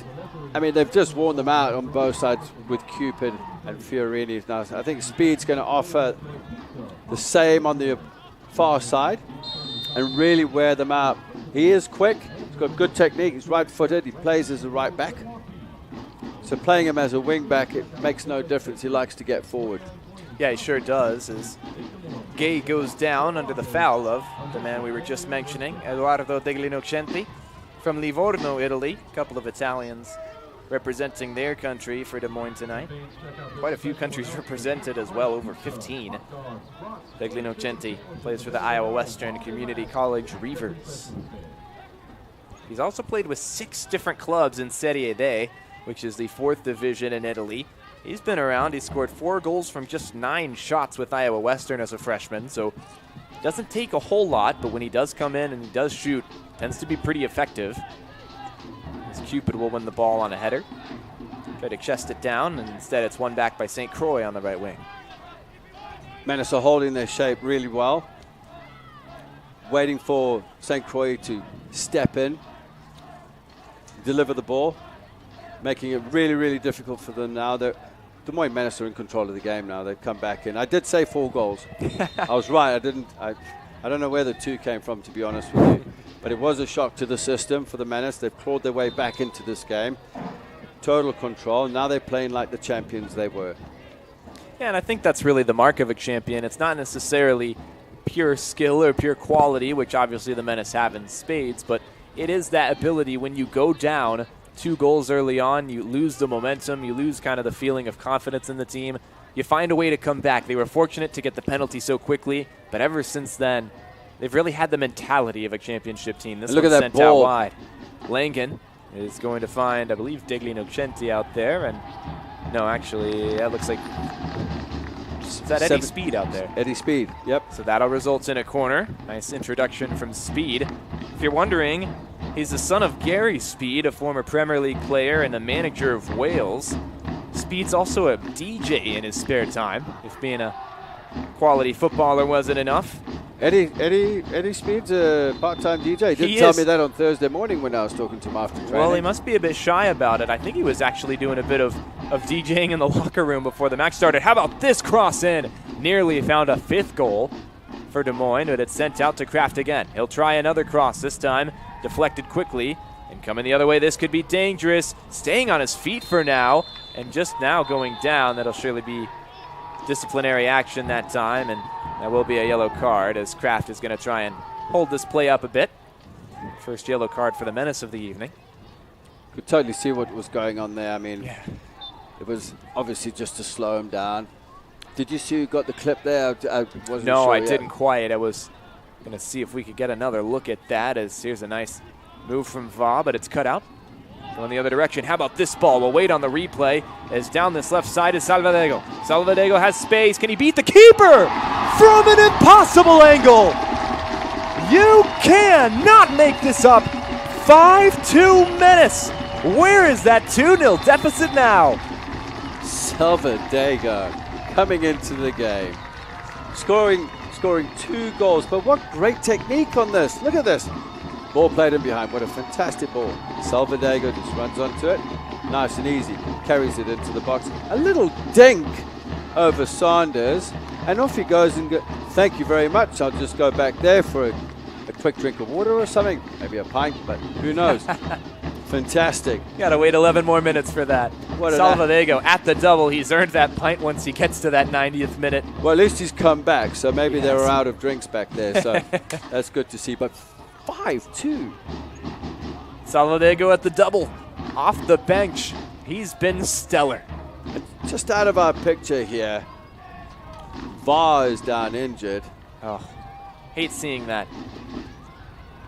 I mean, they've just worn them out on both sides with Cupid and Fiorini now. So I think Speed's going to offer the same on the far side and really wear them out. He is quick. He's got good technique. He's right-footed. He plays as a right back. So playing him as a wing back, it makes no difference. He likes to get forward. Yeah, he sure does. As Gay goes down under the foul of the man we were just mentioning, Eduardo Degli Innocenti from Livorno, Italy. A couple of Italians representing their country for Des Moines tonight. Quite a few countries represented as well, over 15. Degli Innocenti plays for the Iowa Western Community College Reavers. He's also played with 6 different clubs in Serie D, which is the 4th division in Italy. He's been around. He scored 4 goals from just 9 shots with Iowa Western as a freshman, so doesn't take a whole lot, but when he does come in and he does shoot, tends to be pretty effective. As Cupid will win the ball on a header. Try to chest it down, and instead it's won back by St. Croix on the right wing. Menace are holding their shape really well. Waiting for St. Croix to step in, deliver the ball, making it really, really difficult for them now. Des Moines Menace are in control of the game now. They've come back in. I did say 4 goals. I was right. I don't know where the 2 came from, to be honest with you. But it was a shock to the system for the Menace. They've clawed their way back into this game. Total control. Now they're playing like the champions they were. Yeah, and I think that's really the mark of a champion. It's not necessarily pure skill or pure quality, which obviously the Menace have in spades, but it is that ability when you go down 2 goals early on, you lose the momentum, you lose kind of the feeling of confidence in the team. You find a way to come back. They were fortunate to get the penalty so quickly, but ever since then, they've really had the mentality of a championship team. This one's sent out wide. Langen is going to find, I believe, Degli Innocenti out there, and no, actually, that looks like, is that Eddie Speed out there? Eddie Speed, yep. So that'll result in a corner. Nice introduction from Speed. If you're wondering, he's the son of Gary Speed, a former Premier League player and the manager of Wales. Speed's also a DJ in his spare time, if being a quality footballer wasn't enough. Eddie Speed's a part-time DJ. He didn't tell me that on Thursday morning when I was talking to him after training. Well, he must be a bit shy about it. I think he was actually doing a bit of DJing in the locker room before the match started. How about this cross in? Nearly found a 5th goal for Des Moines, but it's sent out to Kraft again. He'll try another cross, this time deflected quickly. And coming the other way, this could be dangerous. Staying on his feet for now, and just now going down. That'll surely be disciplinary action that time, and that will be a yellow card as Kraft is going to try and hold this play up a bit. First yellow card for the Menace of the evening. Could totally see what was going on there. I mean, It was obviously just to slow him down. Did you see who got the clip there? I wasn't No, sure I yet. didn't quite. I was going to see if we could get another look at that, as here's a nice move from Va, but it's cut out. Going the other direction. How about this ball? We'll wait on the replay. As down this left side is Salvadego. Salvadego has space. Can he beat the keeper from an impossible angle? You cannot make this up. 5-2 Menace. Where is that 2-0 deficit now? Salvadego coming into the game, scoring 2 goals. But what great technique on this. Look at this. Ball played in behind. What a fantastic ball. Salvadego just runs onto it. Nice and easy. Carries it into the box. A little dink over Sanders. And off he goes and thank you very much. I'll just go back there for a quick drink of water or something. Maybe a pint, but who knows. Fantastic. Got to wait 11 more minutes for that. Salvadego at the double. He's earned that pint once he gets to that 90th minute. Well, at least he's come back. So maybe they were out of drinks back there. So that's good to see. But 5-2. Salvadego at the double. Off the bench. He's been stellar. Just out of our picture here, Va is down injured. Oh, hate seeing that.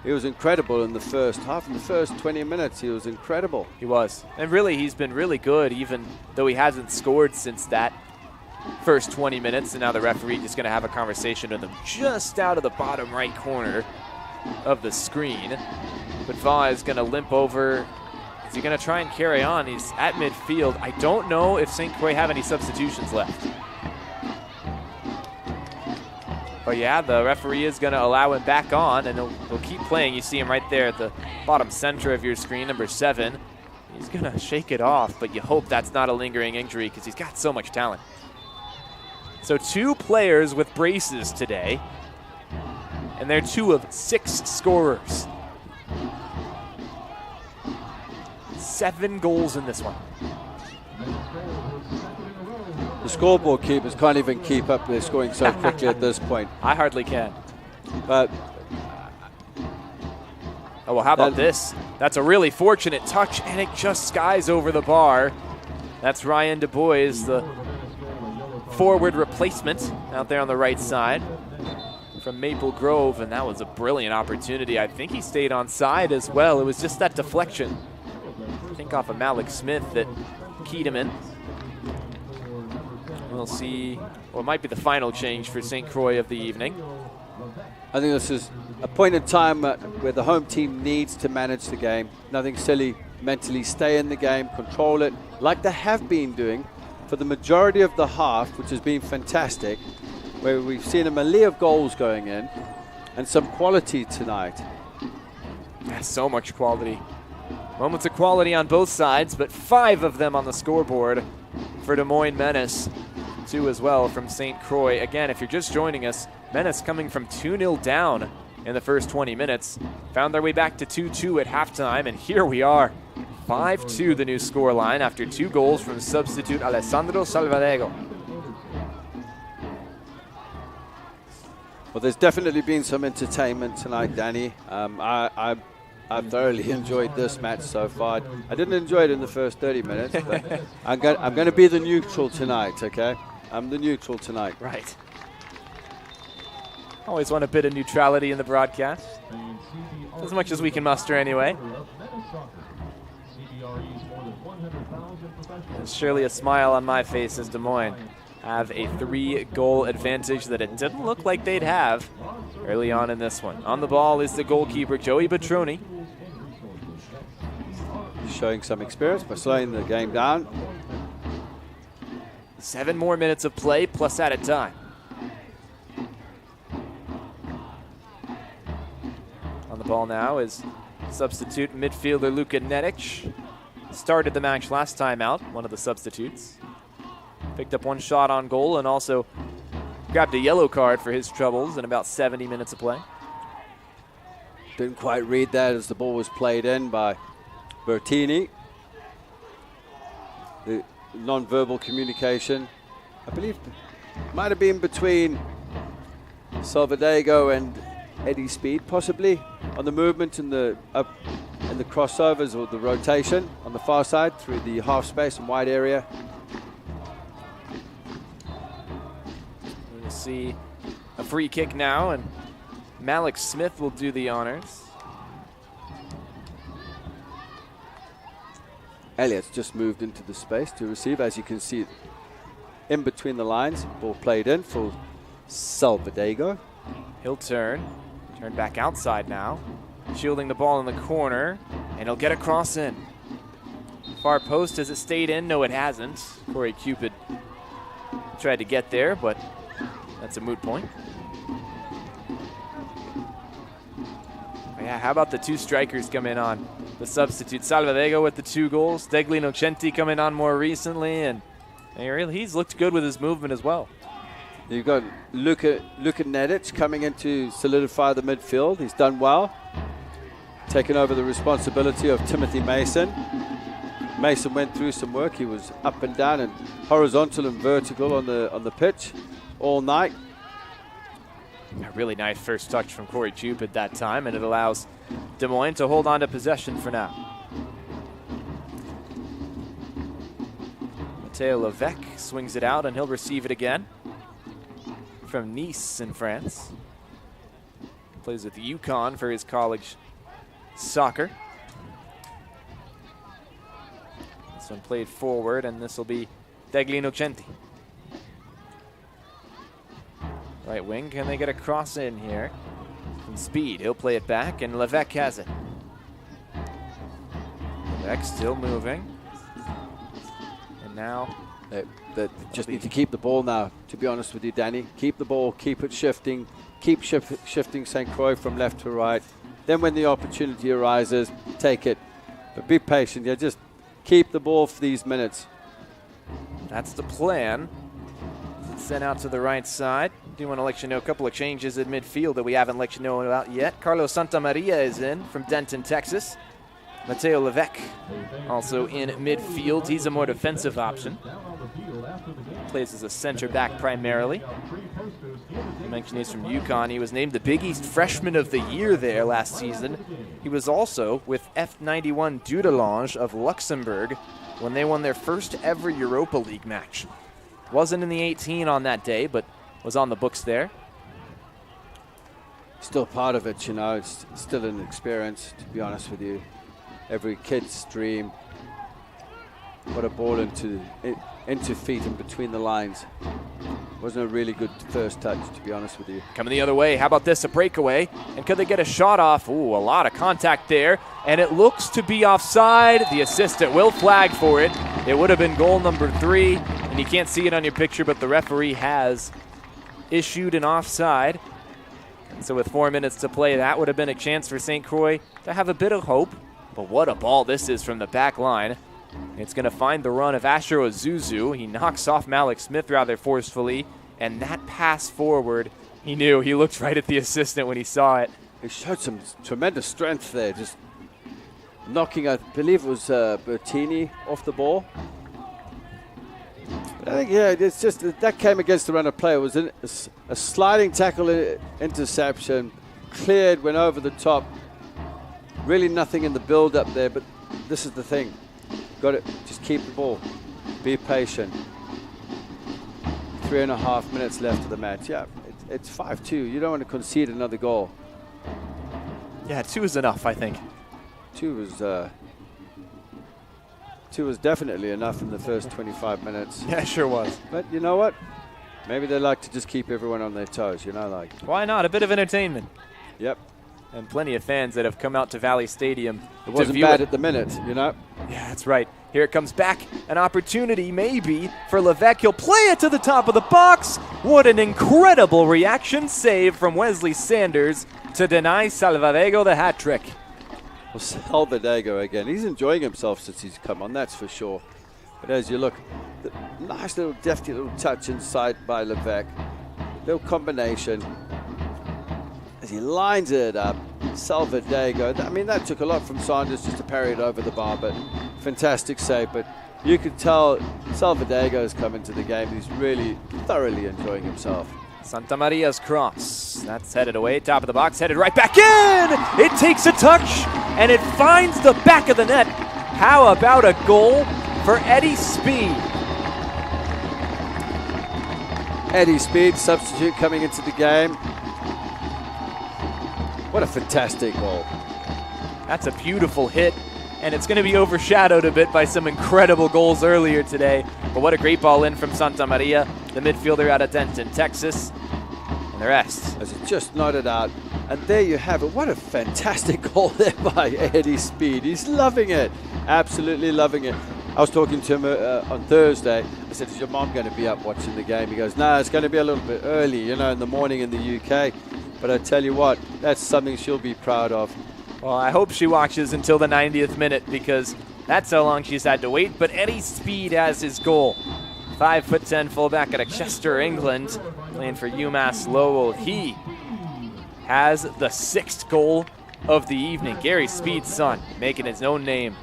He was incredible in the first half. In the first 20 minutes, he was incredible. He was. And really, he's been really good, even though he hasn't scored since that first 20 minutes. And now the referee just going to have a conversation with him just out of the bottom right corner of the screen. But Va is going to limp over. Is he going to try and carry on? He's at midfield. I don't know if St. Croix have any substitutions left. But yeah, the referee is going to allow him back on, and he'll keep playing. You see him right there at the bottom center of your screen, number 7. He's going to shake it off, but you hope that's not a lingering injury because he's got so much talent. So 2 players with braces today, and they're 2 of 6 scorers. 7 goals in this one. The scoreboard keepers can't even keep up. They're scoring so quickly at this point. I hardly can. But oh, well, how about this? That's a really fortunate touch, and it just skies over the bar. That's Ryan Du Bois, the forward replacement out there on the right side from Maple Grove, and that was a brilliant opportunity. I think he stayed on side as well. It was just that deflection, I think off of Malik Smith, that keyed him in. We'll see what might be the final change for St. Croix of the evening. I think this is a point in time where the home team needs to manage the game. Nothing silly, mentally stay in the game, control it, like they have been doing for the majority of the half, which has been fantastic, where we've seen a melee of goals going in and some quality tonight. Yeah, so much quality. Moments of quality on both sides, but 5 of them on the scoreboard for Des Moines Menace. 2 as well from St. Croix. Again, if you're just joining us, Menace coming from 2-0 down in the first 20 minutes. Found their way back to 2-2 at halftime, and here we are. 5-2 the new score line after 2 goals from substitute Alessandro Salvadego. Well, there's definitely been some entertainment tonight, Danny. I thoroughly enjoyed this match so far. I didn't enjoy it in the first 30 minutes, but I'm going to be the neutral tonight, okay? I'm the neutral tonight. Right. Always want a bit of neutrality in the broadcast. As much as we can muster anyway. There's surely a smile on my face as Des Moines have a 3-goal advantage that it didn't look like they'd have early on in this one. On the ball is the goalkeeper, Joey Petroni. Showing some experience by slowing the game down. 7 more minutes of play plus added time. On the ball now is substitute midfielder Luka Nedic. Started the match last time out, one of the substitutes. Picked up 1 shot on goal and also grabbed a yellow card for his troubles in about 70 minutes of play. Didn't quite read that as the ball was played in by Bertini. The non-verbal communication, I believe, might have been between Salvadego and Eddie Speed, possibly, on the movement and the crossovers or the rotation on the far side through the half space and wide area. see a free kick now, and Malik Smith will do the honors. Elliott's just moved into the space to receive, as you can see, in between the lines. Ball played in for Salvadego. He'll turn back outside now, shielding the ball in the corner, and he'll get a cross in. Far post, has it stayed in? No, it hasn't. Corey Cupid tried to get there, but that's a moot point. Yeah, how about the two strikers coming on? The substitute, Salvadego with the 2 goals. Degli Nocenti coming on more recently, and he's looked good with his movement as well. You've got Luka Nedic coming in to solidify the midfield. He's done well. Taking over the responsibility of Timothy Mason. Mason went through some work. He was up and down and horizontal and vertical on the pitch all night. A really nice first touch from Corey Cupid that time, and it allows Des Moines to hold on to possession for now. Matteo Levesque swings it out, and he'll receive it again from Nice in France. Plays with UConn for his college soccer. This one played forward, and this will be Degli Nocenti. Right wing, can they get a cross in here? From Speed, he'll play it back, and Levesque has it. Levesque still moving. And now... They just need to keep the ball now, to be honest with you, Danny. Keep the ball, keep it shifting, keep shifting St. Croix from left to right. Then when the opportunity arises, take it. But be patient, just keep the ball for these minutes. That's the plan. Sent out to the right side. Do want to let you know a couple of changes in midfield that we haven't let you know about yet. Carlos Santamaria is in from Denton, Texas. Matteo Levesque also in midfield. He's a more defensive option. Plays as a center back primarily. I mentioned he's from UConn. He was named the Big East Freshman of the Year there last season. He was also with F91 Dudelange of Luxembourg when they won their first ever Europa League match. Wasn't in the 18 on that day, but was on the books there. Still part of it, it's still an experience, to be honest with you. Every kid's dream. What a ball into feet and between the lines. Wasn't a really good first touch, to be honest with you. Coming the other way, how about this, a breakaway? And could they get a shot off? Ooh, a lot of contact there. And it looks to be offside. The assistant will flag for it. It would have been goal number 3. And you can't see it on your picture, but the referee has issued an offside. And so with 4 minutes to play, that would have been a chance for St. Croix to have a bit of hope. But what a ball this is from the back line. It's going to find the run of Asher Ozuzu. He knocks off Malik Smith rather forcefully. And that pass forward, he knew. He looked right at the assistant when he saw it. He showed some tremendous strength there, just knocking, I believe it was Bertini off the ball. But I think, it's just that came against the run of play. It was a sliding tackle interception, cleared, went over the top. Really nothing in the build-up there, but this is the thing. Got it. Just keep the ball. Be patient. 3.5 minutes left of the match. Yeah, it's 5-2. You don't want to concede another goal. Yeah, 2 is enough, I think. 2 was definitely enough in the first 25 minutes. Yeah, sure was. But you know what? Maybe they like to just keep everyone on their toes, Why not? A bit of entertainment. Yep. And plenty of fans that have come out to Valley Stadium. It wasn't bad at the minute, Yeah, that's right. Here it comes back. An opportunity maybe for Levesque. He'll play it to the top of the box. What an incredible reaction save from Wesley Sanders to deny Salvadego the hat trick. Well, Salvadego again. He's enjoying himself since he's come on, that's for sure. But as you look, the nice little defty little touch inside by Levesque. Little combination. As he lines it up, Salvadego. I mean, that took a lot from Sanders just to parry it over the bar, but fantastic save. But you could tell Salvadego's come into the game. He's really thoroughly enjoying himself. Santa Maria's cross. That's headed away, top of the box, headed right back in! It takes a touch, and it finds the back of the net. How about a goal for Eddie Speed? Eddie Speed, substitute coming into the game. What a fantastic goal. That's a beautiful hit, and it's going to be overshadowed a bit by some incredible goals earlier today. But what a great ball in from Santa Maria, the midfielder out of Denton, Texas. And the rest. As it just nodded out. And there you have it. What a fantastic goal there by Eddie Speed. He's loving it. Absolutely loving it. I was talking to him on Thursday. I said, is your mom going to be up watching the game? He goes, no, it's going to be a little bit early, you know, in the morning in the UK. But I tell you what, that's something she'll be proud of. Well, I hope she watches until the 90th minute because that's how long she's had to wait. But Eddie Speed has his goal. 5'10" fullback out of Chester, England, playing for UMass Lowell. He has the 6th goal of the evening. Gary Speed's son making his own name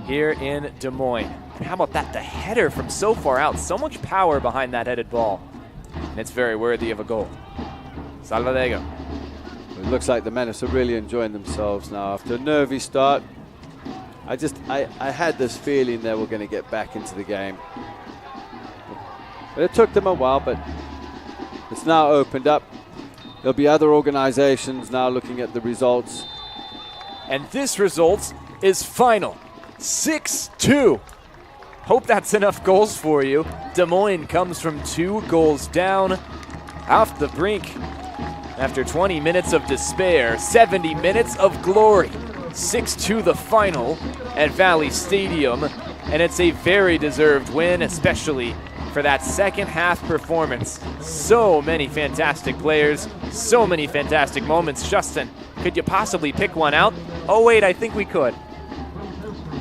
here in Des Moines. And how about that? The header from so far out. So much power behind that headed ball. And it's very worthy of a goal. Salvadego. It looks like the Menace are really enjoying themselves now after a nervy start. I had this feeling they were going to get back into the game. But it took them a while, but it's now opened up. There'll be other organizations now looking at the results. And this result is final. 6-2. Hope that's enough goals for you. Des Moines comes from 2 goals down off the brink. After 20 minutes of despair, 70 minutes of glory. 6-2 the final at Valley Stadium. And it's a very deserved win, especially for that second half performance. So many fantastic players, so many fantastic moments. Justin, could you possibly pick one out? Oh wait, I think we could.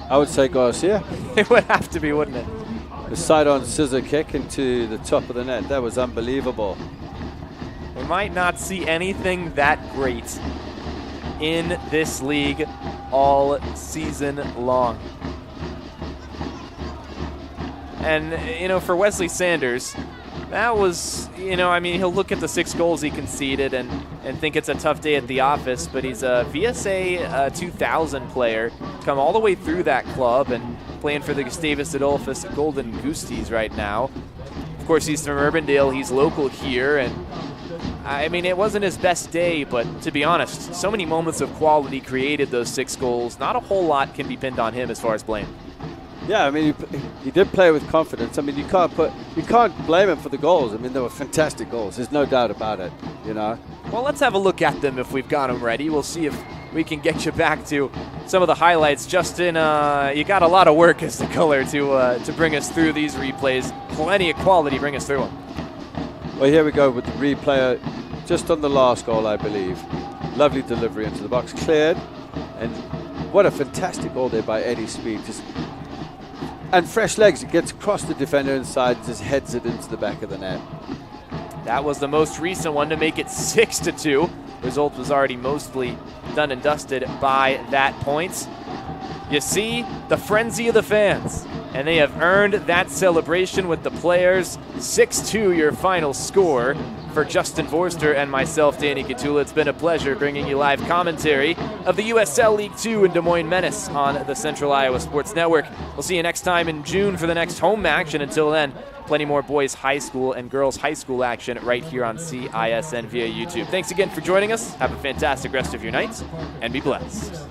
I would say Garcia. It would have to be, wouldn't it? The side-on scissor kick into the top of the net. That was unbelievable. We might not see anything that great in this league all season long. And, you know, for Wesley Sanders, that was, you know, I mean, he'll look at the 6 goals he conceded and think it's a tough day at the office, but he's a VSA 2000 player, come all the way through that club and playing for the Gustavus Adolphus Golden Goosties right now. Of course, he's from Urbandale. He's local here, and I mean, it wasn't his best day, but to be honest, so many moments of quality created those 6 goals. Not a whole lot can be pinned on him as far as blame. Yeah, I mean, he did play with confidence. I mean, you can't blame him for the goals. I mean, they were fantastic goals. There's no doubt about it, you know. Well, let's have a look at them if we've got them ready. We'll see if we can get you back to some of the highlights. Justin, you got a lot of work as the color to bring us through these replays. Plenty of quality. Bring us through them. Well, here we go with the replay just on the last goal, I believe. Lovely delivery into the box, cleared. And what a fantastic goal there by Eddie Speed. And fresh legs, it gets across the defender inside, just heads it into the back of the net. That was the most recent one to make it 6-2. Result was already mostly done and dusted by that point. You see the frenzy of the fans, and they have earned that celebration with the players. 6-2 your final score. For Justin Forster and myself, Danny Catula, it's been a pleasure bringing you live commentary of the USL League 2 in Des Moines Menace on the Central Iowa Sports Network. We'll see you next time in June for the next home match, and until then, plenty more boys high school and girls high school action right here on CISN via YouTube. Thanks again for joining us. Have a fantastic rest of your night, and be blessed.